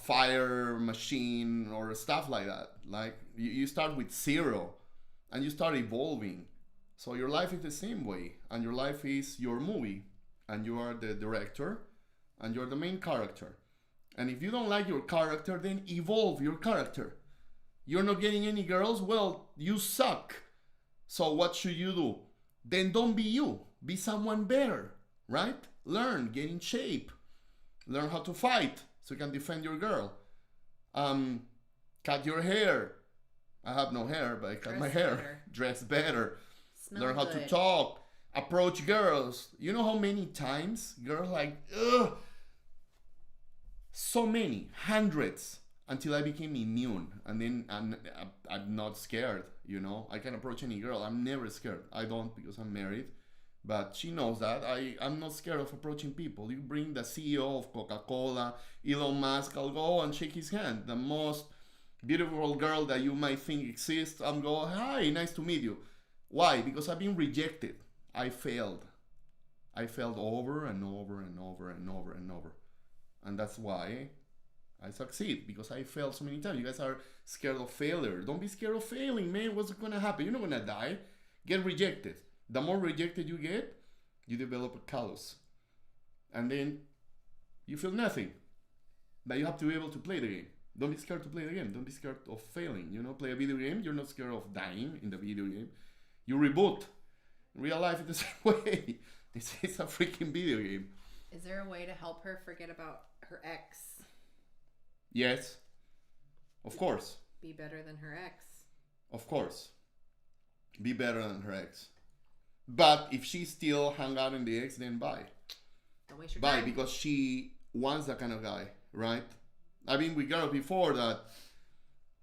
fire machine or stuff like that. Like you start with zero and you start evolving. So your life is the same way, and your life is your movie, and you are the director and you're the main character. And if you don't like your character, then evolve your character. You're not getting any girls? Well, you suck. So what should you do? Then don't be you. Be someone better, right? Learn, get in shape. Learn how to fight so you can defend your girl. Cut your hair. I have no hair, but I cut my hair. Better. Dress better. Smell Learn how good. to talk. Approach girls. You know how many times girls like, ugh. So many, hundreds, until I became immune. And then I'm not scared, you know. I can approach any girl. I'm never scared. I don't, because I'm married. But she knows that. I'm not scared of approaching people. You bring the CEO of Coca-Cola, Elon Musk, I'll go and shake his hand. The most beautiful girl that you might think exists, I'm go, hi, nice to meet you. Why? Because I've been rejected. I failed. I failed over and over and over and over and over. And that's why I succeed, because I failed so many times. You guys are scared of failure. Don't be scared of failing, man. What's going to happen? You're not going to die. Get rejected. The more rejected you get, you develop a callus. And then you feel nothing. But you have to be able to play the game. Don't be scared to play the game. Don't be scared of failing. You know, play a video game. You're not scared of dying in the video game. You reboot. In real life, it's the same way. It's a freaking video game. Is there a way to help her forget about her ex? Yes. Of course. Be better than her ex. Of course. Be better than her ex. But if she still hung out in the ex, then bye. Don't waste your Bye, time. because she wants that kind of guy, right? I've been with girls before that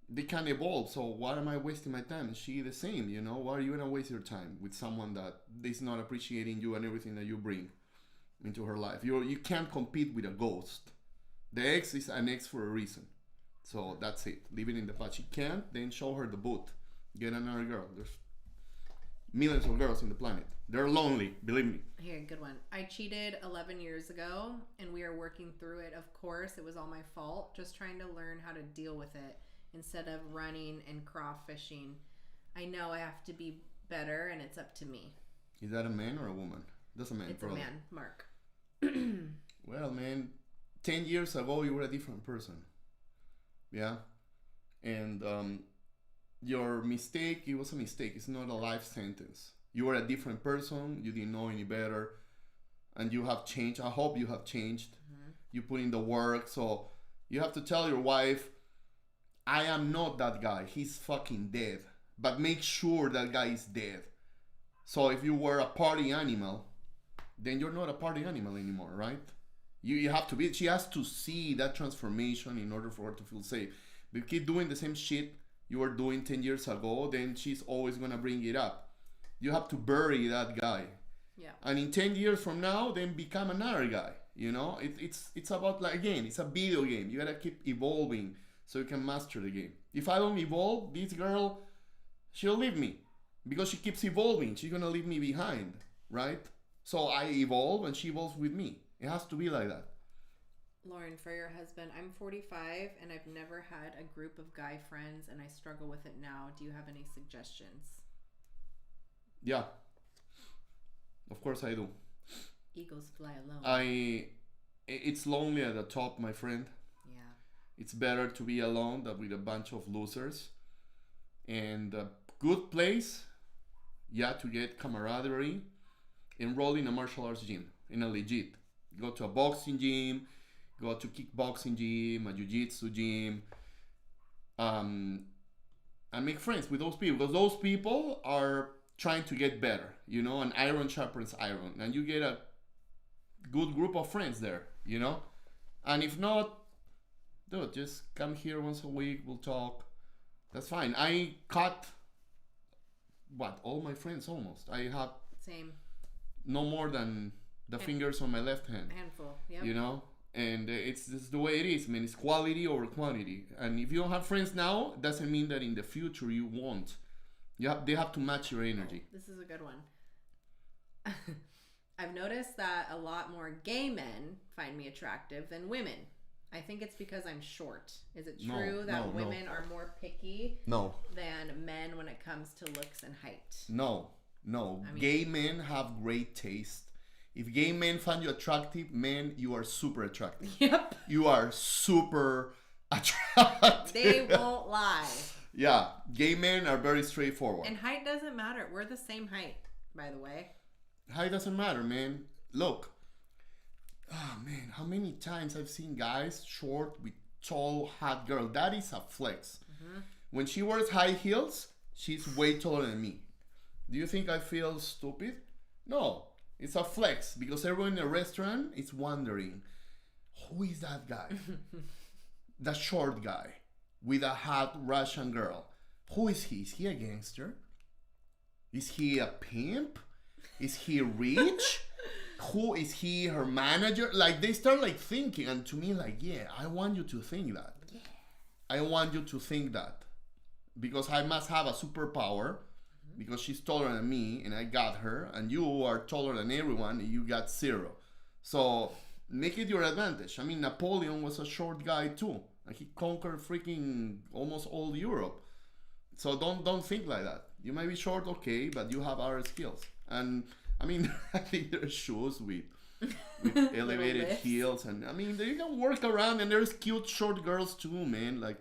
they can evolve, so why am I wasting my time? Is she the same, you know? Why are you going to waste your time with someone that is not appreciating you and everything that you bring into her life? You can't compete with a ghost. The ex is an ex for a reason. So that's it. Leave it in the past. She can't, then show her the boot. Get another girl. There's millions of girls in the planet. They're lonely, believe me. Here, good one. I cheated 11 years ago, and we are working through it. Of course, it was all my fault. Just trying to learn how to deal with it instead of running and crawfishing. I know I have to be better, and it's up to me. Is that a man or a woman? That's a man. It's probably. a man, Mark. Well, man, 10 years ago you were a different person. Yeah? And your mistake, it was a mistake. It's not a life sentence. You were a different person. You didn't know any better. And you have changed. I hope you have changed. Mm-hmm. You put in the work. So you have to tell your wife, I am not that guy. He's fucking dead. But make sure that guy is dead. So if you were a party animal, then you're not a party animal anymore, right? You have to be. She has to see that transformation in order for her to feel safe. If you keep doing the same shit you were doing 10 years ago, then she's always going to bring it up. You have to bury that guy. Yeah. And in 10 years from now, then become another guy. You know, it's about, like, again, it's a video game. You got to keep evolving so you can master the game. If I don't evolve, this girl, she'll leave me. Because she keeps evolving. She's going to leave me behind, right? So I evolve and she evolves with me. It has to be like that. Lauren, for your husband, I'm 45 and I've never had a group of guy friends and I struggle with it now. Do you have any suggestions? Yeah, of course I do. Eagles fly alone. It's lonely at the top, my friend. Yeah. It's better to be alone than with a bunch of losers. And a good place, yeah, to get camaraderie. Enroll in a martial arts gym, in a legit. Go to a boxing gym, go to kickboxing gym, a jiu-jitsu gym, um, and make friends with those people because those people are trying to get better. You know, and iron sharpens iron, and you get a good group of friends there. You know, and if not, dude, just come here once a week. We'll talk. That's fine. I cut all my friends almost. I have Same. no more than the fingers on my left hand. Handful. Yep. You know, and it's just the way it is. I mean, it's quality over quantity. And if you don't have friends now, it doesn't mean that in the future you won't. They have to match your energy. This is a good one. I've noticed that a lot more gay men find me attractive than women. I think it's because I'm short. Is it true that women are more picky than men when it comes to looks and height? No. I mean, gay men have great taste. If gay men find you attractive, men, you are super attractive. Yep. You are super attractive. They won't lie. Yeah, gay men are very straightforward. And height doesn't matter. We're the same height, by the way. Height doesn't matter, man. Look. Oh, man, how many times I've seen guys short with tall, hot girl. That is a flex. Mm-hmm. When she wears high heels, she's way taller than me. Do you think I feel stupid? No. It's a flex because everyone in the restaurant is wondering, who is that guy? The short guy with a hot Russian girl. Who is he? Is he a gangster? Is he a pimp? Is he rich? Who is he? Her manager? Like they start like thinking, and to me, like, yeah, I want you to think that. Yeah. I want you to think that because I must have a superpower. Because she's taller than me and I got her, and you are taller than everyone and you got zero. So make it your advantage. I mean, Napoleon was a short guy too, and he conquered freaking almost all Europe. So don't think like that. You might be short, okay, but you have other skills. And I mean, I think there's shoes with elevated heels, and I mean, you can work around. And there's cute short girls too, man. Like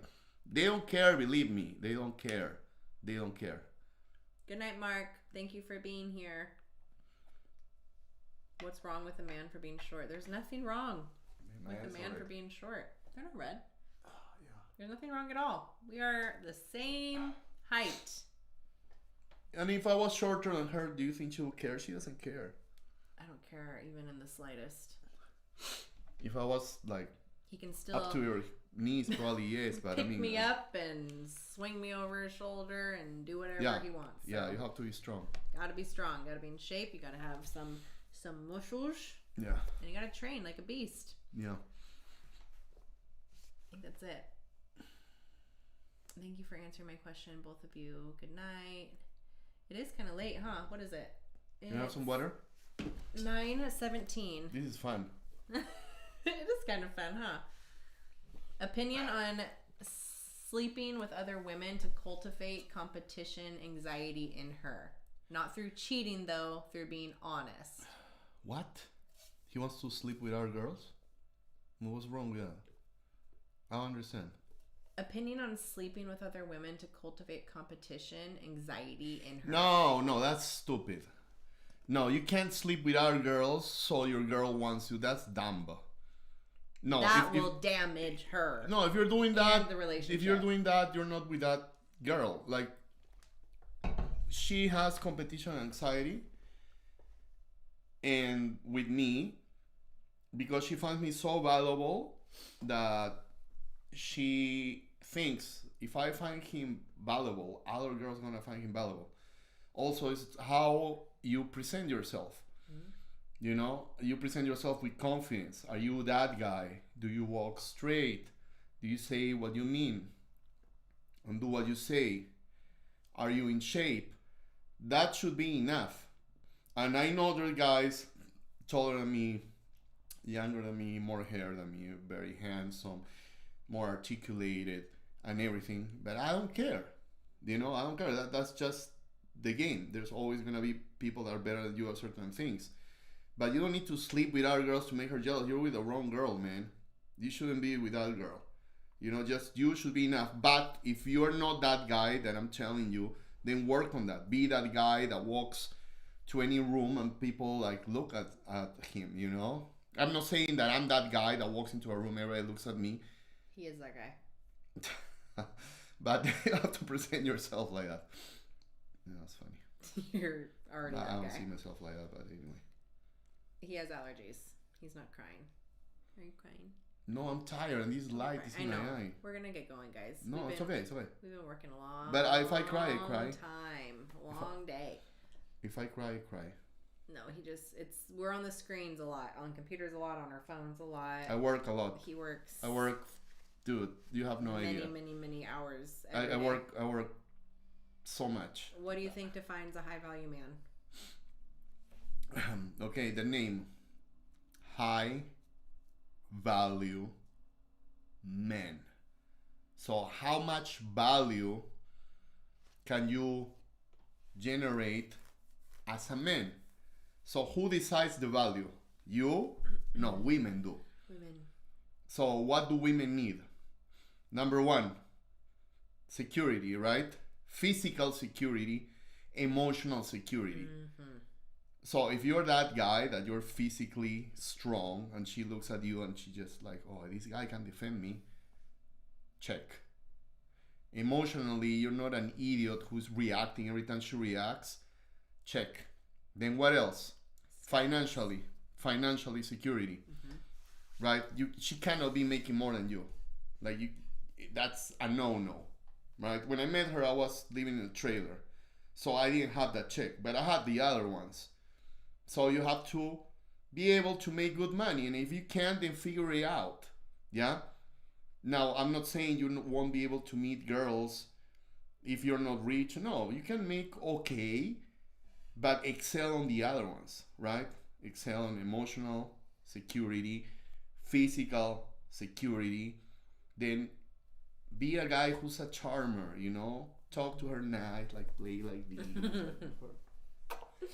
they don't care. Believe me, they don't care. They don't care. Good night, Mark. Thank you for being here. What's wrong with a man for being short? There's nothing wrong with a man for being short. They're not red. Yeah. There's nothing wrong at all. We are the same height. And if I was shorter than her, do you think she would care? She doesn't care. I don't care even in the slightest. If I was like he can still up to your knees, probably yes, but pick I mean, me up and swing me over his shoulder and do whatever he wants. So yeah, you have to be strong. Gotta be strong. Gotta be in shape. You gotta have some muscles. Yeah. And you gotta train like a beast. Yeah. I think that's it. Thank you for answering my question, both of you. Good night. It is kind of late, huh? What is it? Can I have some water? 9:17. This is fun. It is kind of fun, huh? Opinion on sleeping with other women to cultivate competition anxiety in her. Not through cheating, though, through being honest. What? He wants to sleep with our girls? What's wrong with that? I don't understand. Opinion on sleeping with other women to cultivate competition anxiety in her. No, that's stupid. No, you can't sleep with our girls so your girl wants you. That's dumb. No, that will damage her. No, if you're doing that, the relationship. If you're doing that, you're not with that girl. Like, she has competition anxiety, and with me, because she finds me so valuable that she thinks if I find him valuable, other girls gonna find him valuable. Also, it's how you present yourself. You know, you present yourself with confidence. Are you that guy? Do you walk straight? Do you say what you mean? And do what you say? Are you in shape? That should be enough. And I know there are guys taller than me, younger than me, more hair than me, very handsome, more articulated and everything. But I don't care. You know, I don't care. That's just the game. There's always gonna be people that are better than you at certain things. But you don't need to sleep with other girls to make her jealous. You're with the wrong girl, man. You shouldn't be with that girl. Just you should be enough. But if you're not that guy that I'm telling you, then work on that. Be that guy that walks to any room and people like look at him, I'm not saying that I'm that guy that walks into a room, everybody looks at me. He is that guy. But you have to present yourself like that. Yeah, that's funny. You're already that guy. I don't see myself like that, but anyway. He has allergies. He's not crying. Are you crying? No, I'm tired, and this light is in my eye. We're gonna get going, guys. No, it's okay. It's okay. We've been working a long. But if I cry, I cry. Long day. If I cry, I cry. No, we're on the screens a lot, on computers a lot, on our phones a lot. I work a lot. He works. I work, dude. You have no idea. Many hours. I work so much. What do you think defines a high value man? Okay, the name. High value men. So how much value can you generate as a man? So who decides the value? You? No, women do. Women. So what do women need? Number one, security, right? Physical security, emotional security. Mm-hmm. So if you're that guy that you're physically strong and she looks at you and she just like, oh, this guy can defend me, check. Emotionally, you're not an idiot who's reacting every time she reacts, check. Then what else? Financially security, right? She cannot be making more than you. Like that's a no-no, right? When I met her, I was living in a trailer, so I didn't have that check, but I had the other ones. So you have to be able to make good money, and if you can't, then figure it out. Yeah. Now I'm not saying you won't be able to meet girls if you're not rich. No, you can make okay, but excel on the other ones, right? Excel on emotional security, physical security. Then be a guy who's a charmer, talk to her nice, like play like this,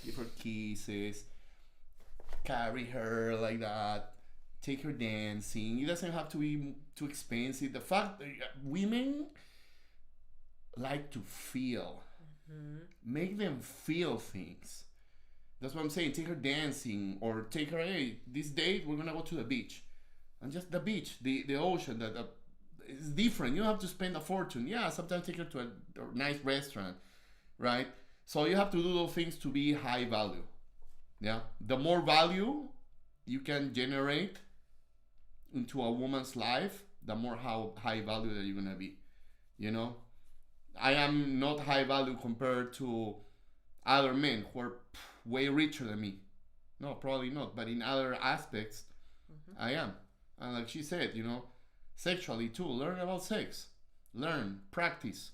give her kisses, carry her like that, take her dancing. It doesn't have to be too expensive. The fact that women like to feel. Make them feel things. That's what I'm saying. Take her dancing, or take her, hey, this date we're gonna go to the beach. And just the beach, the ocean, it's different. You don't have to spend a fortune. Yeah, sometimes take her to a nice restaurant, right? So you have to do those things to be high value. Yeah. The more value you can generate into a woman's life, the more high value that you're gonna be. I am not high value compared to other men who are way richer than me. No, probably not. But in other aspects, I am. And like she said, sexually too. Learn about sex. Learn. Practice.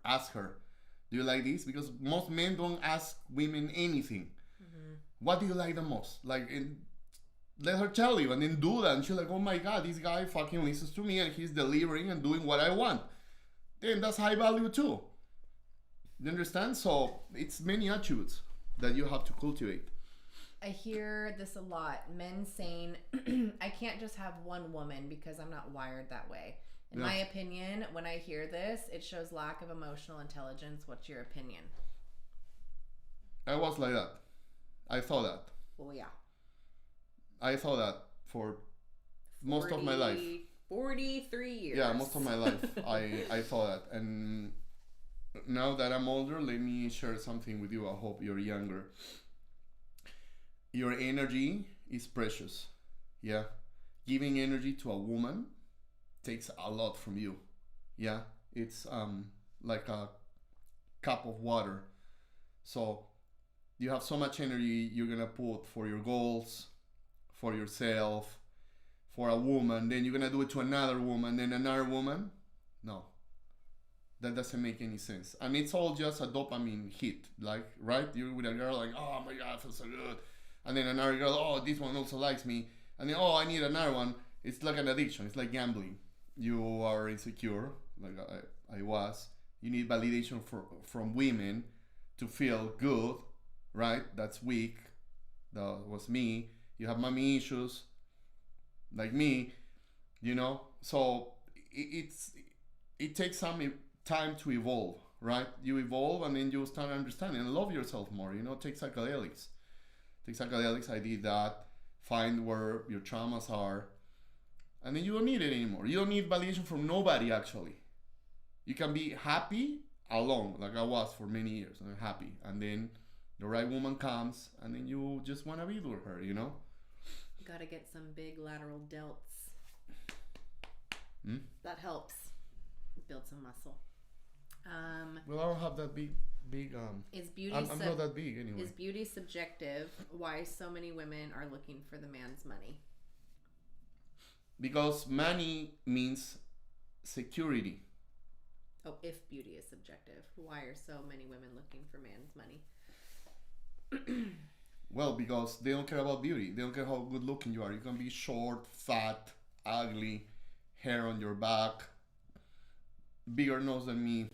Ask her, do you like this? Because most men don't ask women anything. What do you like the most? Let her tell you and then do that. And she's like, oh my God, this guy fucking listens to me and he's delivering and doing what I want. Then that's high value too. You understand? So it's many attributes that you have to cultivate. I hear this a lot. Men saying, I can't just have one woman because I'm not wired that way. In my opinion, when I hear this, it shows lack of emotional intelligence. What's your opinion? I was like that. I thought that. Well, yeah. I thought that for most of my life. 43 years. Yeah, most of my life I thought that. And now that I'm older, let me share something with you. I hope you're younger. Your energy is precious. Yeah. Giving energy to a woman takes a lot from you. Yeah. It's like a cup of water. So you have so much energy you're gonna put for your goals, for yourself, for a woman, then you're gonna do it to another woman, then another woman. No, that doesn't make any sense. And it's all just a dopamine hit, like, right? You're with a girl, like, oh my God, I feel so good. And then another girl, oh, this one also likes me. And then, oh, I need another one. It's like an addiction. It's like gambling. You are insecure, like I was. You need validation from women to feel good, right? That's weak. That was me. You have mommy issues, like me, you know. So it takes some time to evolve, right? You evolve and then you start understanding and love yourself more. You know, take psychedelics. Take psychedelics. I did that. Find where your traumas are, and then you don't need it anymore. You don't need validation from nobody. Actually, you can be happy alone, like I was for many years. I'm happy, and then the right woman comes, and then you just want to be with her. You know. Gotta get some big lateral delts. That helps build some muscle. Well, I don't have that big. Is beauty? I'm not that big anyway. Is beauty subjective? Why so many women are looking for the man's money? Because money means security. Oh, if beauty is subjective, why are so many women looking for man's money? Well, because they don't care about beauty. They don't care how good looking you are. You can be short, fat, ugly, hair on your back, bigger nose than me.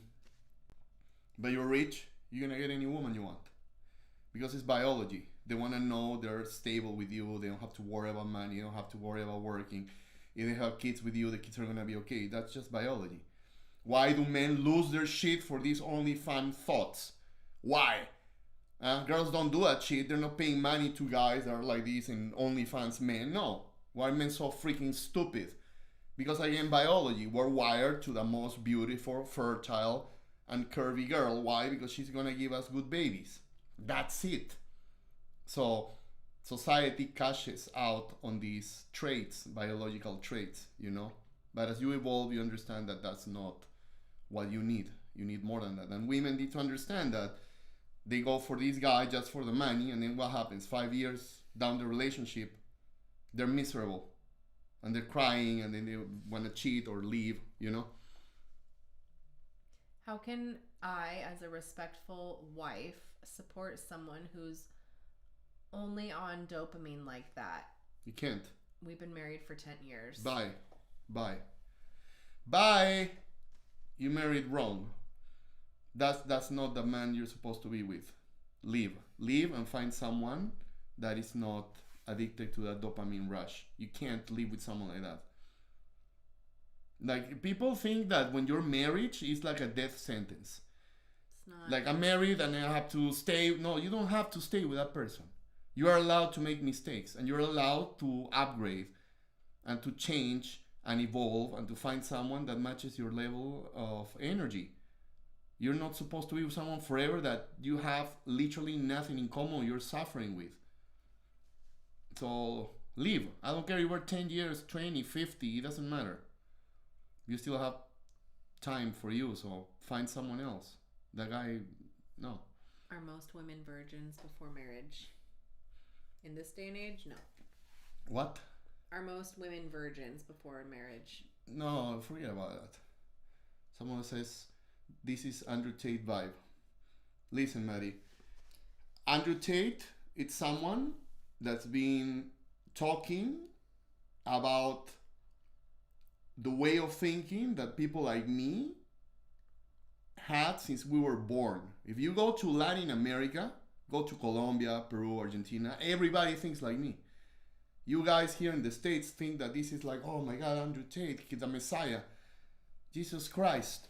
But you're rich, you're gonna get any woman you want. Because it's biology. They wanna know they're stable with you. They don't have to worry about money. They don't have to worry about working. If they have kids with you, the kids are gonna be okay. That's just biology. Why do men lose their shit for these only fun thoughts? Why? Girls don't do that shit. They're not paying money to guys that are like these and OnlyFans men. No. Why are men so freaking stupid? Because again, biology. We're wired to the most beautiful, fertile, and curvy girl. Why? Because she's gonna give us good babies. That's it. So society cashes out on these traits, biological traits, you know. But as you evolve, you understand that that's not what you need. You need more than that. And women need to understand that they go for this guy just for the money, and then what happens? 5 years down the relationship, they're miserable. And they're crying, and then they want to cheat or leave, you know? How can I, as a respectful wife, support someone who's only on dopamine like that? You can't. We've been married for 10 years. Bye. You married wrong. That's not the man you're supposed to be with. Leave and find someone that is not addicted to that dopamine rush. You can't live with someone like that. Like, people think that when you're married, it's like a death sentence. It's not. Like, I'm married and I have to stay. No, you don't have to stay with that person. You are allowed to make mistakes, and you're allowed to upgrade and to change and evolve and to find someone that matches your level of energy. You're not supposed to be with someone forever that you have literally nothing in common, you're suffering with. So leave. I don't care if you were 10 years, 20, 50, it doesn't matter. You still have time for you, so find someone else. That guy, no. Are most women virgins before marriage? In this day and age, no. What? Are most women virgins before marriage? No, forget about that. Someone says, this is Andrew Tate vibe. Listen, Maddie. Andrew Tate, it's someone that's been talking about the way of thinking that people like me had since we were born. If you go to Latin America, go to Colombia, Peru, Argentina, everybody thinks like me. You guys here in the States think that this is like, oh my God, Andrew Tate, he's the Messiah. Jesus Christ.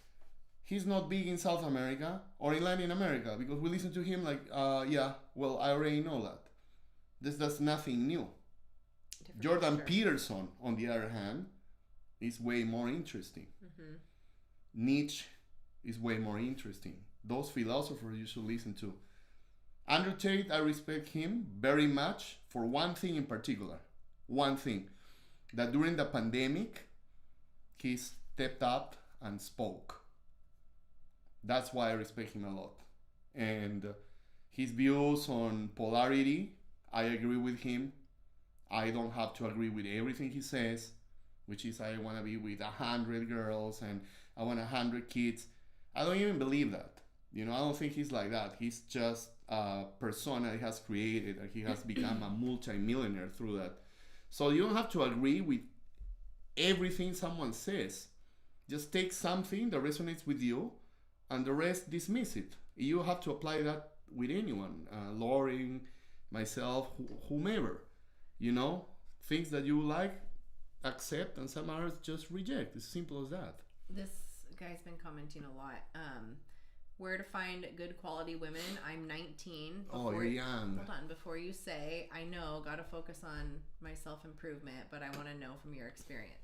He's not big in South America or in Latin America because we listen to him like, yeah, well, I already know that. That's nothing new. Jordan Peterson, on the other hand, is way more interesting. Mm-hmm. Nietzsche is way more interesting. Those philosophers you should listen to. Andrew Tate, I respect him very much for one thing in particular. One thing. That during the pandemic, he stepped up and spoke. That's why I respect him a lot. And his views on polarity, I agree with him. I don't have to agree with everything he says, which is I want to be with 100 girls and I want 100 kids. I don't even believe that. You know, I don't think he's like that. He's just a persona he has created and he has become a multi-millionaire through that. So you don't have to agree with everything someone says. Just take something that resonates with you and the rest dismiss it. You have to apply that with anyone, Lauren, myself, whomever. You know, things that you like, accept, and some others just reject. It's simple as that. This guy's been commenting a lot. Where to find good quality women? I'm 19. You're young. Hold on. Before you say, I know, got to focus on my self-improvement, but I want to know from your experience.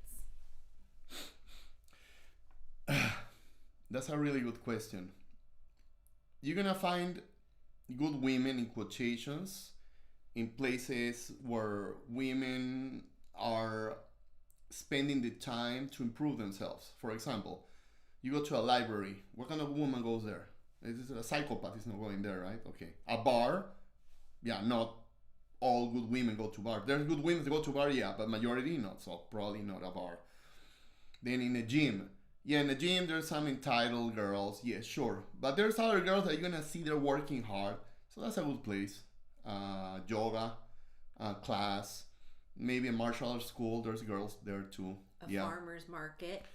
That's a really good question. You're gonna find good women in quotations in places where women are spending the time to improve themselves. For example, you go to a library. What kind of woman goes there? Is a psychopath is not going there, right? Okay. A bar, yeah, not all good women go to bar. There's good women that go to bar, yeah, but majority not, so probably not a bar. Then in a gym. Yeah, in the gym there's some entitled girls, yeah, sure. But there's other girls that you're gonna see they're working hard. So that's a good place. Yoga, class, maybe a martial arts school, there's girls there too. A farmer's market.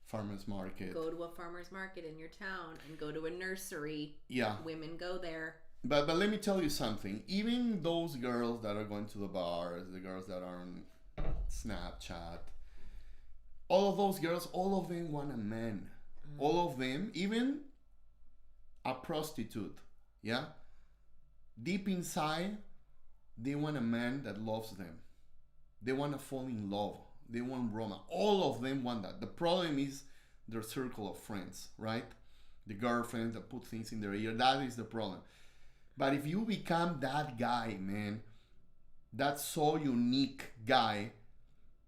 Farmer's market. Go to a farmer's market in your town and go to a nursery. Yeah. Women go there. But let me tell you something. Even those girls that are going to the bars, the girls that are on Snapchat, all of those girls, all of them want a man. All of them, even a prostitute, yeah? Deep inside, they want a man that loves them. They want to fall in love. They want romance. All of them want that. The problem is their circle of friends, right? The girlfriends that put things in their ear. That is the problem. But if you become that guy, man, that so unique guy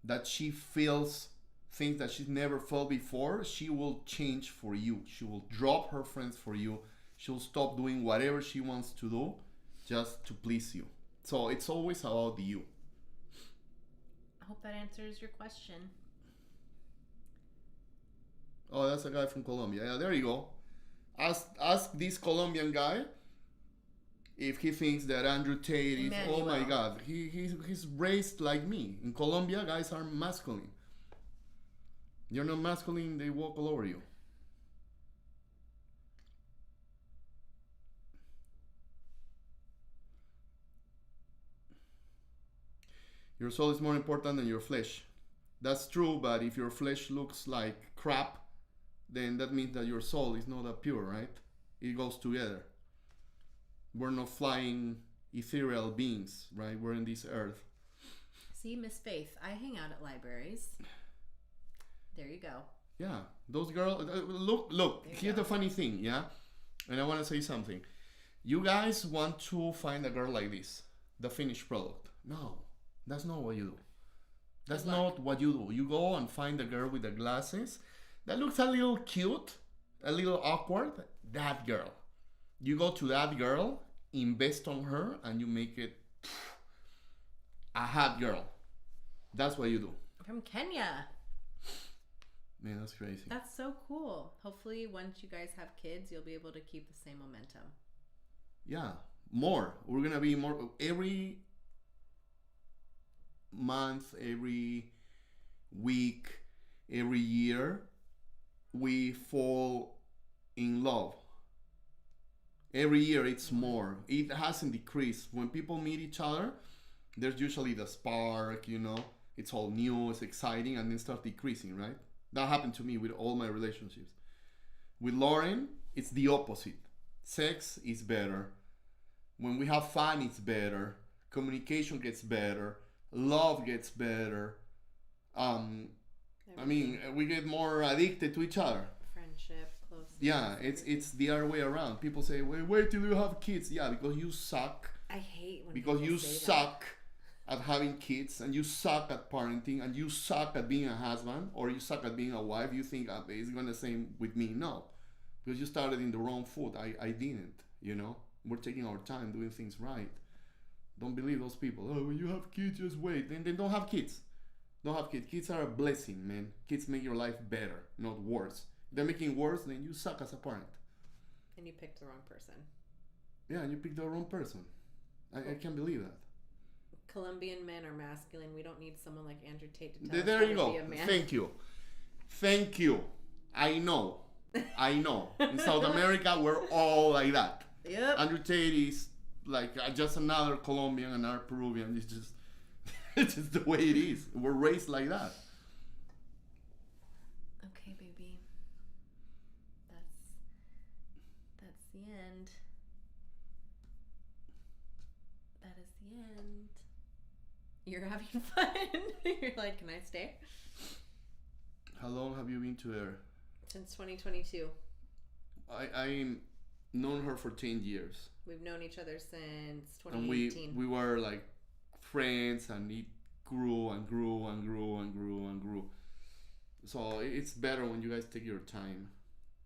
that she feels things that she's never felt before, she will change for you. She will drop her friends for you. She'll stop doing whatever she wants to do just to please you. So it's always about you. I hope that answers your question. Oh, that's a guy from Colombia. Yeah, there you go. Ask this Colombian guy if he thinks that Andrew Tate is. Emmanuel. Oh my God, he's raised like me. In Colombia, guys are masculine. You're not masculine; they walk all over you. Your soul is more important than your flesh. That's true, but if your flesh looks like crap, then that means that your soul is not that pure, right? It goes together. We're not flying ethereal beings, right? We're in this earth. See, Miss Faith, I hang out at libraries. There you go. Yeah, those girls. Look. Here's the funny thing, yeah? And I want to say something. You guys want to find a girl like this, the finished product. No, that's not what you do. That's not what you do. You go and find a girl with the glasses that looks a little cute, a little awkward. That girl. You go to that girl, invest on her, and you make it a hot girl. That's what you do. From Kenya. Man, that's crazy. That's so cool. Hopefully, once you guys have kids, you'll be able to keep the same momentum. Yeah, more. We're gonna be more every month, every week, every year. We fall in love. Every year, it's more. It hasn't decreased. When people meet each other, there's usually the spark. You know, it's all new, it's exciting, and then start decreasing, right? That happened to me with all my relationships. With Lauren, it's the opposite. Sex is better. When we have fun, it's better. Communication gets better. Love gets better. We get more addicted to each other. Friendship, closeness. Yeah, it's the other way around. People say, wait till you have kids. Yeah, because you suck. I hate when because people you say suck at having kids, and you suck at parenting, and you suck at being a husband, or you suck at being a wife. You think it's going to same with me. No, because you started in the wrong foot. I didn't, you know. We're taking our time doing things right. Don't believe those people. Oh, when you have kids, just wait. Then don't have kids. Don't have kids. Kids are a blessing, man. Kids make your life better, not worse. If they're making worse, then you suck as a parent. And you picked the wrong person. Yeah, and you picked the wrong person. I can't believe that. Colombian men are masculine. We don't need someone like Andrew Tate to tell us There how you to go. be a man. Thank you. I know. I know. In South America, we're all like that. Yep. Andrew Tate is like just another Colombian, another Peruvian. It's just, it's just the way it is. We're raised like that. Okay, baby. That's the end. That is the end. You're having fun. You're like, can I stay? How long have you been to her? Since 2022. I known her for 10 years. We've known each other since And 2018. we were like friends, and it grew and grew and grew and grew and grew. So it's better when you guys take your time.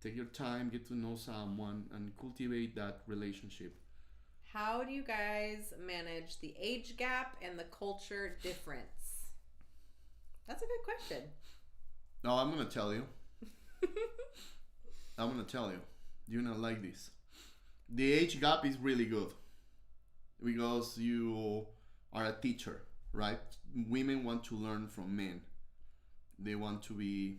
Take your time, get to know someone, and cultivate that relationship. How do you guys manage the age gap and the culture difference? That's a good question. No, I'm gonna tell you. I'm gonna tell you. You're gonna like this. The age gap is really good because you are a teacher, right? Women want to learn from men. They want to be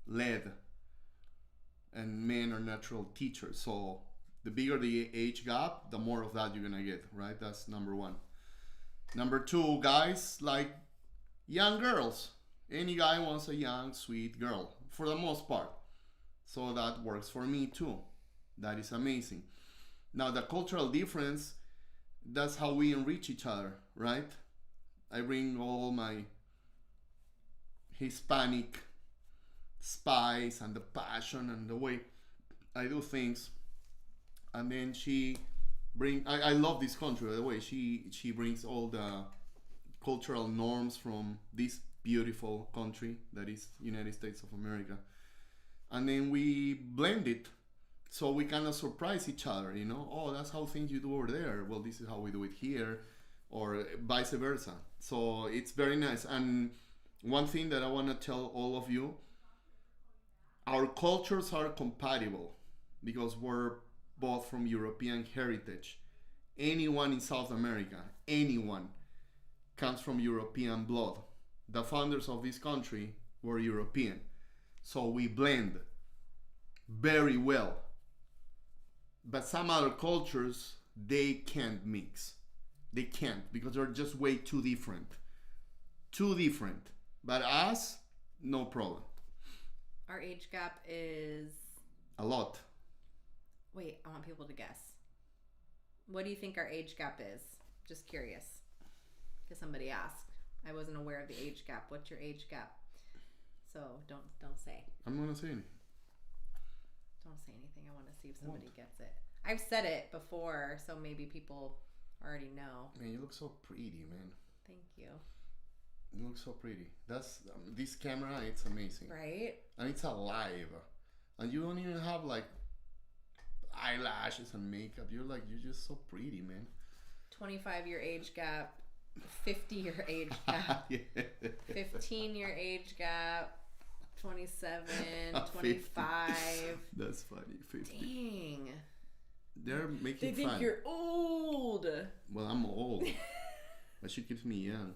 led, and men are natural teachers. So the bigger the age gap, the more of that you're gonna get, right? That's number one. Number two, guys like young girls. Any guy wants a young, sweet girl, for the most part. So that works for me too. That is amazing. Now, the cultural difference, that's how we enrich each other, right? I bring all my Hispanic spice and the passion and the way I do things. And then I love this country, by the way. She brings all the cultural norms from this beautiful country that is United States of America, and then we blend it, so we kind of surprise each other. Oh, that's how things you do over there. Well, this is how we do it here, or vice versa. So it's very nice. And one thing that I want to tell all of you, our cultures are compatible because we're both from European heritage. Anyone in South America, anyone, comes from European blood. The founders of this country were European. So we blend very well. But some other cultures, they can't mix. They can't, because they're just way too different. Too different. But us, no problem. Our age gap is... A lot. Wait, I want people to guess. What do you think our age gap is? Just curious. Because somebody asked. I wasn't aware of the age gap. What's your age gap? So don't say. I'm not gonna say anything. Don't say anything. I want to see if somebody gets it. I've said it before, so maybe people already know. Man, you look so pretty, man. Thank you. You look so pretty. That's this camera. It's amazing. Right? And it's alive. And you don't even have like eyelashes and makeup. You're just so pretty, man. 25-year age gap. 50-year age gap. Yeah. 15-year age gap. 27, 25. That's funny. 50. Dang. They're making They think fun. you're old. Well, I'm old. But she keeps me young.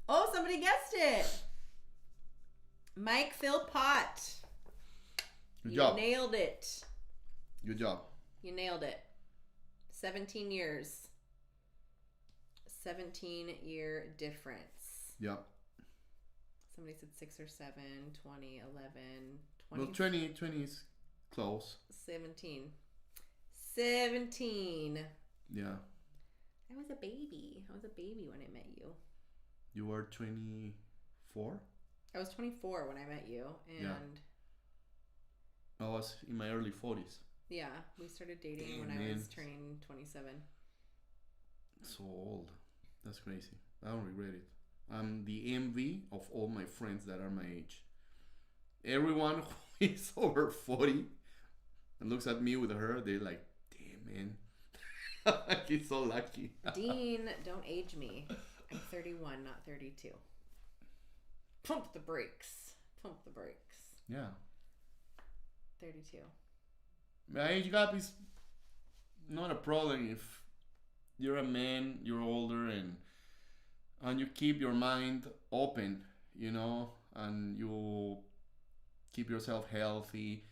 Oh, somebody guessed it. Mike Philpott. Good job. You nailed it. Good job. You nailed it. 17 years. 17-year difference. Yeah. Somebody said 6 or 7, 20, 11, 20. Well, 20 is close. 17. 17. Yeah. I was a baby. I was a baby when I met you. You were 24? I was 24 when I met you. And I was in my early 40s. yeah, we started dating Damn, when I man. was turning 27. So old. That's crazy. I don't regret it. I'm the envy of all my friends that are my age. Everyone who is over 40 and looks at me with her, they're like, damn, man. He's so lucky. Dean, don't age me. I'm 31, not 32. Pump the brakes. Pump the brakes. Yeah. 32. My age gap is not a problem if you're a man, you're older, and you keep your mind open, and you keep yourself healthy.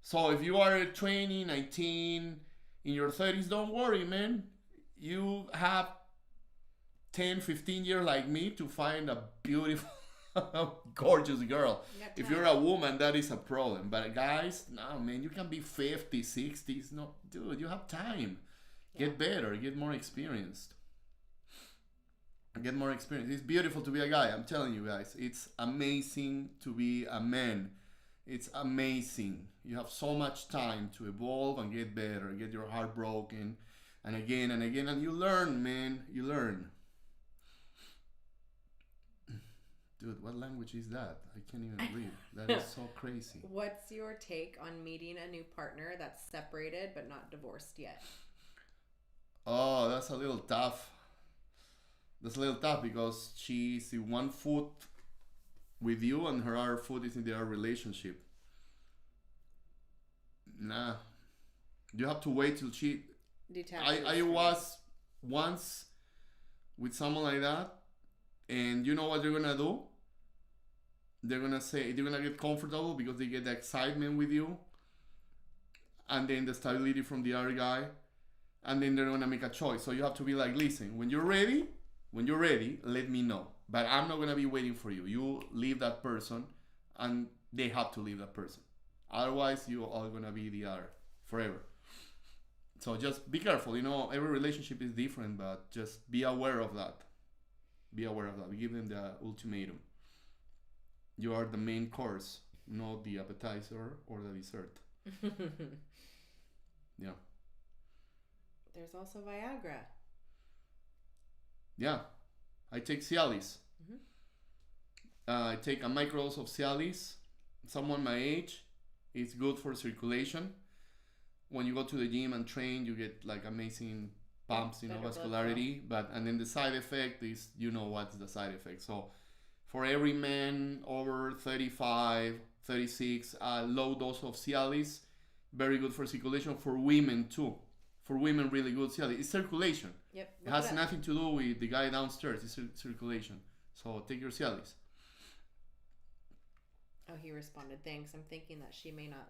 So if you are 20, 19, in your 30s, don't worry, man. You have 10, 15 years like me to find a beautiful, gorgeous girl. If you're a woman, that is a problem. But guys, no, man, you can be 50, 60s. No, dude, you have time. Get better, get more experienced. Get more experience. It's beautiful to be a guy. I'm telling you guys, it's amazing to be a man. It's amazing. You have so much time to evolve and get better, get your heart broken, and again and again, and you learn, man. You learn. Dude, what language is that? I can't even read. That is so crazy. What's your take on meeting a new partner that's separated but not divorced yet? Oh, that's a little tough. That's a little tough because she's in one foot with you and her other foot is in their relationship. Nah. You have to wait till she... I was once with someone like that, and you know what they're gonna do? They're gonna get comfortable because they get the excitement with you, and then the stability from the other guy, and then they're gonna make a choice. So you have to be like, listen, when you're ready, let me know. But I'm not gonna be waiting for you. You leave that person, and they have to leave that person. Otherwise, you are gonna be the other forever. So just be careful. You know, every relationship is different, but just be aware of that. Be aware of that. We give them the ultimatum. You are the main course, not the appetizer or the dessert. Yeah. There's also Viagra. Yeah. I take Cialis. I take a microdose of Cialis. Someone my age, it's good for circulation. When you go to the gym and train, you get like amazing pumps, vascularity. And then the side effect is, what's the side effect. So for every man over 35, 36, a low dose of Cialis, very good for circulation. For women too. For women, really good Cialis. It's circulation. Yep. It has nothing to do with the guy downstairs. It's circulation. So take your Cialis. Oh, he responded, thanks. I'm thinking that she may not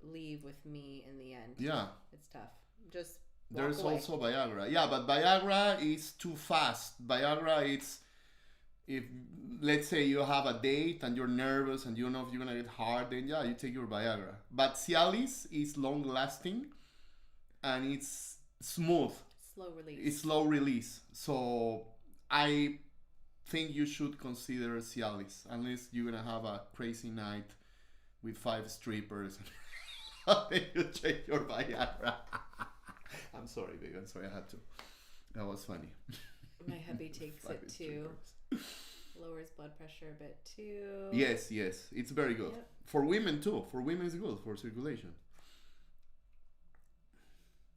leave with me in the end. Yeah. It's tough. Just There's away. Also Viagra. Yeah, but Viagra is too fast. Viagra, it's... If, let's say you have a date and you're nervous and you don't know if you're going to get hard, then yeah, you take your Viagra. But Cialis is long-lasting and it's smooth. Slow release. It's slow release. So I think you should consider Cialis unless you're gonna have a crazy night with 5 strippers. Then you check your Viagra. I'm sorry, babe. I'm sorry. I had to. That was funny. My hubby takes it too. Lowers blood pressure a bit too. Yes. It's very good. Yep. For women too. For women it's good for circulation.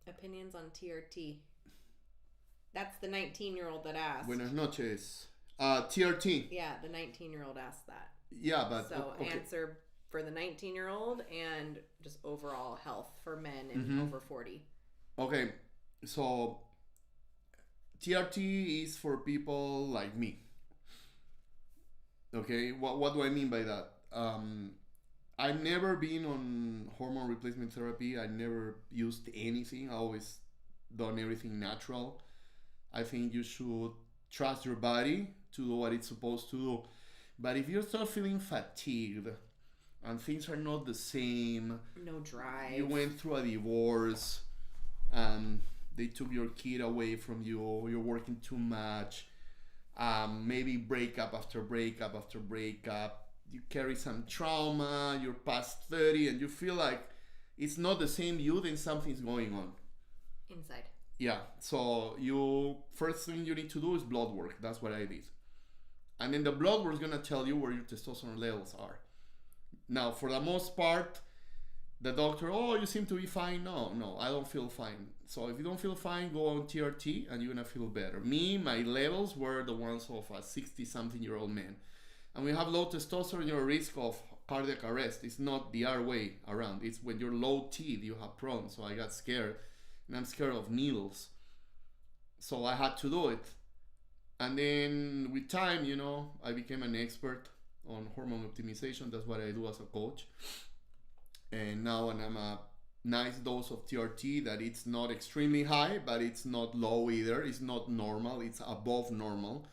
Opinions on TRT. That's the 19-year-old that asked. Buenas noches. TRT. Yeah, the 19-year-old asked that. Yeah, but... So okay. Answer for the 19-year-old and just overall health for men in over 40. Okay, so TRT is for people like me. Okay, what do I mean by that? I've never been on hormone replacement therapy. I never used anything. I always done everything natural. I think you should trust your body to do what it's supposed to do. But if you start feeling fatigued and things are not the same, no drive, you went through a divorce, they took your kid away from you, you're working too much, maybe breakup after breakup after breakup, you carry some trauma, you're past 30 and you feel like it's not the same you, then something's going on. Inside. Yeah, so first thing you need to do is blood work. That's what I did. And then the blood work is going to tell you where your testosterone levels are. Now, for the most part, the doctor, you seem to be fine. No, I don't feel fine. So if you don't feel fine, go on TRT and you're going to feel better. My levels were the ones of a 60-something-year-old man. And when you have low testosterone, you're at risk of cardiac arrest. It's not the other way around. It's when you're low T, you have problems. So I got scared. And I'm scared of needles. So I had to do it. And then with time, I became an expert. on hormone optimization. That's what I do as a coach. And now when I'm a nice dose of TRT, that it's not extremely high, but it's not low either. It's not normal. It's above normal.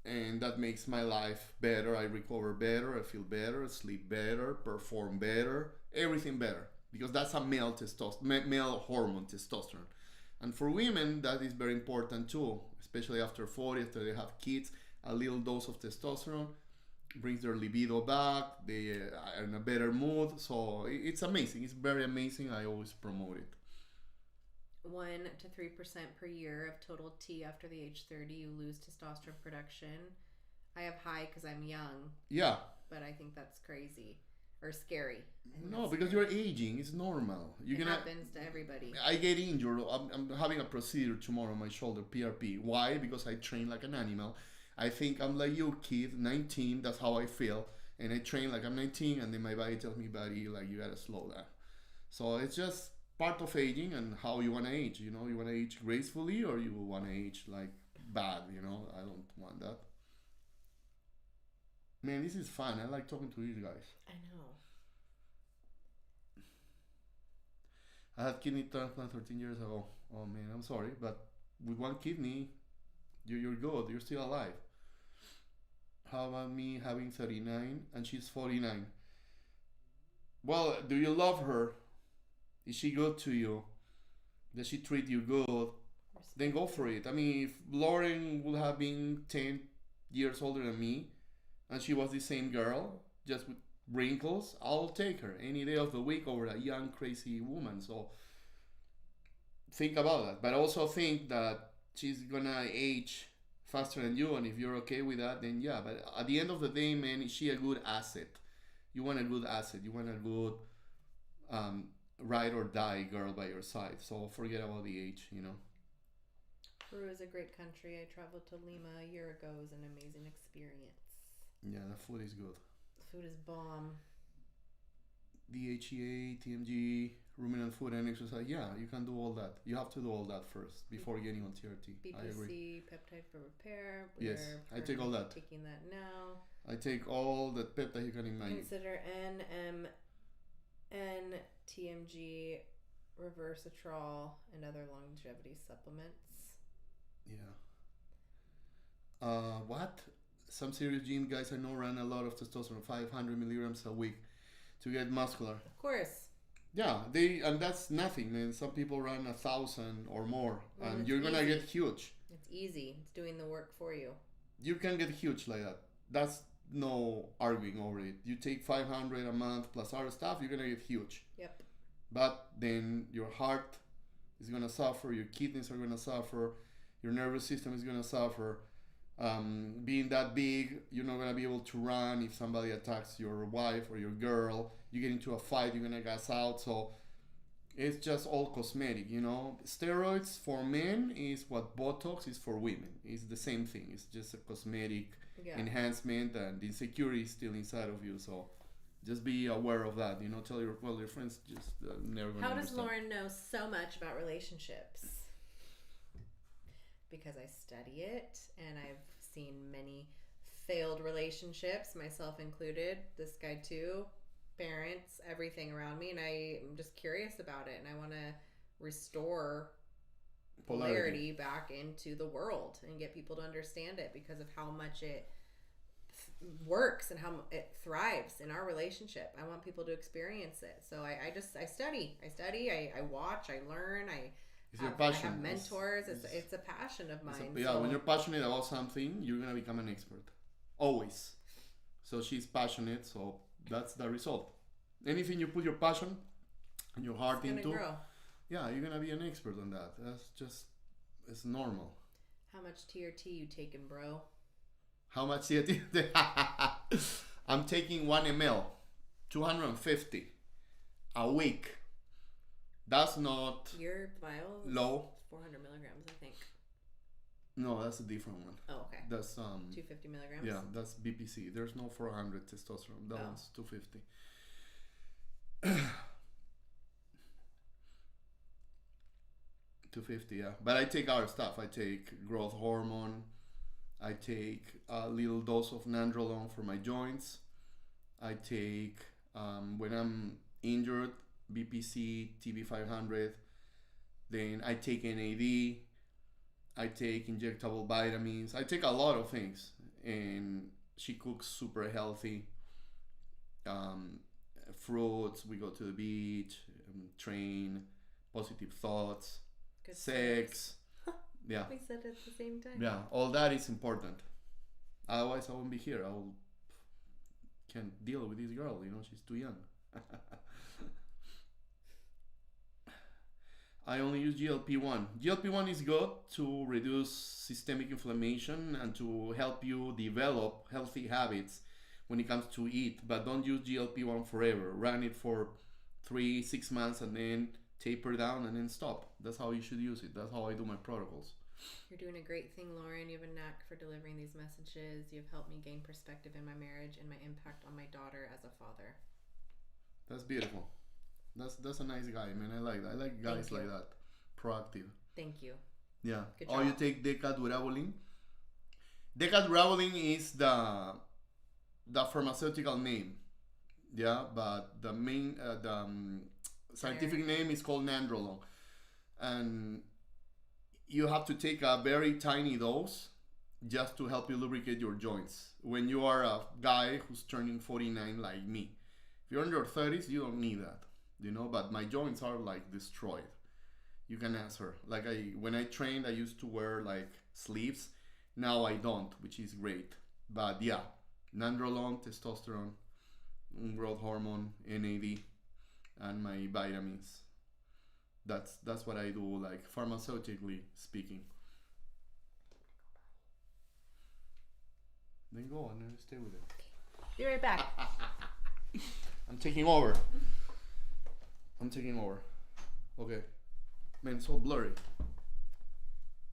And that makes my life better. I recover better. I feel better. Sleep better. Perform better. Everything better. Because that's a male male hormone, testosterone. And for women, that is very important too, especially after 40, after they have kids. A little dose of testosterone brings their libido back. They are in a better mood. So it's amazing. It's very amazing. I always promote it. 1 to 3% per year of total T after the age 30, you lose testosterone production. I have high because I'm young. Yeah. But I think that's crazy. Or scary. No, because you're aging. It's normal. It happens to everybody. I get injured. I'm having a procedure tomorrow on my shoulder, PRP. Why? Because I train like an animal. I think I'm like you, kid, 19. That's how I feel. And I train like I'm 19, and then my body tells me, buddy, like you gotta slow down. So it's just part of aging and how you want to age. You know, you want to age gracefully or you want to age like bad. You know, I don't want that. Man, this is fun. I like talking to you guys. I know. I had kidney transplant 13 years ago. Oh man, I'm sorry, but with one kidney, you're good. You're still alive. How about me having 39 and she's 49? Well, do you love her? Is she good to you? Does she treat you good? Then go for it. I mean, if Lauren would have been 10 years older than me and she was the same girl, just with wrinkles, I'll take her any day of the week over a young, crazy woman. So think about that. But also think that she's gonna age faster than you, and if you're okay with that, then yeah. But at the end of the day, man, is she a good asset? You want a good asset. You want a good ride or die girl by your side. So forget about the age, you know. Peru is a great country. I traveled to Lima a year ago. It was an amazing experience. Yeah, the food is good. Food is bomb. DHEA, TMG, ruminant food and exercise. Yeah, you can do all that. You have to do all that first before getting on TRT. BPC, I agree. peptide for repair. Yes, I take all that. Taking that now. I take all the peptide you can imagine. Consider NMN, TMG, resveratrol, and other longevity supplements. Yeah. What? Some serious gym guys I know run a lot of testosterone, 500 milligrams a week to get muscular. Of course. Yeah, and that's nothing, man. Some people run 1,000 or more, and you're gonna get huge. It's easy. It's doing the work for you. You can get huge like that. That's no arguing over it. You take 500 a month plus other stuff, you're gonna get huge. Yep. But then your heart is gonna suffer, your kidneys are gonna suffer, your nervous system is gonna suffer. Being that big, you're not gonna be able to run if somebody attacks your wife or your girl. You get into a fight, you're gonna gas out. So it's just all cosmetic, you know. Steroids for men is what Botox is for women. It's the same thing. It's just a cosmetic enhancement, and the insecurity is still inside of you. So just be aware of that. You know, tell your friends just never. How does Lauren know so much about relationships? Because I study it, and I've seen many failed relationships, myself included, this guy too, parents, everything around me, and I'm just curious about it, and I want to restore polarity back into the world and get people to understand it because of how much it works and how it thrives in our relationship. I want people to experience it. So I study, I watch, I learn, it's your passion. I have mentors. It's a passion of mine. When you're passionate about something, you're gonna become an expert. Always. So she's passionate, so that's the result. Anything you put your passion and your heart into, grow. Yeah, you're gonna be an expert on that. That's just, it's normal. How much TRT you taking, bro? How much TRT? I'm taking 1 ml, 250 a week. That's not your vial low. 400 milligrams, I think. No, that's a different one. Oh, okay. That's 250 milligrams. Yeah, that's BPC. There's no 400 testosterone. That one's 250. 250, yeah. But I take other stuff. I take growth hormone. I take a little dose of nandrolone for my joints. I take, when I'm injured, BPC, TB500. Then I take NAD. I take injectable vitamins. I take a lot of things. And she cooks super healthy. Um, Fruits, we go to the beach, train, positive thoughts, Good sex. Yeah. We said it at the same time. Yeah, all that is important. Otherwise, I won't be here. Can't deal with this girl. She's too young. I only use GLP-1. GLP-1 is good to reduce systemic inflammation and to help you develop healthy habits when it comes to eat. But don't use GLP-1 forever. Run it for 3-6 months and then taper down and then stop. That's how you should use it. That's how I do my protocols. You're doing a great thing, Lauren. You have a knack for delivering these messages. You've helped me gain perspective in my marriage and my impact on my daughter as a father. That's beautiful. That's a nice guy, man. I like that. I like guys like that. Proactive. Thank you. Yeah. Good Or job. you take decadurabolin. Decadurabolin is the pharmaceutical name. Yeah, but the main scientific name is called nandrolone. And you have to take a very tiny dose just to help you lubricate your joints. When you are a guy who's turning 49 like me. If you're in your 30s, you don't need that. But my joints are like destroyed. You can ask her. Like when I trained, I used to wear like sleeves. Now I don't, which is great. But yeah, nandrolone, testosterone, growth hormone, NAD, and my vitamins. That's what I do, like pharmaceutically speaking. Then go on and stay with it. Be right back. I'm taking over. Okay. Man, so blurry.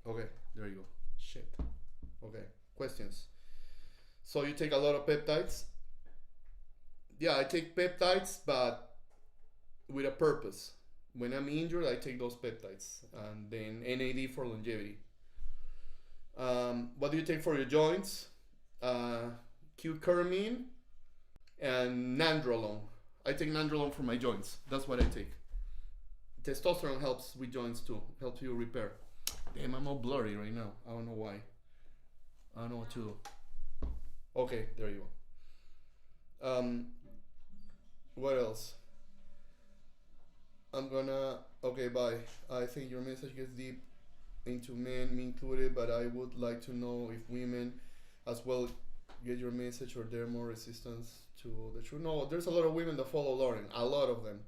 Okay, there you go. Shit. Okay, questions. So you take a lot of peptides? Yeah, I take peptides, but with a purpose. When I'm injured, I take those peptides. And then NAD for longevity. What do you take for your joints? Q-curmine and nandrolone. I take nandrolone for my joints. That's what I take. Testosterone helps with joints too. Helps you repair. Damn, I'm all blurry right now. I don't know why. I don't know what to do. Okay, there you go. What else? Okay, bye. I think your message gets deep into men, me included, but I would like to know if women as well get your message or they're more resistance to the truth. No, there's a lot of women that follow Lauren. A lot of them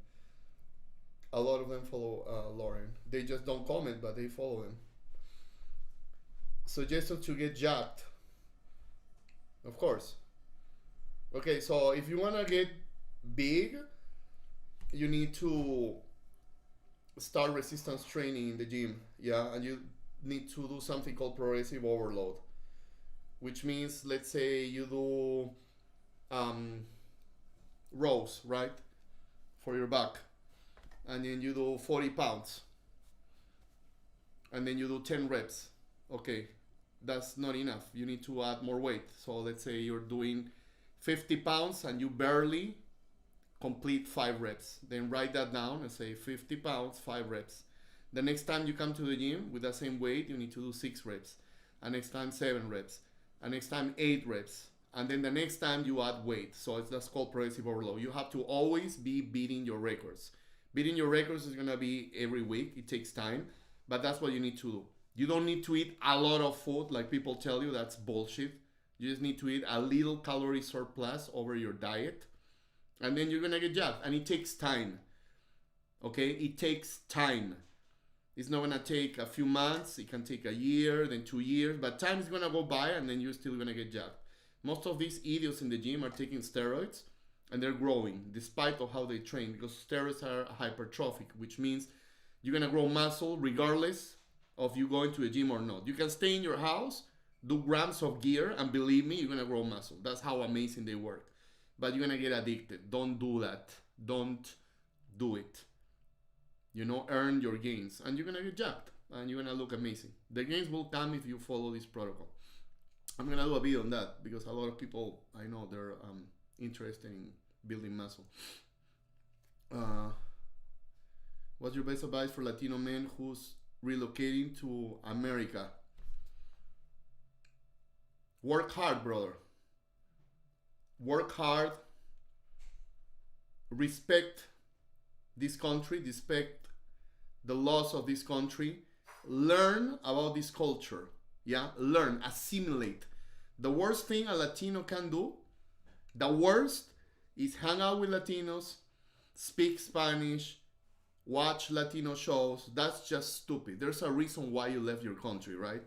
follow Lauren. They just don't comment, but they follow him. Suggestion to get jacked. Of course. Okay, so if you want to get big, you need to start resistance training in the gym. Yeah, and you need to do something called progressive overload, which means, let's say you do rows, right, for your back, and then you do 40 pounds, and then you do 10 reps. Okay, that's not enough. You need to add more weight. So let's say you're doing 50 pounds and you barely complete 5 reps. Then write that down and say 50 pounds, 5 reps. The next time you come to the gym with that same weight, you need to do 6 reps. And next time 7 reps. And next time 8 reps. And then the next time you add weight. So that's called progressive overload. You have to always be beating your records. Beating your records is gonna be every week. It takes time, but that's what you need to do. You don't need to eat a lot of food like people tell you. That's bullshit. You just need to eat a little calorie surplus over your diet, and then you're gonna get jacked. And it takes time. Okay, it takes time. It's not gonna take a few months. It can take a year, then 2 years, but time is gonna go by, and then you're still gonna get jacked. Most of these idiots in the gym are taking steroids, and they're growing despite of how they train, because steroids are hypertrophic, which means you're gonna grow muscle regardless of you going to the gym or not. You can stay in your house, do grams of gear, and believe me, you're gonna grow muscle. That's how amazing they work. But you're gonna get addicted. Don't do that. Don't do it. Earn your gains, and you're gonna get jacked, and you're gonna look amazing. The gains will come if you follow this protocol. I'm gonna do a video on that because a lot of people I know they're interested in building muscle. What's your best advice for Latino men who's relocating to America? Work hard, brother. Work hard. Respect this country. Respect the laws of this country. Learn about this culture. Yeah, learn, assimilate. The worst thing a Latino can do, the worst, is hang out with Latinos, speak Spanish, watch Latino shows. That's just stupid. There's a reason why you left your country, right?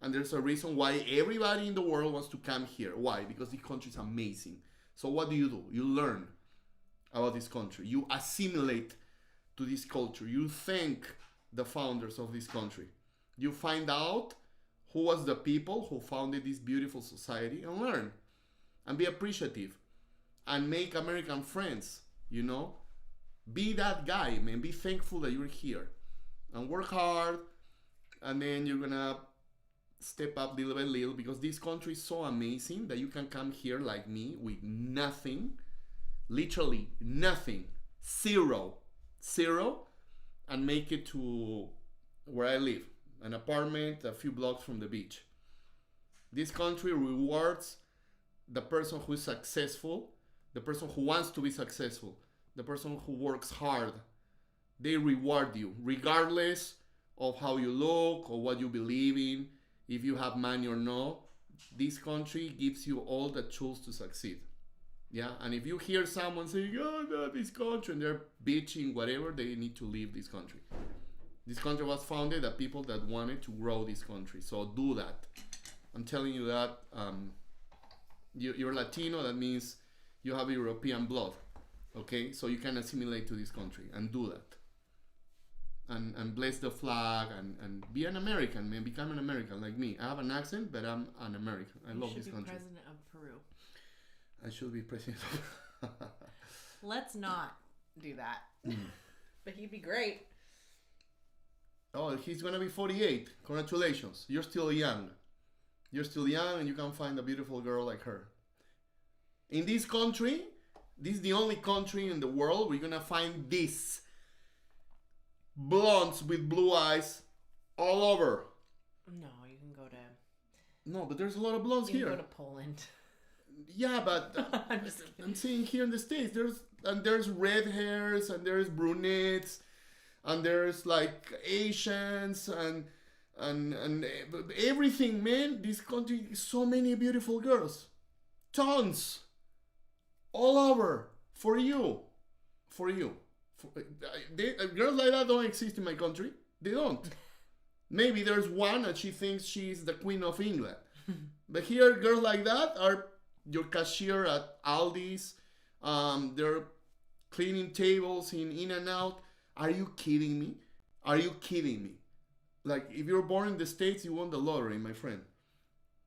And there's a reason why everybody in the world wants to come here. Why? Because this country is amazing. So what do? You learn about this country. You assimilate to this culture. You thank the founders of this country. You find out who was the people who founded this beautiful society and learn. And be appreciative. And make American friends, you know? Be that guy, man. Be thankful that you're here. And work hard. And then you're gonna step up little by little, because this country is so amazing that you can come here like me with nothing, literally nothing, zero, and make it to where I live, an apartment a few blocks from the beach. This country rewards the person who is successful, the person who wants to be successful, the person who works hard. They reward you regardless of how you look or what you believe in, if you have money or no. This country gives you all the tools to succeed. Yeah, and if you hear someone saying, oh, no, this country, and they're bitching, whatever, they need to leave this country. This country was founded by people that wanted to grow this country. So do that. I'm telling you that. You're Latino, that means you have European blood. Okay, so you can assimilate to this country and do that. And bless the flag and be an American, man. Become an American like me. I have an accent, but I'm an American. I love this country. You should be president of Peru. I should be president of... Let's not do that. But he'd be great. Oh, he's gonna be 48. Congratulations. You're still young. You're still young and you can find a beautiful girl like her. In this country, this is the only country in the world where you're gonna find this. Blondes with blue eyes all over. No, you can go to... No, but there's a lot of blondes here. You can go to Poland. Yeah, but I'm saying here in the States, there's red hairs and there's brunettes and there's like Asians and everything, man. This country, so many beautiful girls, tons, all over for you. Girls like that don't exist in my country. They don't. Maybe there's one and she thinks she's the Queen of England. But here, girls like that are your cashier at Aldi's. They're cleaning tables in In-N-Out. Are you kidding me? Like, if you're born in the States, you won the lottery, my friend.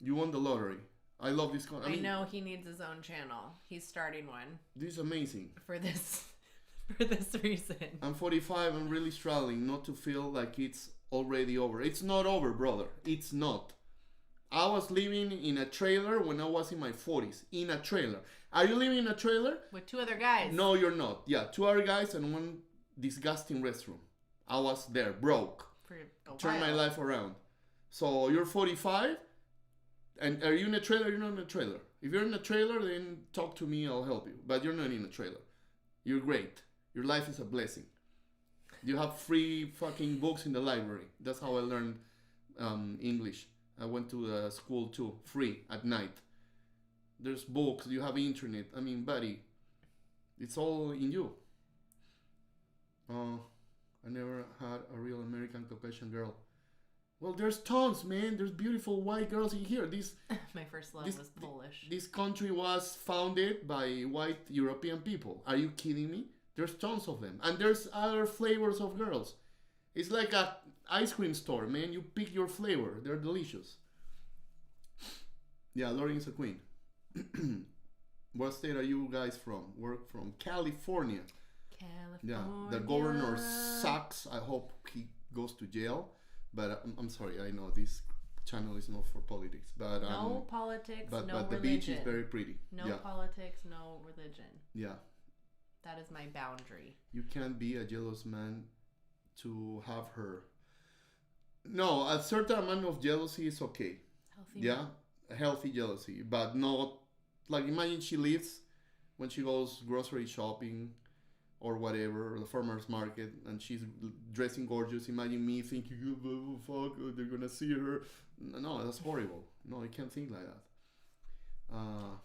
You won the lottery. I love this country. I know he needs his own channel. He's starting one. This is amazing. For this reason. I'm 45. I'm really struggling not to feel like it's already over. It's not over, brother. It's not. I was living in a trailer when I was in my 40s. In a trailer. Are you living in a trailer? With two other guys. No, you're not. Yeah, two other guys and one disgusting restroom. I was there, broke. Turn my life around. So you're 45, and are you in a trailer? You're not in a trailer. If you're in a trailer, then talk to me. I'll help you. But you're not in a trailer. You're great. Your life is a blessing. You have free fucking books in the library. That's how I learned English. I went to the school too, free at night. There's books. You have internet. I mean, buddy, it's all in you. I never had a real American Caucasian girl. Well, there's tons, man. There's beautiful white girls in here. My first love was Polish. This country was founded by white European people. Are you kidding me? There's tons of them. And there's other flavors of girls. It's like a ice cream store, man. You pick your flavor. They're delicious. Yeah, Lauren is a queen. What state are you guys from? We're from California. Yeah, the governor sucks. I hope he goes to jail. But I'm sorry, I know this channel is not for politics, but no politics, but no the religion. beach is very pretty. No Yeah. politics, no religion. Yeah. That is my boundary. You can't be a jealous man to have her. No, a certain amount of jealousy is okay. Healthy. Yeah, a healthy jealousy, but not like imagine she leaves when she goes grocery shopping or whatever, or the farmer's market, and she's dressing gorgeous. Imagine me thinking, oh, fuck, they're gonna see her. No, that's horrible. No, you can't think like that.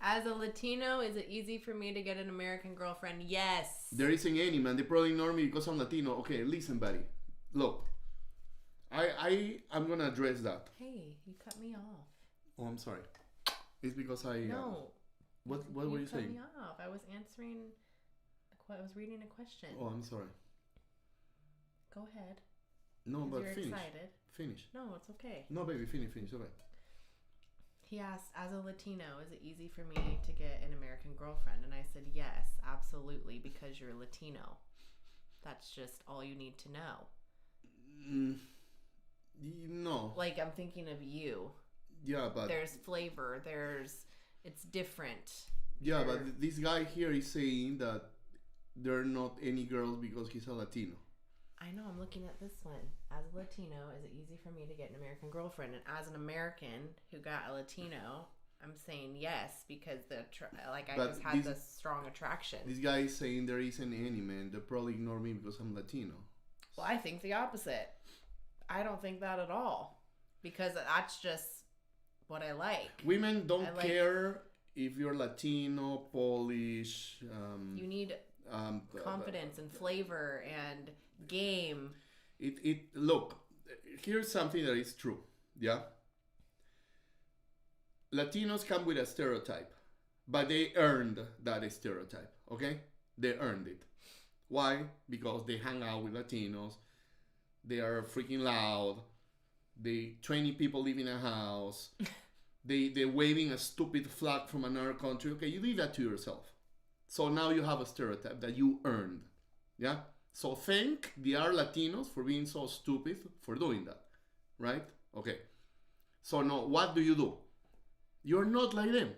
As a Latino, is it easy for me to get an American girlfriend? Yes. There isn't any, man. They probably ignore me because I'm Latino. Okay, listen, buddy. Look, I'm gonna address that. Hey, you cut me off. Oh, I'm sorry. It's because I. No. What were you saying? You cut me off. I was answering. I was reading a question. Oh, I'm sorry. Go ahead. No, but you're finish. Excited. Finish. No, it's okay. No, baby, finish. Okay. He asked, as a Latino, is it easy for me to get an American girlfriend? And I said, yes, absolutely, because you're Latino. That's just all you need to know. No. Like, I'm thinking of you. Yeah, but... There's flavor. It's different. Yeah, but this guy here is saying that there are not any girls because he's a Latino. I know, I'm looking at this one. As a Latino, is it easy for me to get an American girlfriend? And as an American who got a Latino, I'm saying yes, because I just had this strong attraction. This guy is saying there isn't any, man. They probably ignore me because I'm Latino. Well, I think the opposite. I don't think that at all. Because that's just what I like. Women don't care if you're Latino, Polish. You need confidence and flavor and game. Look, here's something that is true. Yeah. Latinos come with a stereotype, but they earned that stereotype. Okay, they earned it. Why? Because they hang out with Latinos. They are freaking loud. 20 people live in a house. They're waving a stupid flag from another country. Okay, you leave that to yourself. So now you have a stereotype that you earned. Yeah? So thank the other Latinos for being so stupid for doing that. Right? Okay. So now what do? You're not like them.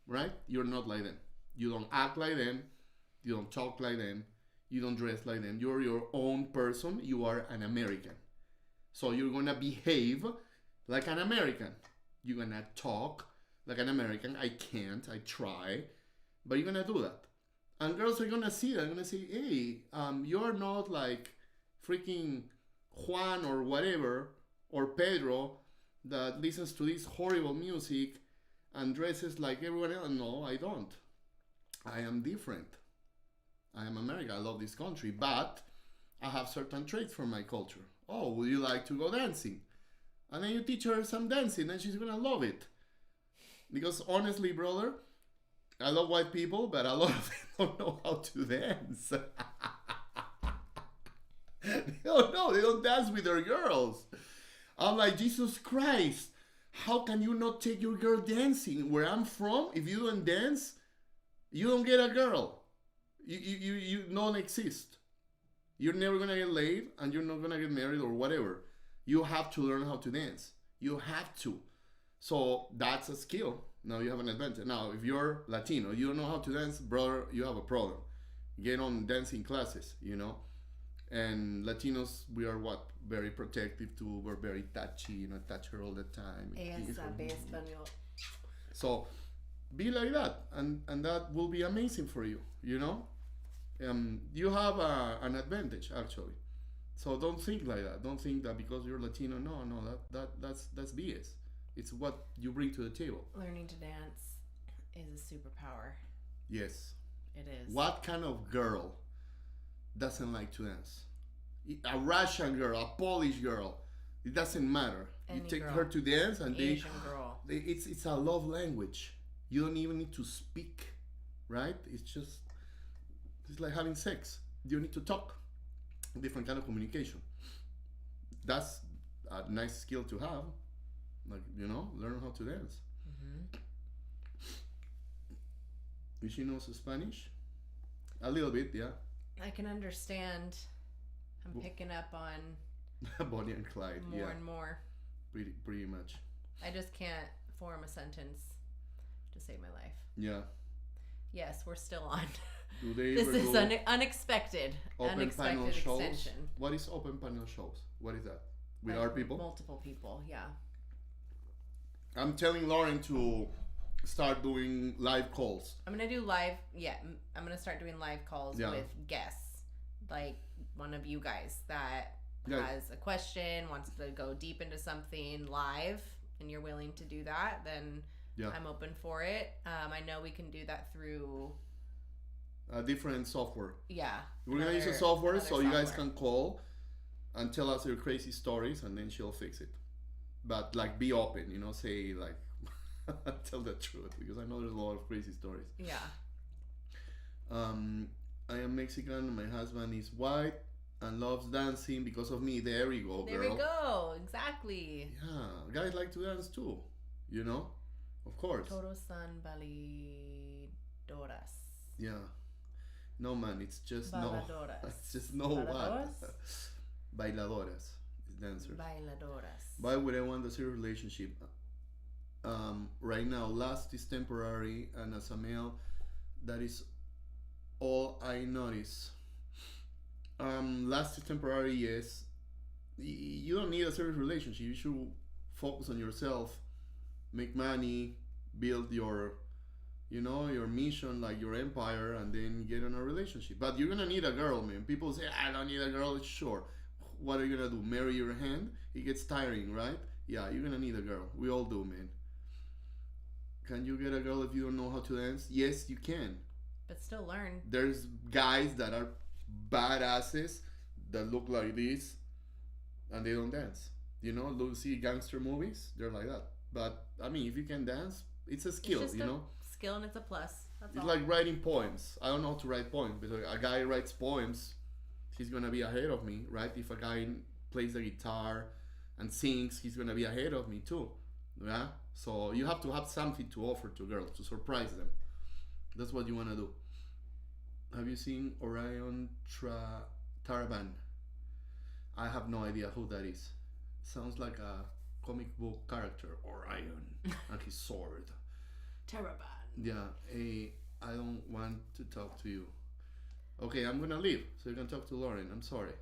Right? You're not like them. You don't act like them. You don't talk like them. You don't dress like them. You're your own person. You are an American. So you're going to behave like an American. You're going to talk like an American. I can't. I try. But you're going to do that. And girls are going to see that. They're going to say, hey, you're not like freaking Juan or whatever, or Pedro, that listens to this horrible music and dresses like everyone else. No, I don't. I am different. I am American. I love this country. But I have certain traits from my culture. Oh, would you like to go dancing? And then you teach her some dancing and she's going to love it. Because honestly, brother, I love white people, but a lot of them don't know how to dance. They don't know. They don't dance with their girls. I'm like, Jesus Christ, how can you not take your girl dancing? Where I'm from, if you don't dance, you don't get a girl. You don't exist. You're never going to get laid and you're not going to get married or whatever. You have to learn how to dance. You have to. So that's a skill. Now you have an advantage. Now, if you're Latino, you don't know how to dance, brother, you have a problem. Get on dancing classes, you know. And Latinos, we are what? Very protective too. We're very touchy, you know, touch her all the time. So be like that, and that will be amazing for you, you know. You have an advantage actually. So don't think like that. Don't think that because you're Latino. No, that's BS. It's what you bring to the table. Learning to dance is a superpower. Yes. It is. What kind of girl doesn't like to dance? A Russian girl, a Polish girl, it doesn't matter. Any you take girl. her to dance and Asian girl. It's a love language. You don't even need to speak, right? It's like having sex. You need to talk. Different kind of communication. That's a nice skill to have. Like, you know, learn how to dance. Mm-hmm. If she knows Spanish? A little bit, yeah. I can understand. I'm picking up on Bonnie and Clyde, more and more. Pretty much. I just can't form a sentence to save my life. Yeah. Yes, we're still on. Do they This ever is do unexpected. open Unexpected panel shows? extension. What is open panel shows? What is that? With Like our people? Multiple people, yeah. I'm telling Lauren to start doing live calls. I'm gonna do live. Yeah, I'm gonna start doing live calls Yeah. with guests, like one of you guys that Yeah. has a question, wants to go deep into something live, and you're willing to do that. Then Yeah. I'm open for it. I know we can do that through. A different software. Yeah. We're gonna use a software so you guys can call and tell us your crazy stories, and then she'll fix it. But like, be open, you know, say like, tell the truth, because I know there's a lot of crazy stories. Yeah. I am Mexican. My husband is white and loves dancing because of me. There we go, girl. There we go. Exactly. Yeah, guys like to dance too, you know, of course. Todos son bailadoras. Yeah. No, man, it's just Bailadoras. no. It's just no Bailadoras? what. Bailadoras is dancers. Bailadoras. Why would I want a serious relationship? Right now, lust is temporary, and as a male, that is all I notice. Lust is temporary, yes. You don't need a serious relationship. You should focus on yourself, make money, build your, you know, your mission, like your empire, and then get in a relationship. But you're gonna need a girl, man. People say, I don't need a girl. Sure. What are you gonna do? Marry your hand? It gets tiring, right? Yeah, you're gonna need a girl. We all do, man. Can you get a girl if you don't know how to dance? Yes, you can. But still learn. There's guys that are badasses that look like this and they don't dance. You know, see gangster movies? They're like that. But, I mean, if you can dance, it's a skill, It's just you a know? skill, and it's a plus. That's It's all. like writing poems. I don't know how to write poems, but a guy writes poems, he's gonna be ahead of me, right? If a guy plays the guitar and sings, he's gonna be ahead of me too. Yeah? So you have to have something to offer to girls, to surprise them. That's what you wanna do. Have you seen Orion Taraban? I have no idea who that is. Sounds like a comic book character, Orion, and his sword. Taraban. Yeah, I don't want to talk to you. Okay, I'm gonna leave so you can talk to Lauren. I'm sorry.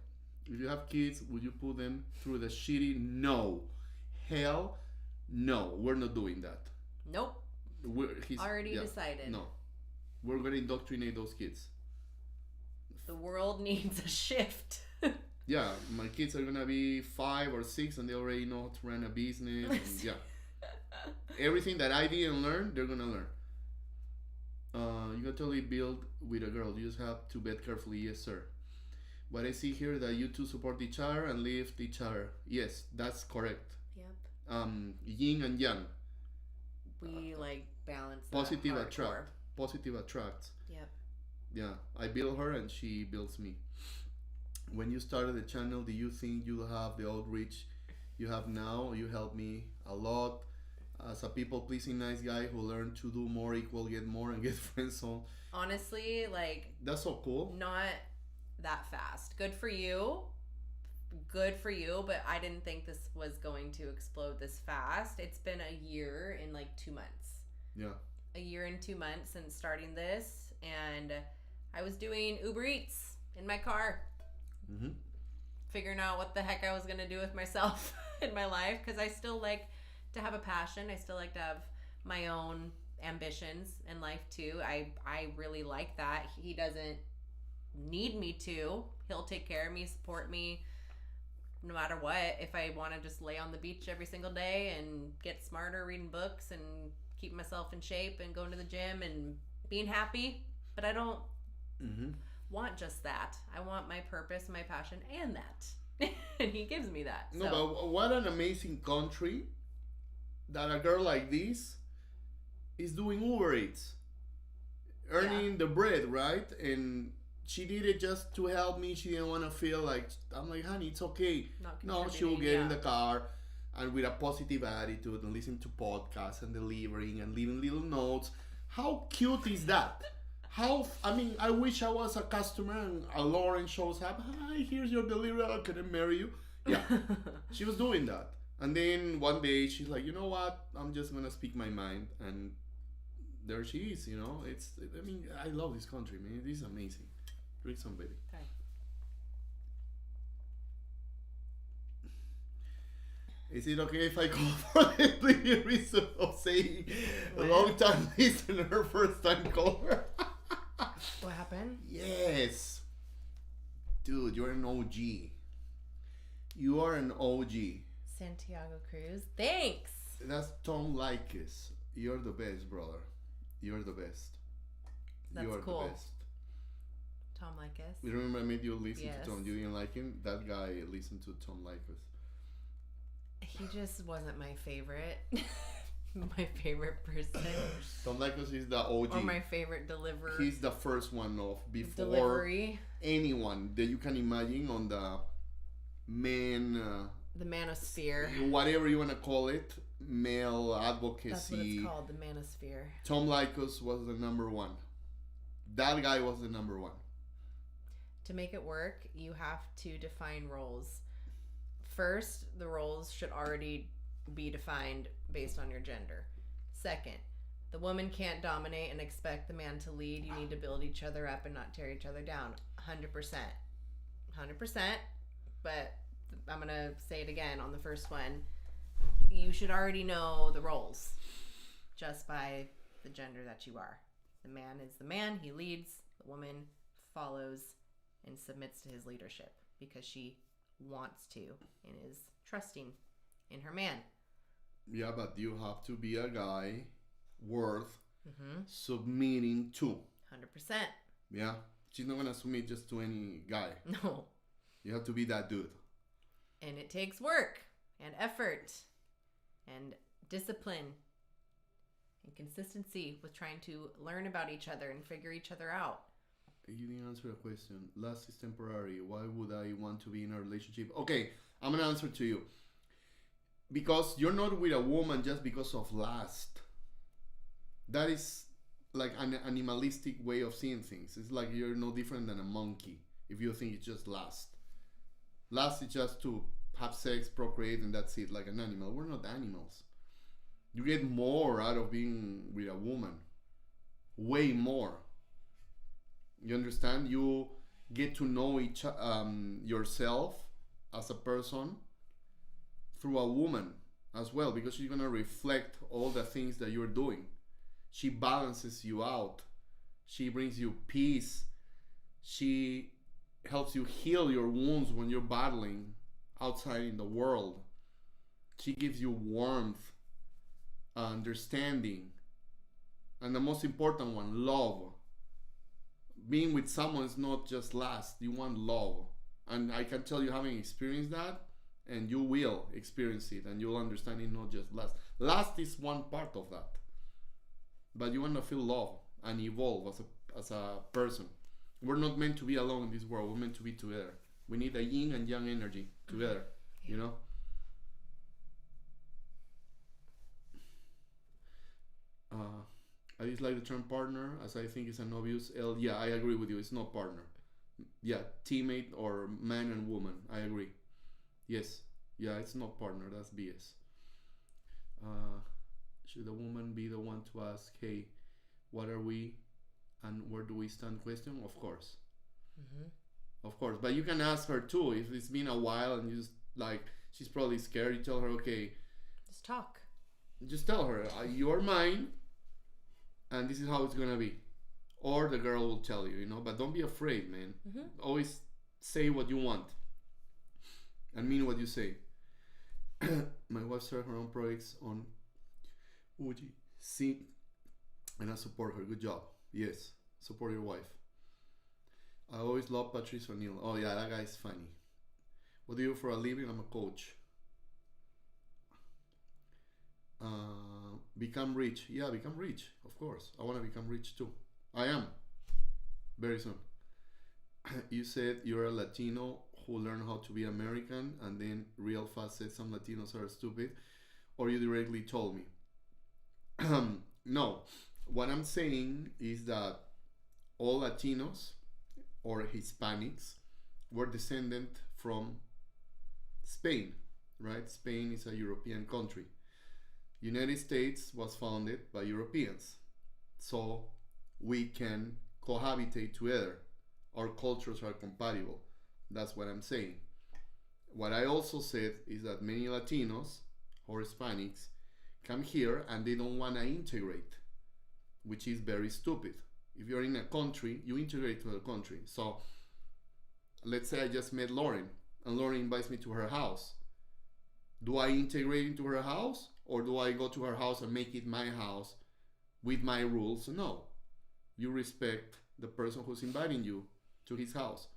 If you have kids, would you put them through the shitty? No. Hell no. We're not doing that. Nope. Already decided. No. We're gonna indoctrinate those kids. The world needs a shift. Yeah, my kids are gonna be 5 or 6 and they already know how to run a business. And yeah. Everything that I didn't learn, they're gonna learn. You can totally build with a girl. You just have to bet carefully. Yes, sir. But I see here that you two support each other and lift each other. Yes, that's correct. Yep. Yin and yang. We like balance. Positive that attract. hardcore. Positive attracts. Yep. Yeah, I build her and she builds me. When you started the channel, do you think you'll have the outreach you have now? You helped me a lot. As a people-pleasing nice guy who learned to do more equal get more and get friends on. Honestly, like, that's so cool. Not that fast. Good for you. Good for you, but I didn't think this was going to explode this fast. It's been a year in like 2 months. Yeah. A year and 2 months since starting this, and I was doing Uber Eats in my car. Mm-hmm. Figuring out what the heck I was going to do with myself in my life, because I still like to have a passion. I still like to have my own ambitions in life too. I really like that. He doesn't need me to. He'll take care of me, support me no matter what. If I want to just lay on the beach every single day and get smarter reading books and keep myself in shape and going to the gym and being happy, but I don't want just that. I want my purpose, my passion, and that. And he gives me that. No, but what an amazing country that a girl like this is doing Uber Eats, earning the bread, right? And she did it just to help me. She didn't want to feel like, I'm like, honey, it's okay. No, she will get in the car and with a positive attitude and listen to podcasts and delivering and leaving little notes. How cute is that? I wish I was a customer and a Lauren shows up. Hi, here's your delivery. Can I marry you? Yeah. She was doing that. And then one day she's like, you know what? I'm just gonna speak my mind, and there she is. You know, it's. I mean, I love this country, man. It is amazing. Drink some, baby. Okay. Is it okay if I call for the reason of saying a long time listener, first time caller? What happened? Yes. Dude, you're an OG. You are an OG. Santiago Cruz. Thanks. That's Tom Likes. You're the best, brother. You're the best. That's You're cool. the best. Tom Likes. You remember I made you listen Yes. to Tom? You didn't like him? That guy listened to Tom Likes. He just wasn't my favorite. My favorite person. Tom Likes is the OG. Or my favorite deliverer. He's the first one of before Delivery. anyone that you can imagine on the man, The manosphere. whatever you want to call it, male advocacy. That's what it's called, the manosphere. Tom Likos was the number one. That guy was the number one. To make it work, you have to define roles. First, the roles should already be defined based on your gender. Second, the woman can't dominate and expect the man to lead. You need to build each other up and not tear each other down. 100%. 100%. But I'm going to say it again on the first one. You should already know the roles just by the gender that you are. The man is the man, he leads. The woman follows and submits to his leadership because she wants to and is trusting in her man. Yeah, but you have to be a guy worth submitting to. 100%. Yeah? She's not going to submit just to any guy. No. You have to be that dude. And it takes work and effort and discipline and consistency with trying to learn about each other and figure each other out. You didn't answer the question. Lust is temporary. Why would I want to be in a relationship? Okay, I'm going to answer to you. Because you're not with a woman just because of lust. That is like an animalistic way of seeing things. It's like you're no different than a monkey if you think it's just lust. Lust is just to have sex, procreate, and that's it, like an animal. We're not animals. You get more out of being with a woman. Way more. You understand? You get to know yourself as a person through a woman as well, because she's going to reflect all the things that you're doing. She balances you out. She brings you peace. She helps you heal your wounds when you're battling outside in the world. She gives you warmth, understanding, and the most important one, love. Being with someone is not just lust. You want love. And I can tell you, having experienced that, and you will experience it, and you'll understand it not just lust. Lust is one part of that. But you want to feel love and evolve as a person. We're not meant to be alone in this world. We're meant to be together. We need a yin and yang energy together, you know? I dislike the term partner, as I think it's an obvious L. Yeah, I agree with you. It's not partner. Yeah, teammate or man and woman. I agree. Yes. Yeah, it's not partner. That's BS. Should a woman be the one to ask, hey, what are we and where do we stand question? Of course. Of course. But you can ask her too. If it's been a while and you just like, she's probably scared, you tell her, okay. Just talk. Just tell her, you're mine and this is how it's going to be. Or the girl will tell you, you know, but don't be afraid, man. Always say what you want and mean what you say. My wife started her own projects on Uji. See, and I support her. Good job. Yes, support your wife. I always love Patrice O'Neill. Oh yeah, that guy's funny. What do you do for a living? I'm a coach. Become rich. Yeah, become rich. Of course. I want to become rich too. I am. Very soon. You said you're a Latino who learned how to be American and then real fast said some Latinos are stupid, or you directly told me. No. What I'm saying is that all Latinos or Hispanics were descended from Spain. right? Spain is a European country. United States was founded by Europeans, so we can cohabitate together. Our cultures are compatible. That's what I'm saying. What I also said is that many Latinos or Hispanics come here and they don't want to integrate, which is very stupid. If you're in a country, you integrate to the country. So let's say I just met Lauren and Lauren invites me to her house. Do I integrate into her house, or do I go to her house and make it my house with my rules? No. You respect the person who's inviting you to his house.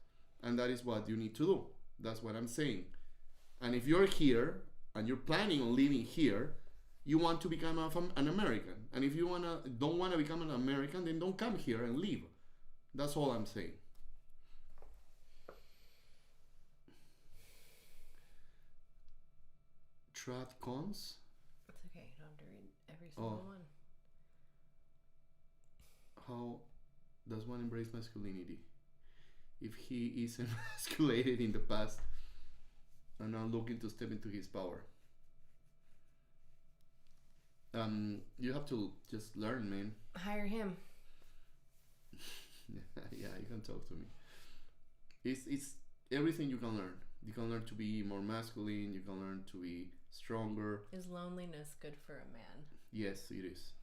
And that is what you need to do. That's what I'm saying. And if you're here and you're planning on living here, you want to become an American. And if you don't want to become an American, then don't come here and live. That's all I'm saying. Trad cons? It's okay. You don't have to read every single one. How does one embrace masculinity? If he is emasculated in the past and now looking to step into his power. You have to just learn, man. Hire him. Yeah, you can talk to me. It's everything you can learn. You can learn to be more masculine. You can learn to be stronger. Is loneliness good for a man? Yes, it is.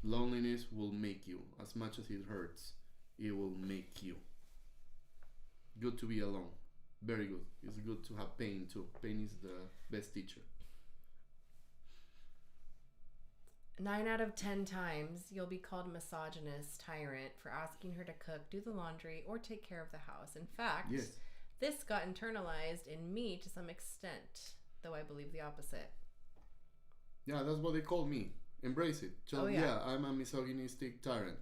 Loneliness will make you, as much as it hurts, it will make you. Good to be alone. Very good. It's good to have pain too. Pain is the best teacher. 9 out of 10 times you'll be called misogynist tyrant for asking her to cook, do the laundry, or take care of the house. In fact, yes. This got internalized in me to some extent, though I believe the opposite. Yeah, that's what they call me. Embrace it. So, yeah, I'm a misogynistic tyrant.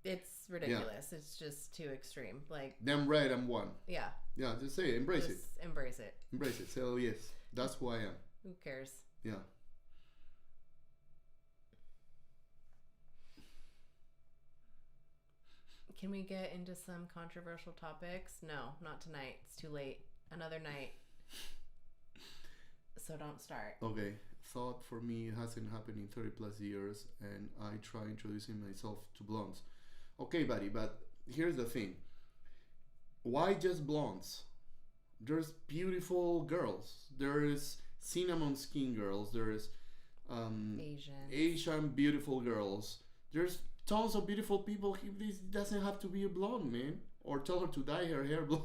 It's ridiculous. Yeah. It's just too extreme. Like, damn right I'm one. Yeah. Yeah, just say it. Embrace it. Embrace it. Embrace it. Say, oh, yes. That's who I am. Who cares? Yeah. Can we get into some controversial topics? No, not tonight. It's too late. Another night. So don't start. Okay. Thought for me hasn't happened in 30 plus years, and I try introducing myself to blondes. Okay, buddy, but here's the thing. Why just blondes? There's beautiful girls. There's cinnamon skin girls. There's Asian beautiful girls. There's tons of beautiful people. This doesn't have to be a blonde, man. Or tell her to dye her hair blonde.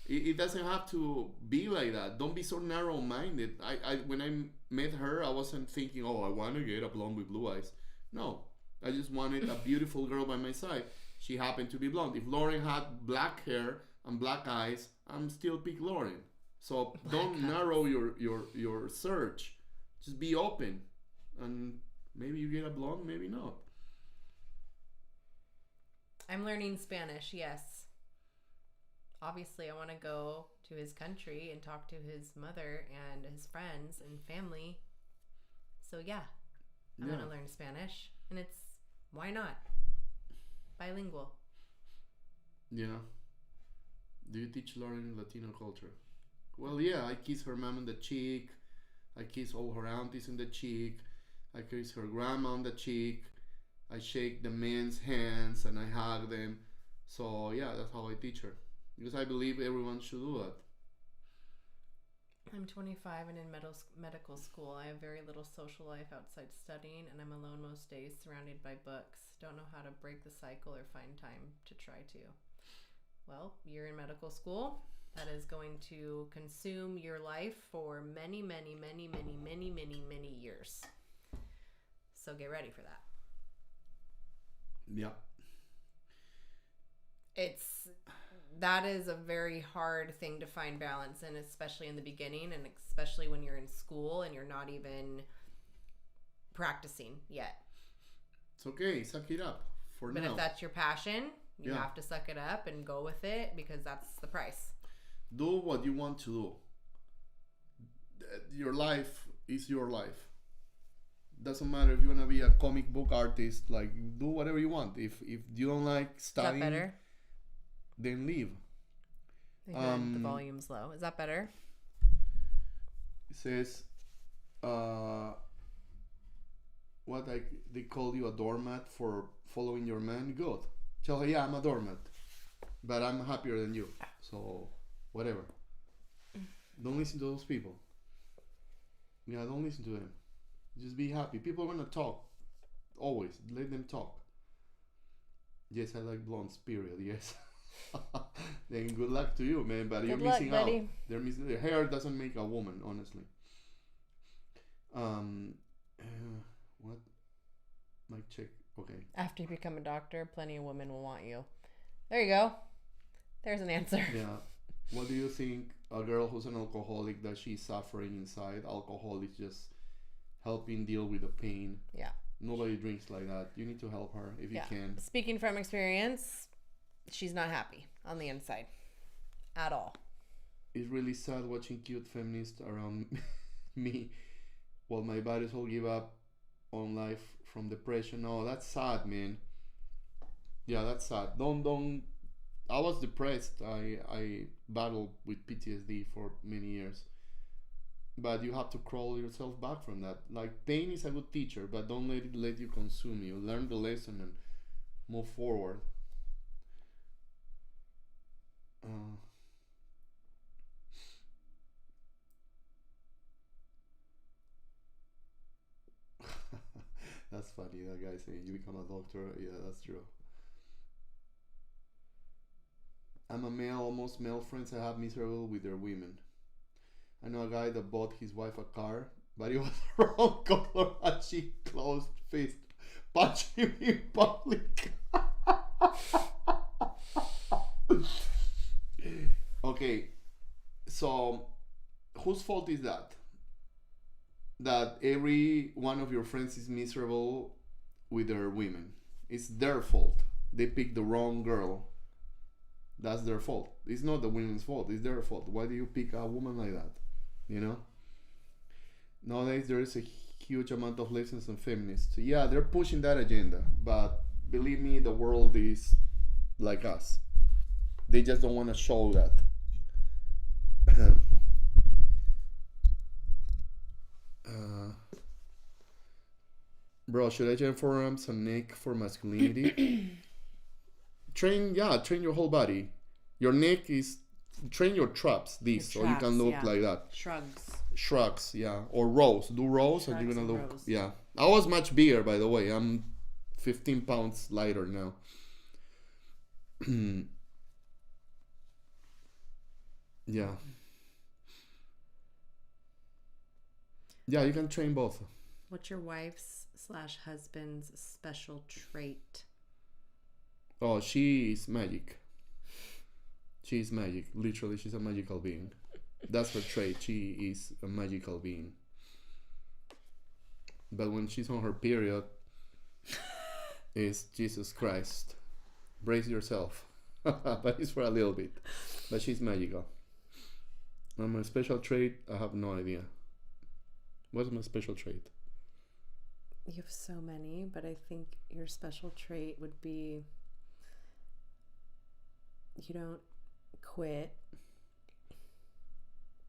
It doesn't have to be like that. Don't be so narrow-minded. I when I met her, I wasn't thinking, oh, I want to get a blonde with blue eyes. No, I just wanted a beautiful girl by my side. She happened to be blonde. If Lauren had black hair and black eyes, I'm still pick Lauren. So don't narrow your search. Just be open, and maybe you get a blonde, maybe not. I'm learning Spanish, yes. Obviously, I want to go to his country and talk to his mother and his friends and family. So, yeah, I'm going to learn Spanish. And it's, why not? Bilingual. Yeah. Do you teach Lauren Latino culture? Well, yeah, I kiss her mom on the cheek. I kiss all her aunties on the cheek. I kiss her grandma on the cheek. I shake the men's hands and I hug them. So, yeah, that's how I teach her. Because I believe everyone should do that. I'm 25 and in medical school. I have very little social life outside studying, and I'm alone most days surrounded by books. Don't know how to break the cycle or find time to try to. Well, you're in medical school. That is going to consume your life for many, many, many, many, many, many, many years. So get ready for that. Yeah. That is a very hard thing to find balance in, especially in the beginning, and especially when you're in school and you're not even practicing yet. It's okay. Suck it up for now. But if that's your passion, you have to suck it up and go with it, because that's the price. Do what you want to do. Your life is your life. Doesn't matter if you want to be a comic book artist. Like, do whatever you want. If you don't like studying, is that better? Then leave. The volume's low. Is that better? says, what they call you a doormat for following your man? Good. Tell her, yeah, I'm a doormat, but I'm happier than you. So, whatever. Don't listen to those people. Yeah, don't listen to them. Just be happy. People are gonna talk. Always. Let them talk. Yes, I like blondes, period. Yes. Then good luck to you, man. But you're missing out. They're missing. Their hair doesn't make a woman, honestly. What? Mic check. Okay. After you become a doctor, plenty of women will want you. There you go. There's an answer. Yeah. What do you think? A girl who's an alcoholic, that she's suffering inside. Alcohol is just helping deal with the pain. Yeah. Nobody drinks like that. You need to help her if you can. Speaking from experience, she's not happy on the inside at all. It's really sad watching cute feminists around me while my buddies all give up on life from depression. Oh, that's sad, man. Yeah, that's sad. Don't. I was depressed. I battled with PTSD for many years. But you have to crawl yourself back from that. Like, pain is a good teacher, but don't let it let you consume you. Learn the lesson and move forward. That's funny. That guy saying you become a doctor. Yeah, that's true. I'm a male, almost male friends I have miserable with their women. I know a guy that bought his wife a car, but it was the wrong color and she closed fist punched him in public. Okay, so whose fault is that? That every one of your friends is miserable with their women. It's their fault. They picked the wrong girl. That's their fault. It's not the women's fault. It's their fault. Why do you pick a woman like that? You know? Nowadays there is a huge amount of lessons on feminists. Yeah, they're pushing that agenda, but believe me, the world is like us. They just don't want to show that. Bro, should I join forearms and neck for masculinity? Train your whole body. Your neck is, train your traps, so you can look like that. Shrugs, yeah. Or rows. Do rows and you're gonna look, rows. Yeah. I was much bigger, by the way. I'm 15 pounds lighter now. Yeah. Yeah, you can train both. What's your wife's / husband's special trait? Oh, she is magic. She's magic. Literally, she's a magical being. That's her trait. She is a magical being. But when she's on her period, it's Jesus Christ. Brace yourself. But it's for a little bit. But she's magical. And my special trait, I have no idea. What's my special trait? You have so many, but I think your special trait would be you don't quit.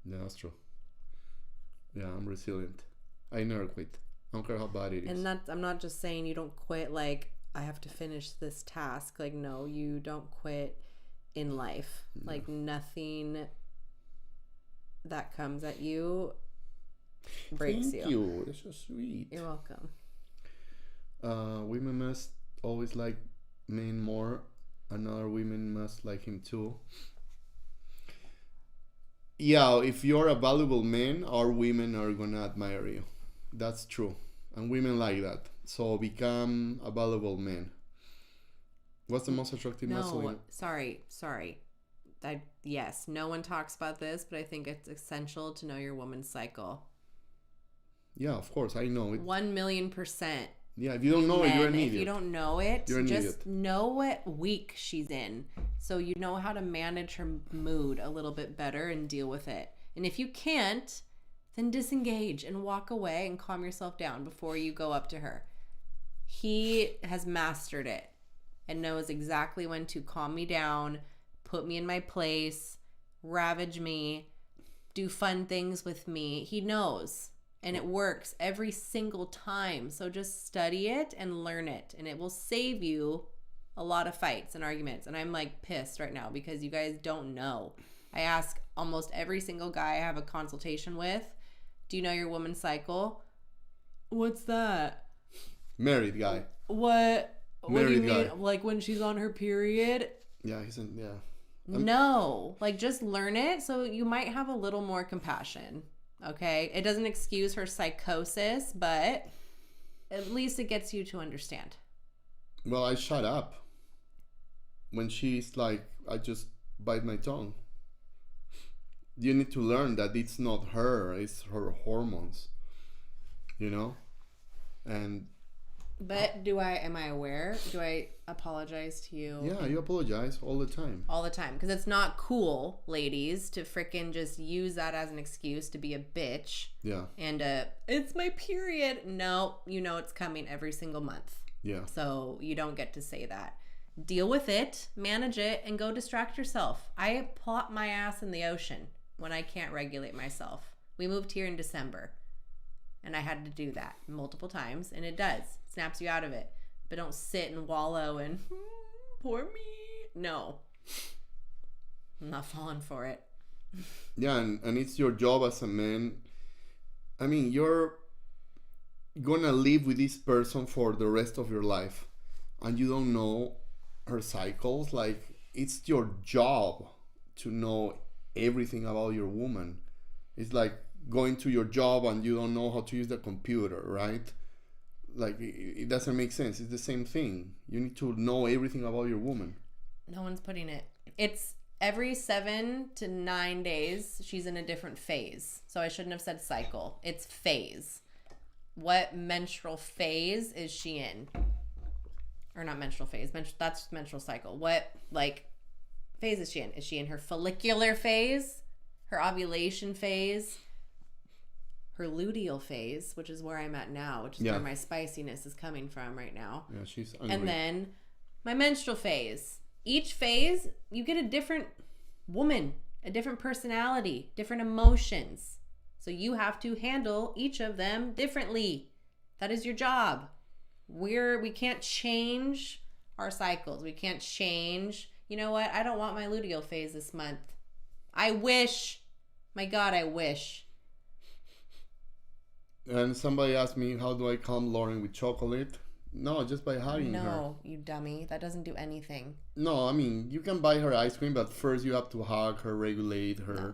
Yeah, that's true. Yeah, I'm resilient. I never quit. I don't care how bad it is. And I'm not just saying you don't quit like I have to finish this task. Like, no, you don't quit in life. No. Like, nothing that comes at you breaks you. Thank you. That's so sweet. You're welcome. Women must always like men more, and other women must like him too. Yeah, if you're a valuable man, our women are gonna admire you. That's true. And women like that. So become a valuable man. What's the most attractive masculine? Sorry. Yes, no one talks about this, but I think it's essential to know your woman's cycle. Yeah, of course, I know it. 1,000,000%. Yeah, if you don't know it, you're an idiot. If you don't know it, just know what week she's in, so you know how to manage her mood a little bit better and deal with it. And if you can't, then disengage and walk away and calm yourself down before you go up to her. He has mastered it and knows exactly when to calm me down, put me in my place, ravage me, do fun things with me. He knows. And it works every single time. So just study it and learn it. And it will save you a lot of fights and arguments. And I'm like pissed right now because you guys don't know. I ask almost every single guy I have a consultation with, do you know your woman's cycle? What's that? Married guy. What do you mean? Guy. Like when she's on her period? Yeah, yeah. No. Like just learn it so you might have a little more compassion. Okay? It doesn't excuse her psychosis, but at least it gets you to understand. Well, I shut up. When she's like, I just bite my tongue. You need to learn that it's not her, it's her hormones. You know? And but am I aware? Do I apologize to you? Yeah, you apologize all the time. All the time. Because it's not cool, ladies, to frickin' just use that as an excuse to be a bitch. Yeah. And it's my period. No, you know it's coming every single month. Yeah. So you don't get to say that. Deal with it, manage it, and go distract yourself. I plop my ass in the ocean when I can't regulate myself. We moved here in December. And I had to do that multiple times, and it does. Snaps you out of it. But don't sit and wallow and, poor me. No. I'm not falling for it. Yeah, and it's your job as a man. I mean, you're gonna live with this person for the rest of your life, and you don't know her cycles. Like, it's your job to know everything about your woman. It's like going to your job and you don't know how to use the computer, right? Like, it doesn't make sense. It's the same thing. You need to know everything about your woman. No one's putting it. It's every 7 to 9 days, she's in a different phase. So I shouldn't have said cycle. It's phase. What menstrual phase is she in? Or not menstrual phase. That's menstrual cycle. What, phase is she in? Is she in her follicular phase? Her ovulation phase? Her luteal phase, which is where I'm at now, which is where my spiciness is coming from right now. Yeah, she's angry. And then my menstrual phase. Each phase, you get a different woman, a different personality, different emotions. So you have to handle each of them differently. That is your job. We can't change our cycles. We can't change. You know what? I don't want my luteal phase this month. I wish. My God, I wish. And somebody asked me, how do I calm Lauren with chocolate? No, just by hugging her. No, you dummy. That doesn't do anything. No, I mean, you can buy her ice cream, but first you have to hug her, regulate her. No.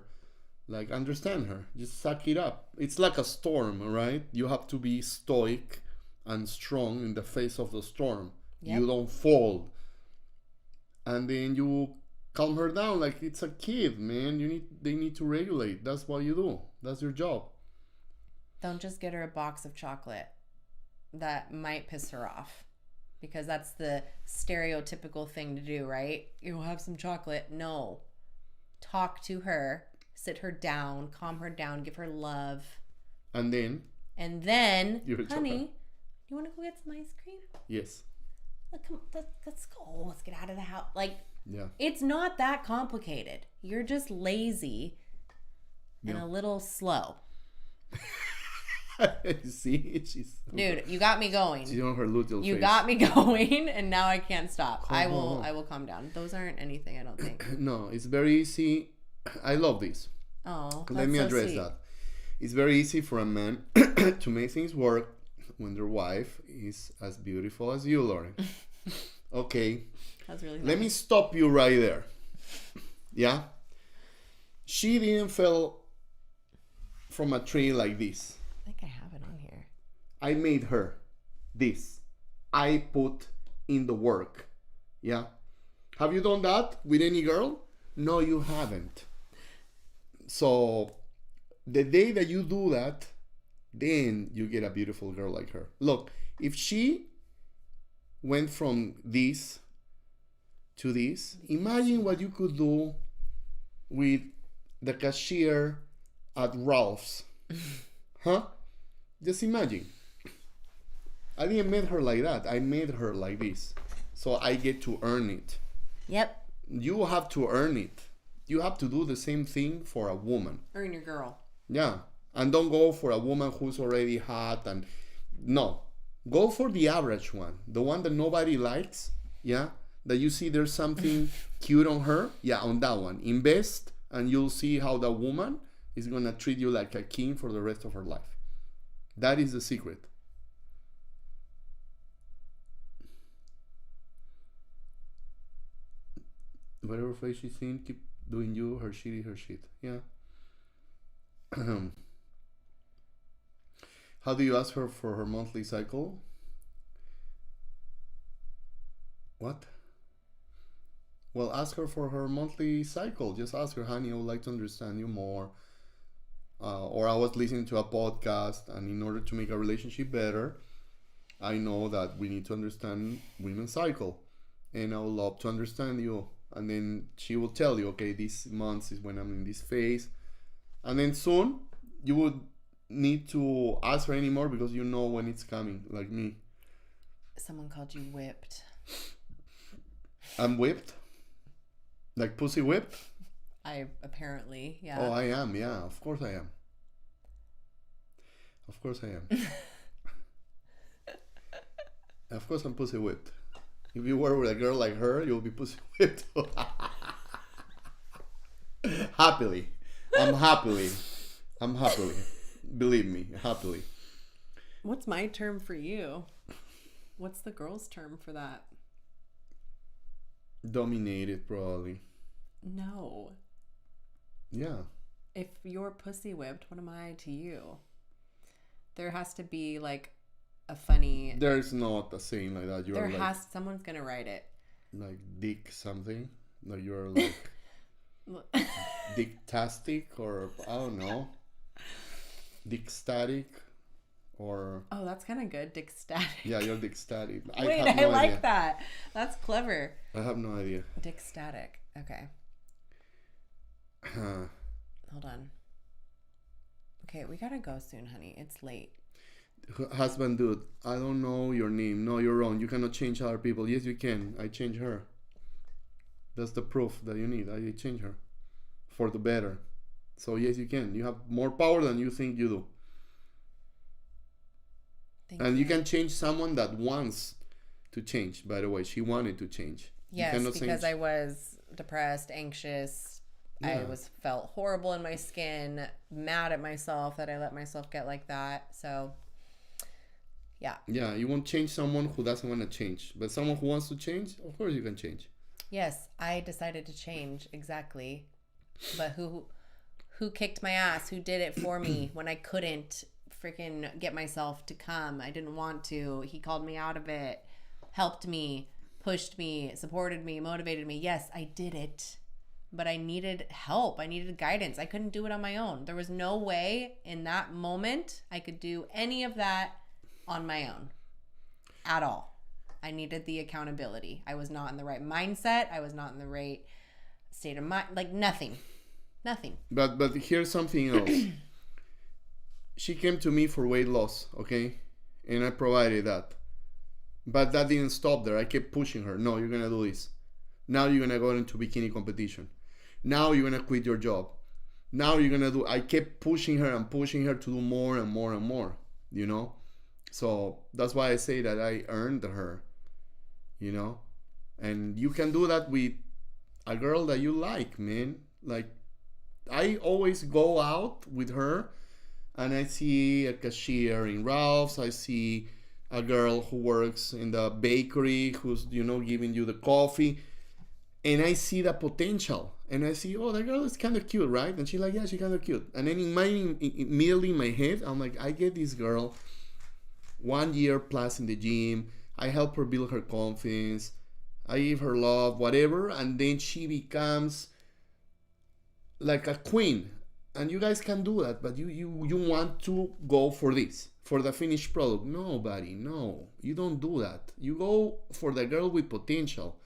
Like, understand her. Just suck it up. It's like a storm, right? You have to be stoic and strong in the face of the storm. Yep. You don't fall. And then you calm her down like it's a kid, man. They need to regulate. That's what you do. That's your job. Don't just get her a box of chocolate. That might piss her off. Because that's the stereotypical thing to do, right? You'll have some chocolate. No. Talk to her. Sit her down. Calm her down. Give her love. And then, honey, you want to go get some ice cream? Yes. Let's go. Let's get out of the house. Yeah. It's not that complicated. You're just lazy and a little slow. See, dude, you got me going. She's on her luteal phase. You got me going, and now I can't stop. I will calm down. Those aren't anything, I don't think. No, it's very easy. I love this. Oh, let me address that. It's very easy for a man to make things work when their wife is as beautiful as you, Lauren. Okay. That's really nice. Let me stop you right there. Yeah? She didn't fall from a tree like this. I think I have it on here. I made her this. I put in the work. Yeah? Have you done that with any girl? No, you haven't. So, the day that you do that, then you get a beautiful girl like her. Look, if she went from this to this, imagine what you could do with the cashier at Ralph's. Huh? Just imagine. I didn't make her like that. I made her like this. So I get to earn it. Yep. You have to earn it. you have to do the same thing for a woman. Or in your girl. Yeah. And don't go for a woman who's already hot and no. Go for the average one. The one that nobody likes. Yeah. That you see there's something cute on her. Yeah, on that one. Invest and you'll see how the woman is gonna treat you like a king for the rest of her life. That is the secret. Whatever face she's in, keep doing you, her shit. Yeah. How do you ask her for her monthly cycle? What? Well, ask her for her monthly cycle. Just ask her, honey, I would like to understand you more. Or I was listening to a podcast, and in order to make a relationship better, I know that we need to understand women's cycle. And I would love to understand you. And then she will tell you, okay, this month is when I'm in this phase. And then soon, you would need to ask her anymore because you know when it's coming, like me. Someone called you whipped. I'm whipped? Like pussy whipped? Apparently, yeah. Oh, I am, yeah. Of course I am. Of course I am. Of course I'm pussy whipped. If you were with a girl like her, you'll be pussy whipped. Happily. I'm happily. Believe me, happily. What's my term for you? What's the girl's term for that? Dominated, probably. No. Yeah. If you're pussy whipped, what am I to you? There has to be like a funny. There's not a saying like that. You're like, someone's gonna write it. like dick something. Like you're like dick-tastic, or I don't know. Dick-static, or Oh, that's kind of good. Dick static. yeah, you're dick-static. Wait, I like that. That's clever. I have no idea. Dick static. Okay. Hold on. Okay, we gotta go soon, honey. It's late. Husband, dude, I don't know your name. No, you're wrong. You cannot change other people. Yes, you can. I changed her. That's the proof that you need. I changed her for the better. So yes, you can. You have more power than you think you do. And you can change someone that wants to change. By the way, she wanted to change. Yes, because I was depressed, anxious. Yeah. I felt horrible in my skin, mad at myself that I let myself get like that. So, yeah. Yeah, you won't change someone who doesn't want to change. But someone who wants to change, of course you can change. Yes, I decided to change, exactly. But who kicked my ass? Who did it for me when I couldn't freaking get myself to come? I didn't want to. He called me out of it, helped me, pushed me, supported me, motivated me. Yes, I did it. But I needed help. I needed guidance. I couldn't do it on my own. There was no way in that moment I could do any of that on my own at all. I needed the accountability. I was not in the right mindset. I was not in the right state of mind. Like nothing. But here's something else. She came to me for weight loss, okay? And I provided that. But that didn't stop there. I kept pushing her. No, you're going to do this. Now you're going to go into bikini competition. Now you're going to quit your job. Now you're going to do... I kept pushing her to do more and more and more, you know? So that's why I say that I earned her, you know? And you can do that with a girl that you like, man. Like, I always go out with her and I see a cashier in Ralph's. I see a girl who works in the bakery who's, you know, giving you the coffee. And I see the potential. And I see, oh, that girl is kind of cute, right? And she's like, yeah, she's kind of cute. And then immediately in my head, I'm like, I get this girl 1 year plus in the gym. I help her build her confidence. I give her love, whatever. And then she becomes like a queen. And you guys can do that. But you want to go for this, for the finished product. No, buddy, no. You don't do that. You go for the girl with potential.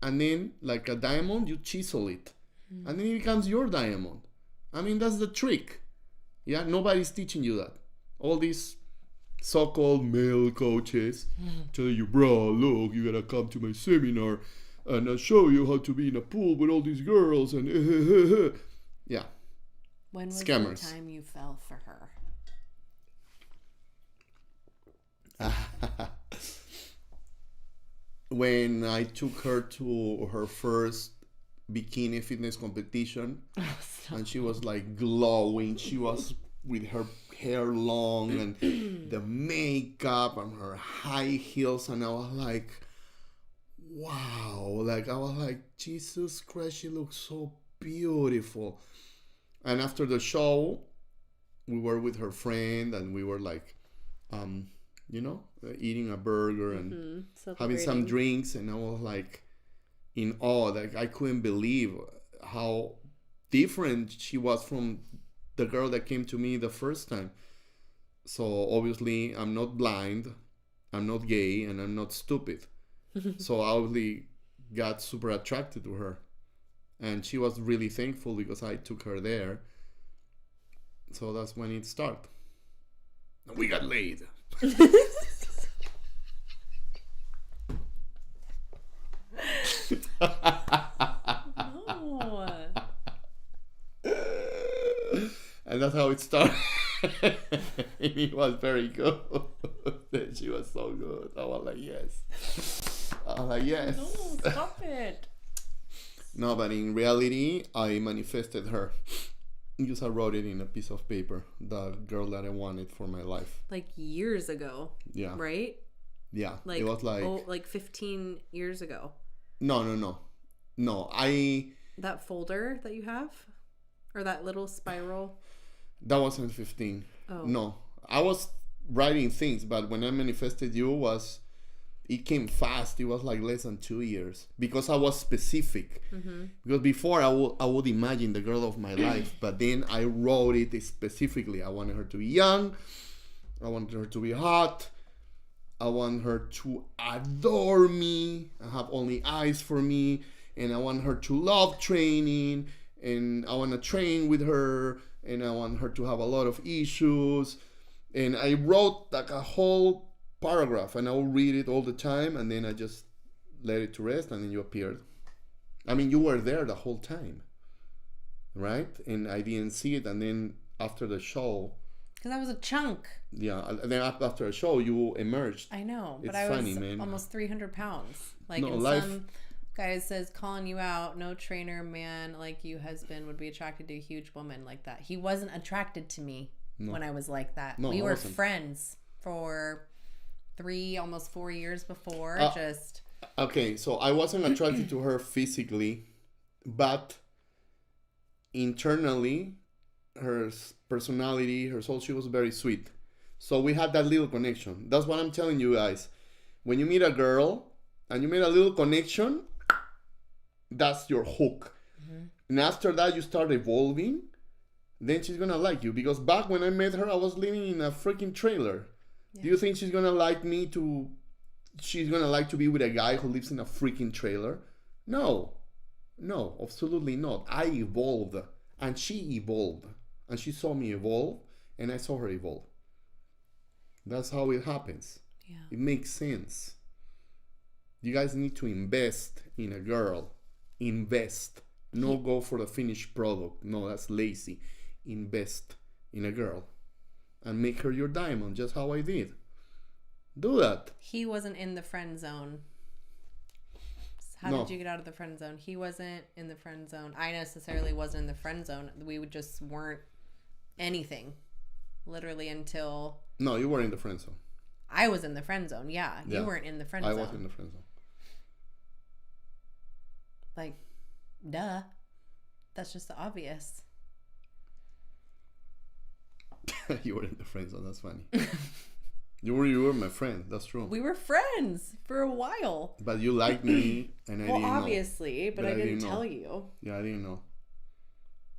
And then, like a diamond, you chisel it. And then it becomes your diamond. I mean, that's the trick. Yeah, nobody's teaching you that. All these so-called male coaches tell you, bro, look, you gotta come to my seminar. and I'll show you how to be in a pool with all these girls and yeah. When was Scammers. the time you fell for her? When I took her to her first bikini fitness competition, and she was like glowing. She was with her hair long and the makeup and her high heels, and I was like, wow. Like, I was like, Jesus Christ, she looks so beautiful. And after the show, we were with her friend, and we were like, eating a burger and having some drinks, and I was like in awe. Like, I couldn't believe how different she was from the girl that came to me the first time. So obviously I'm not blind, I'm not gay, and I'm not stupid. So I obviously got super attracted to her, and she was really thankful because I took her there. So that's when it started. And we got laid. No. And that's how it started. It was very good. She was so good. I was like, yes. I was like, yes. No, stop it. No, but in reality, I manifested her. Because I wrote it in a piece of paper. The girl that I wanted for my life. Like years ago. Yeah. Right? Yeah. Like, it was like... like 15 years ago. No, That folder that you have? Or that little spiral? That wasn't 15. Oh. No. I was writing things, but when I manifested you, it came fast. It was like less than 2 years. Because I was specific. Mm-hmm. Because before I would imagine the girl of my life, but then I wrote it specifically. I wanted her to be young. I wanted her to be hot. I want her to adore me and have only eyes for me. And I want her to love training. And I want to train with her. And I want her to have a lot of issues. And I wrote like a whole paragraph. And I will read it all the time. And then I just let it to rest. And then you appeared. I mean, you were there the whole time. Right? And I didn't see it. And then after the show... Because I was a chunk. Yeah, and then after a show, you emerged. I know, but it's I funny, was man. almost 300 pounds. Like, no, and life... some guy says, calling you out, no trainer man like you husband would be attracted to a huge woman like that. He wasn't attracted to me when I was like that. No, we were friends for 3, almost 4 years before. Okay, so I wasn't attracted to her physically, but internally... her personality, her soul, she was very sweet. So we had that little connection. That's what I'm telling you guys. When you meet a girl and you made a little connection, that's your hook. Mm-hmm. And after that, you start evolving, then she's gonna like you. Because back when I met her, I was living in a freaking trailer. Yeah. Do you think she's gonna like she's gonna like to be with a guy who lives in a freaking trailer? No, absolutely not. I evolved and she evolved. And she saw me evolve, and I saw her evolve. That's how it happens. Yeah. It makes sense. You guys need to invest in a girl. Invest. No go for the finished product. No, that's lazy. Invest in a girl. And make her your diamond, just how I did. Do that. He wasn't in the friend zone. How did you get out of the friend zone? He wasn't in the friend zone. I necessarily wasn't in the friend zone. We just weren't anything. Literally until... No, you were in the friend zone. I was in the friend zone, yeah. You weren't in the friend zone. I was in the friend zone. Like, duh. That's just the obvious. You were in the friend zone, that's funny. You were my friend. That's true. We were friends for a while. But you liked me, and I didn't know. Well, obviously, but I didn't tell you. Yeah, I didn't know.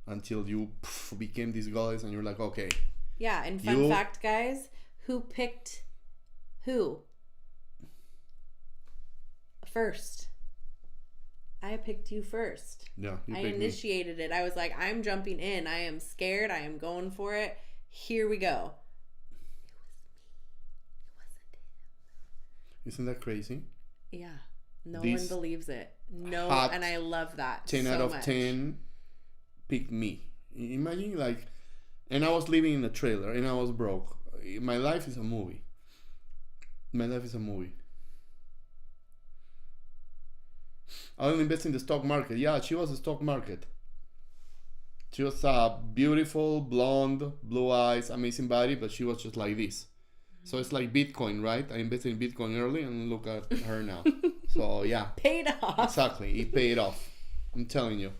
Until you became these guys, and you're like, okay. Yeah, and fun fact, guys, who picked who? First. I picked you first. Yeah, I initiated it. I was like, I'm jumping in. I am scared. I am going for it. Here we go. Isn't that crazy? Yeah. No one believes it. No, hot and I love that 10 so out of much. 10 picked me. Imagine like, and I was living in a trailer and I was broke. My life is a movie. My life is a movie. I will invest in the stock market. Yeah, she was the stock market. She was a beautiful, blonde, blue eyes, amazing body, but she was just like this. So it's like Bitcoin, right? I invested in Bitcoin early and look at her now. So yeah. Paid off. Exactly. It paid off. I'm telling you.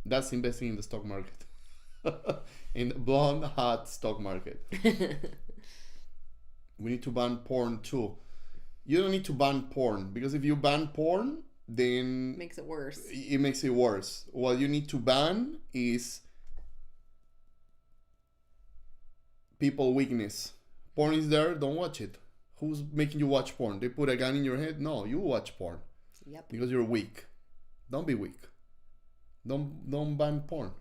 That's investing in the stock market. In the blonde, hot stock market. We need to ban porn too. You don't need to ban porn because if you ban porn, then Makes it worse. it makes it worse. What you need to ban is people weakness. Porn is there, don't watch it. Who's making you watch porn? They put a gun in your head? No, you watch porn. Yep. Because you're weak. Don't be weak. Don't ban porn.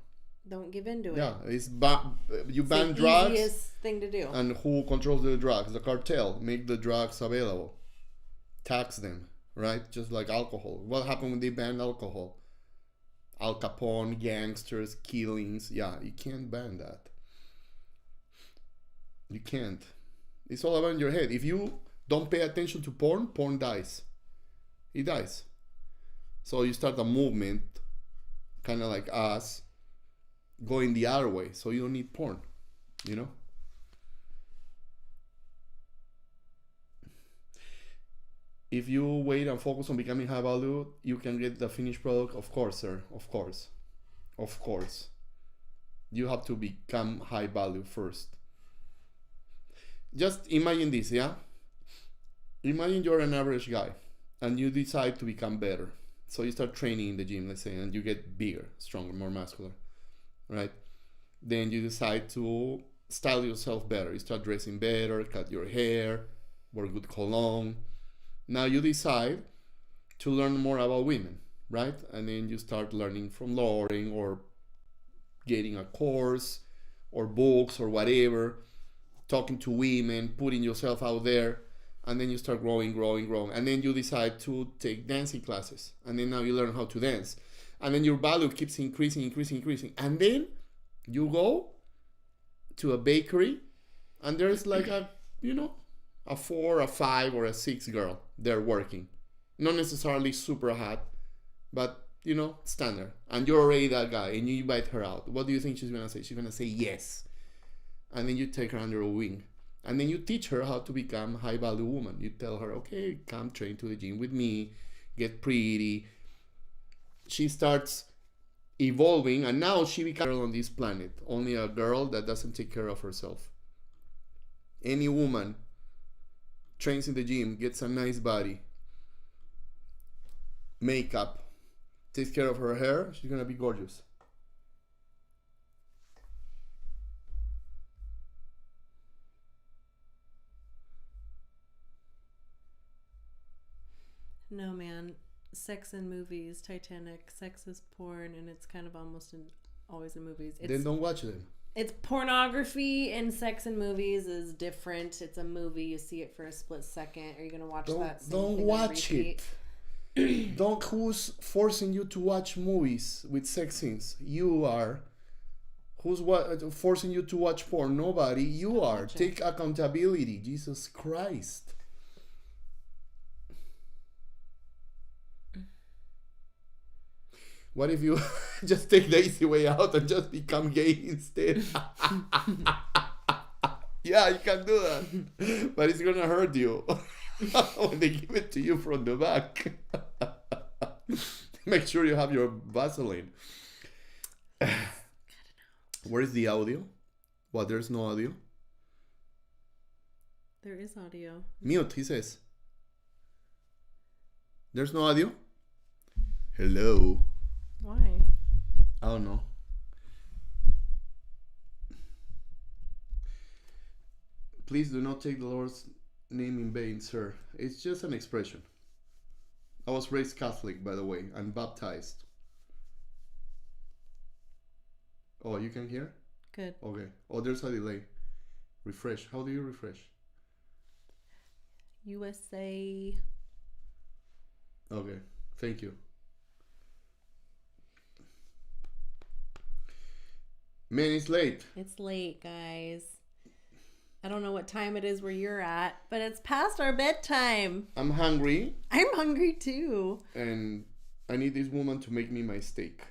Don't give in to it. Yeah, you It's ban the drugs. easiest thing to do. And who controls the drugs? The cartel. Make the drugs available. Tax them, right? Just like alcohol. What happened when they banned alcohol? Al Capone, gangsters, killings. Yeah, you can't ban that. You can't. It's all about in your head. If you don't pay attention to porn, porn dies. It dies. So you start a movement, kind of like us, going the other way. So you don't need porn, you know? If you wait and focus on becoming high value, you can get the finished product. Of course, sir. Of course. Of course. You have to become high value first. Just imagine this, yeah? Imagine you're an average guy and you decide to become better. So you start training in the gym, let's say, and you get bigger, stronger, more muscular, right? Then you decide to style yourself better. You start dressing better, cut your hair, wear good cologne. Now you decide to learn more about women, right? And then you start learning from Lauren or getting a course or books or whatever, talking to women, putting yourself out there, and then you start growing. And then you decide to take dancing classes. And then now you learn how to dance. And then your value keeps increasing. And then you go to a bakery and there's like a 4, a 5, or a 6 girl there working. Not necessarily super hot, but standard. And you're already that guy and you invite her out. What do you think she's gonna say? She's gonna say yes. And then you take her under a wing. And then you teach her how to become a high value woman. You tell her, okay, come train to the gym with me, get pretty. She starts evolving and now she becomes a girl on this planet. Only a girl that doesn't take care of herself. Any woman trains in the gym, gets a nice body, makeup, takes care of her hair, she's gonna be gorgeous. No, man. Sex in movies, Titanic, sex is porn, and it's kind of almost always in movies. Then don't watch them. It's pornography, and sex in movies is different. It's a movie. You see it for a split second. Are you going to watch that same Don't thing watch it. Don't. Who's forcing you to watch movies with sex scenes? You are. Who's forcing you to watch porn? Nobody. You are. Take accountability. Jesus Christ. What if you just take the easy way out and just become gay instead? Yeah, you can do that. But it's gonna hurt you when they give it to you from the back. Make sure you have your Vaseline. Where is the audio? What, there's no audio? There is audio. Mute, he says. There's no audio? Hello. Why? I don't know. Please do not take the Lord's name in vain, sir. It's just an expression. I was raised Catholic, by the way, and baptized. Oh, you can hear? Good. Okay. Oh, there's a delay. Refresh. How do you refresh? USA. Okay. Thank you. Man, it's late. It's late, guys. I don't know what time it is where you're at, but it's past our bedtime. I'm hungry. I'm hungry too. And I need this woman to make me my steak.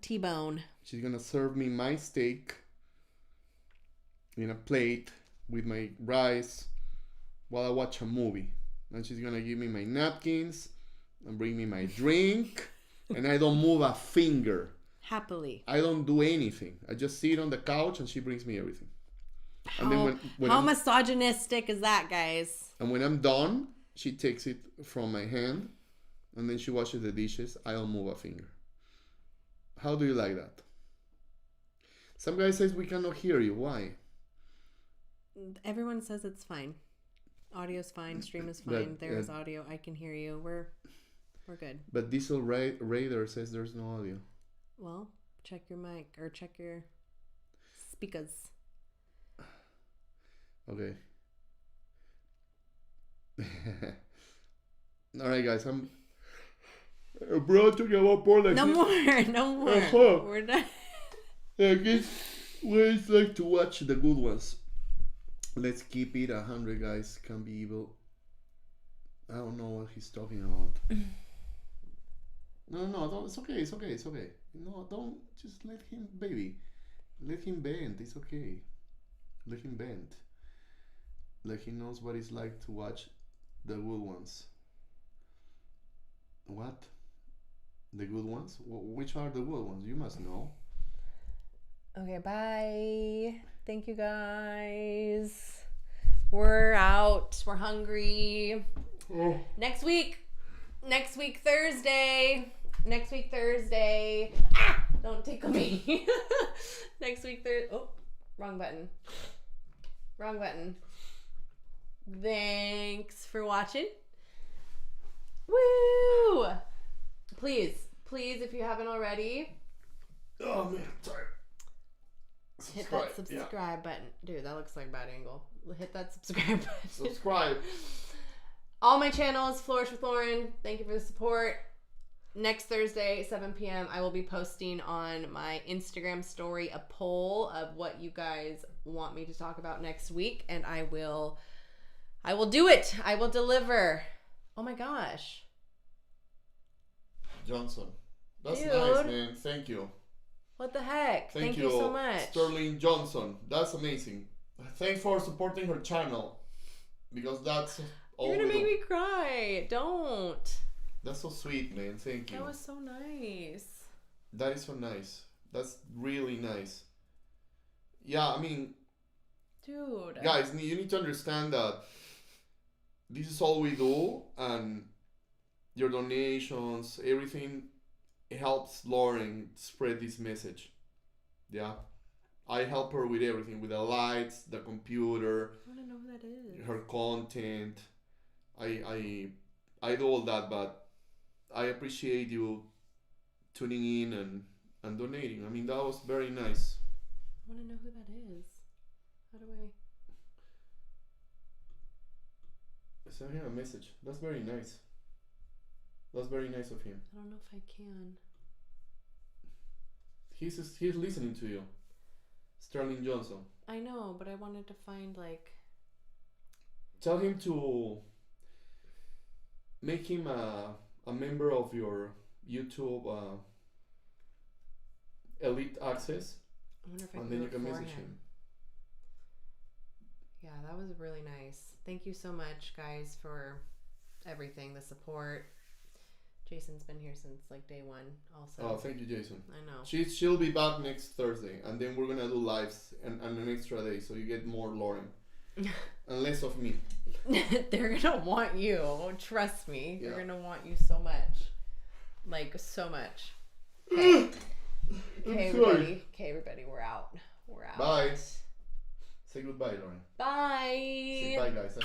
T-bone. She's gonna serve me my steak in a plate with my rice while I watch a movie. And she's gonna give me my napkins and bring me my drink. And I don't move a finger. Happily. I don't do anything. I just sit on the couch and she brings me everything. And then how misogynistic is that, guys? And when I'm done, she takes it from my hand and then she washes the dishes. I don't move a finger. How do you like that? Some guy says we cannot hear you. Why? Everyone says it's fine. Audio's fine. Stream is fine. There is audio. I can hear you. We're good. But Diesel Raider says there's no audio. Well, check your mic or check your speakers. Okay. All right, guys. I'm bro talking about porn. Like no more. Uh-huh. We're done. I guess we always like to watch the good ones. Let's keep it 100, guys. Can be evil. I don't know what he's talking about. No, don't, it's okay. No, don't, just let him, baby. Let him bend. It's okay. Let him bend. Like he knows what it's like to watch the good ones. What? The good ones? Which are the good ones? You must know. Okay, bye. Thank you, guys. We're out. We're hungry. Oh. Next week, Thursday. Don't tickle me. Next week, Thursday. Oh, wrong button. Thanks for watching. Woo! Please, if you haven't already. Oh man, sorry. Hit that subscribe button. Dude, that looks like a bad angle. Hit that subscribe button. Subscribe. All my channels, Flourish with Lauren. Thank you for the support. Next Thursday, 7 p.m., I will be posting on my Instagram story a poll of what you guys want me to talk about next week, and I will do it. I will deliver. Oh my gosh. Johnson. That's Dude. nice, man. Thank you. What the heck? Thank you so much. Sterling Johnson. That's amazing. Thanks for supporting her channel. Because that's all. You're gonna make me cry. Don't. That's so sweet, man. Thank you. That was so nice. That is so nice. That's really nice. Yeah, I mean, dude. Guys, you need to understand that this is all we do, and your donations, everything helps Lauren spread this message. Yeah. I help her with everything, with the lights, the computer. I want to know who that is. Her content. I do all that, but I appreciate you tuning in and donating. I mean, that was very nice. I want to know who that is. How do I? Send him a message. That's very nice. That's very nice of him. I don't know if I can. He's listening to you. Sterling Johnson. I know, but I wanted to find like. Tell him to make him a member of your YouTube Elite Access. I wonder if I can and then do you it can for message him. Yeah, that was really nice. Thank you so much, guys, for everything, the support. Jason's been here since like day one also. Oh, thank you, Jason. I know. She'll be back next Thursday, and then we're gonna do lives and an extra day, so you get more Lauren and less of me. They're gonna want you. Trust me. Yeah. They're gonna want you so much, like so much. Okay, everybody. Okay, everybody. We're out. Bye. Say goodbye, Lauren. Bye. Say bye, guys.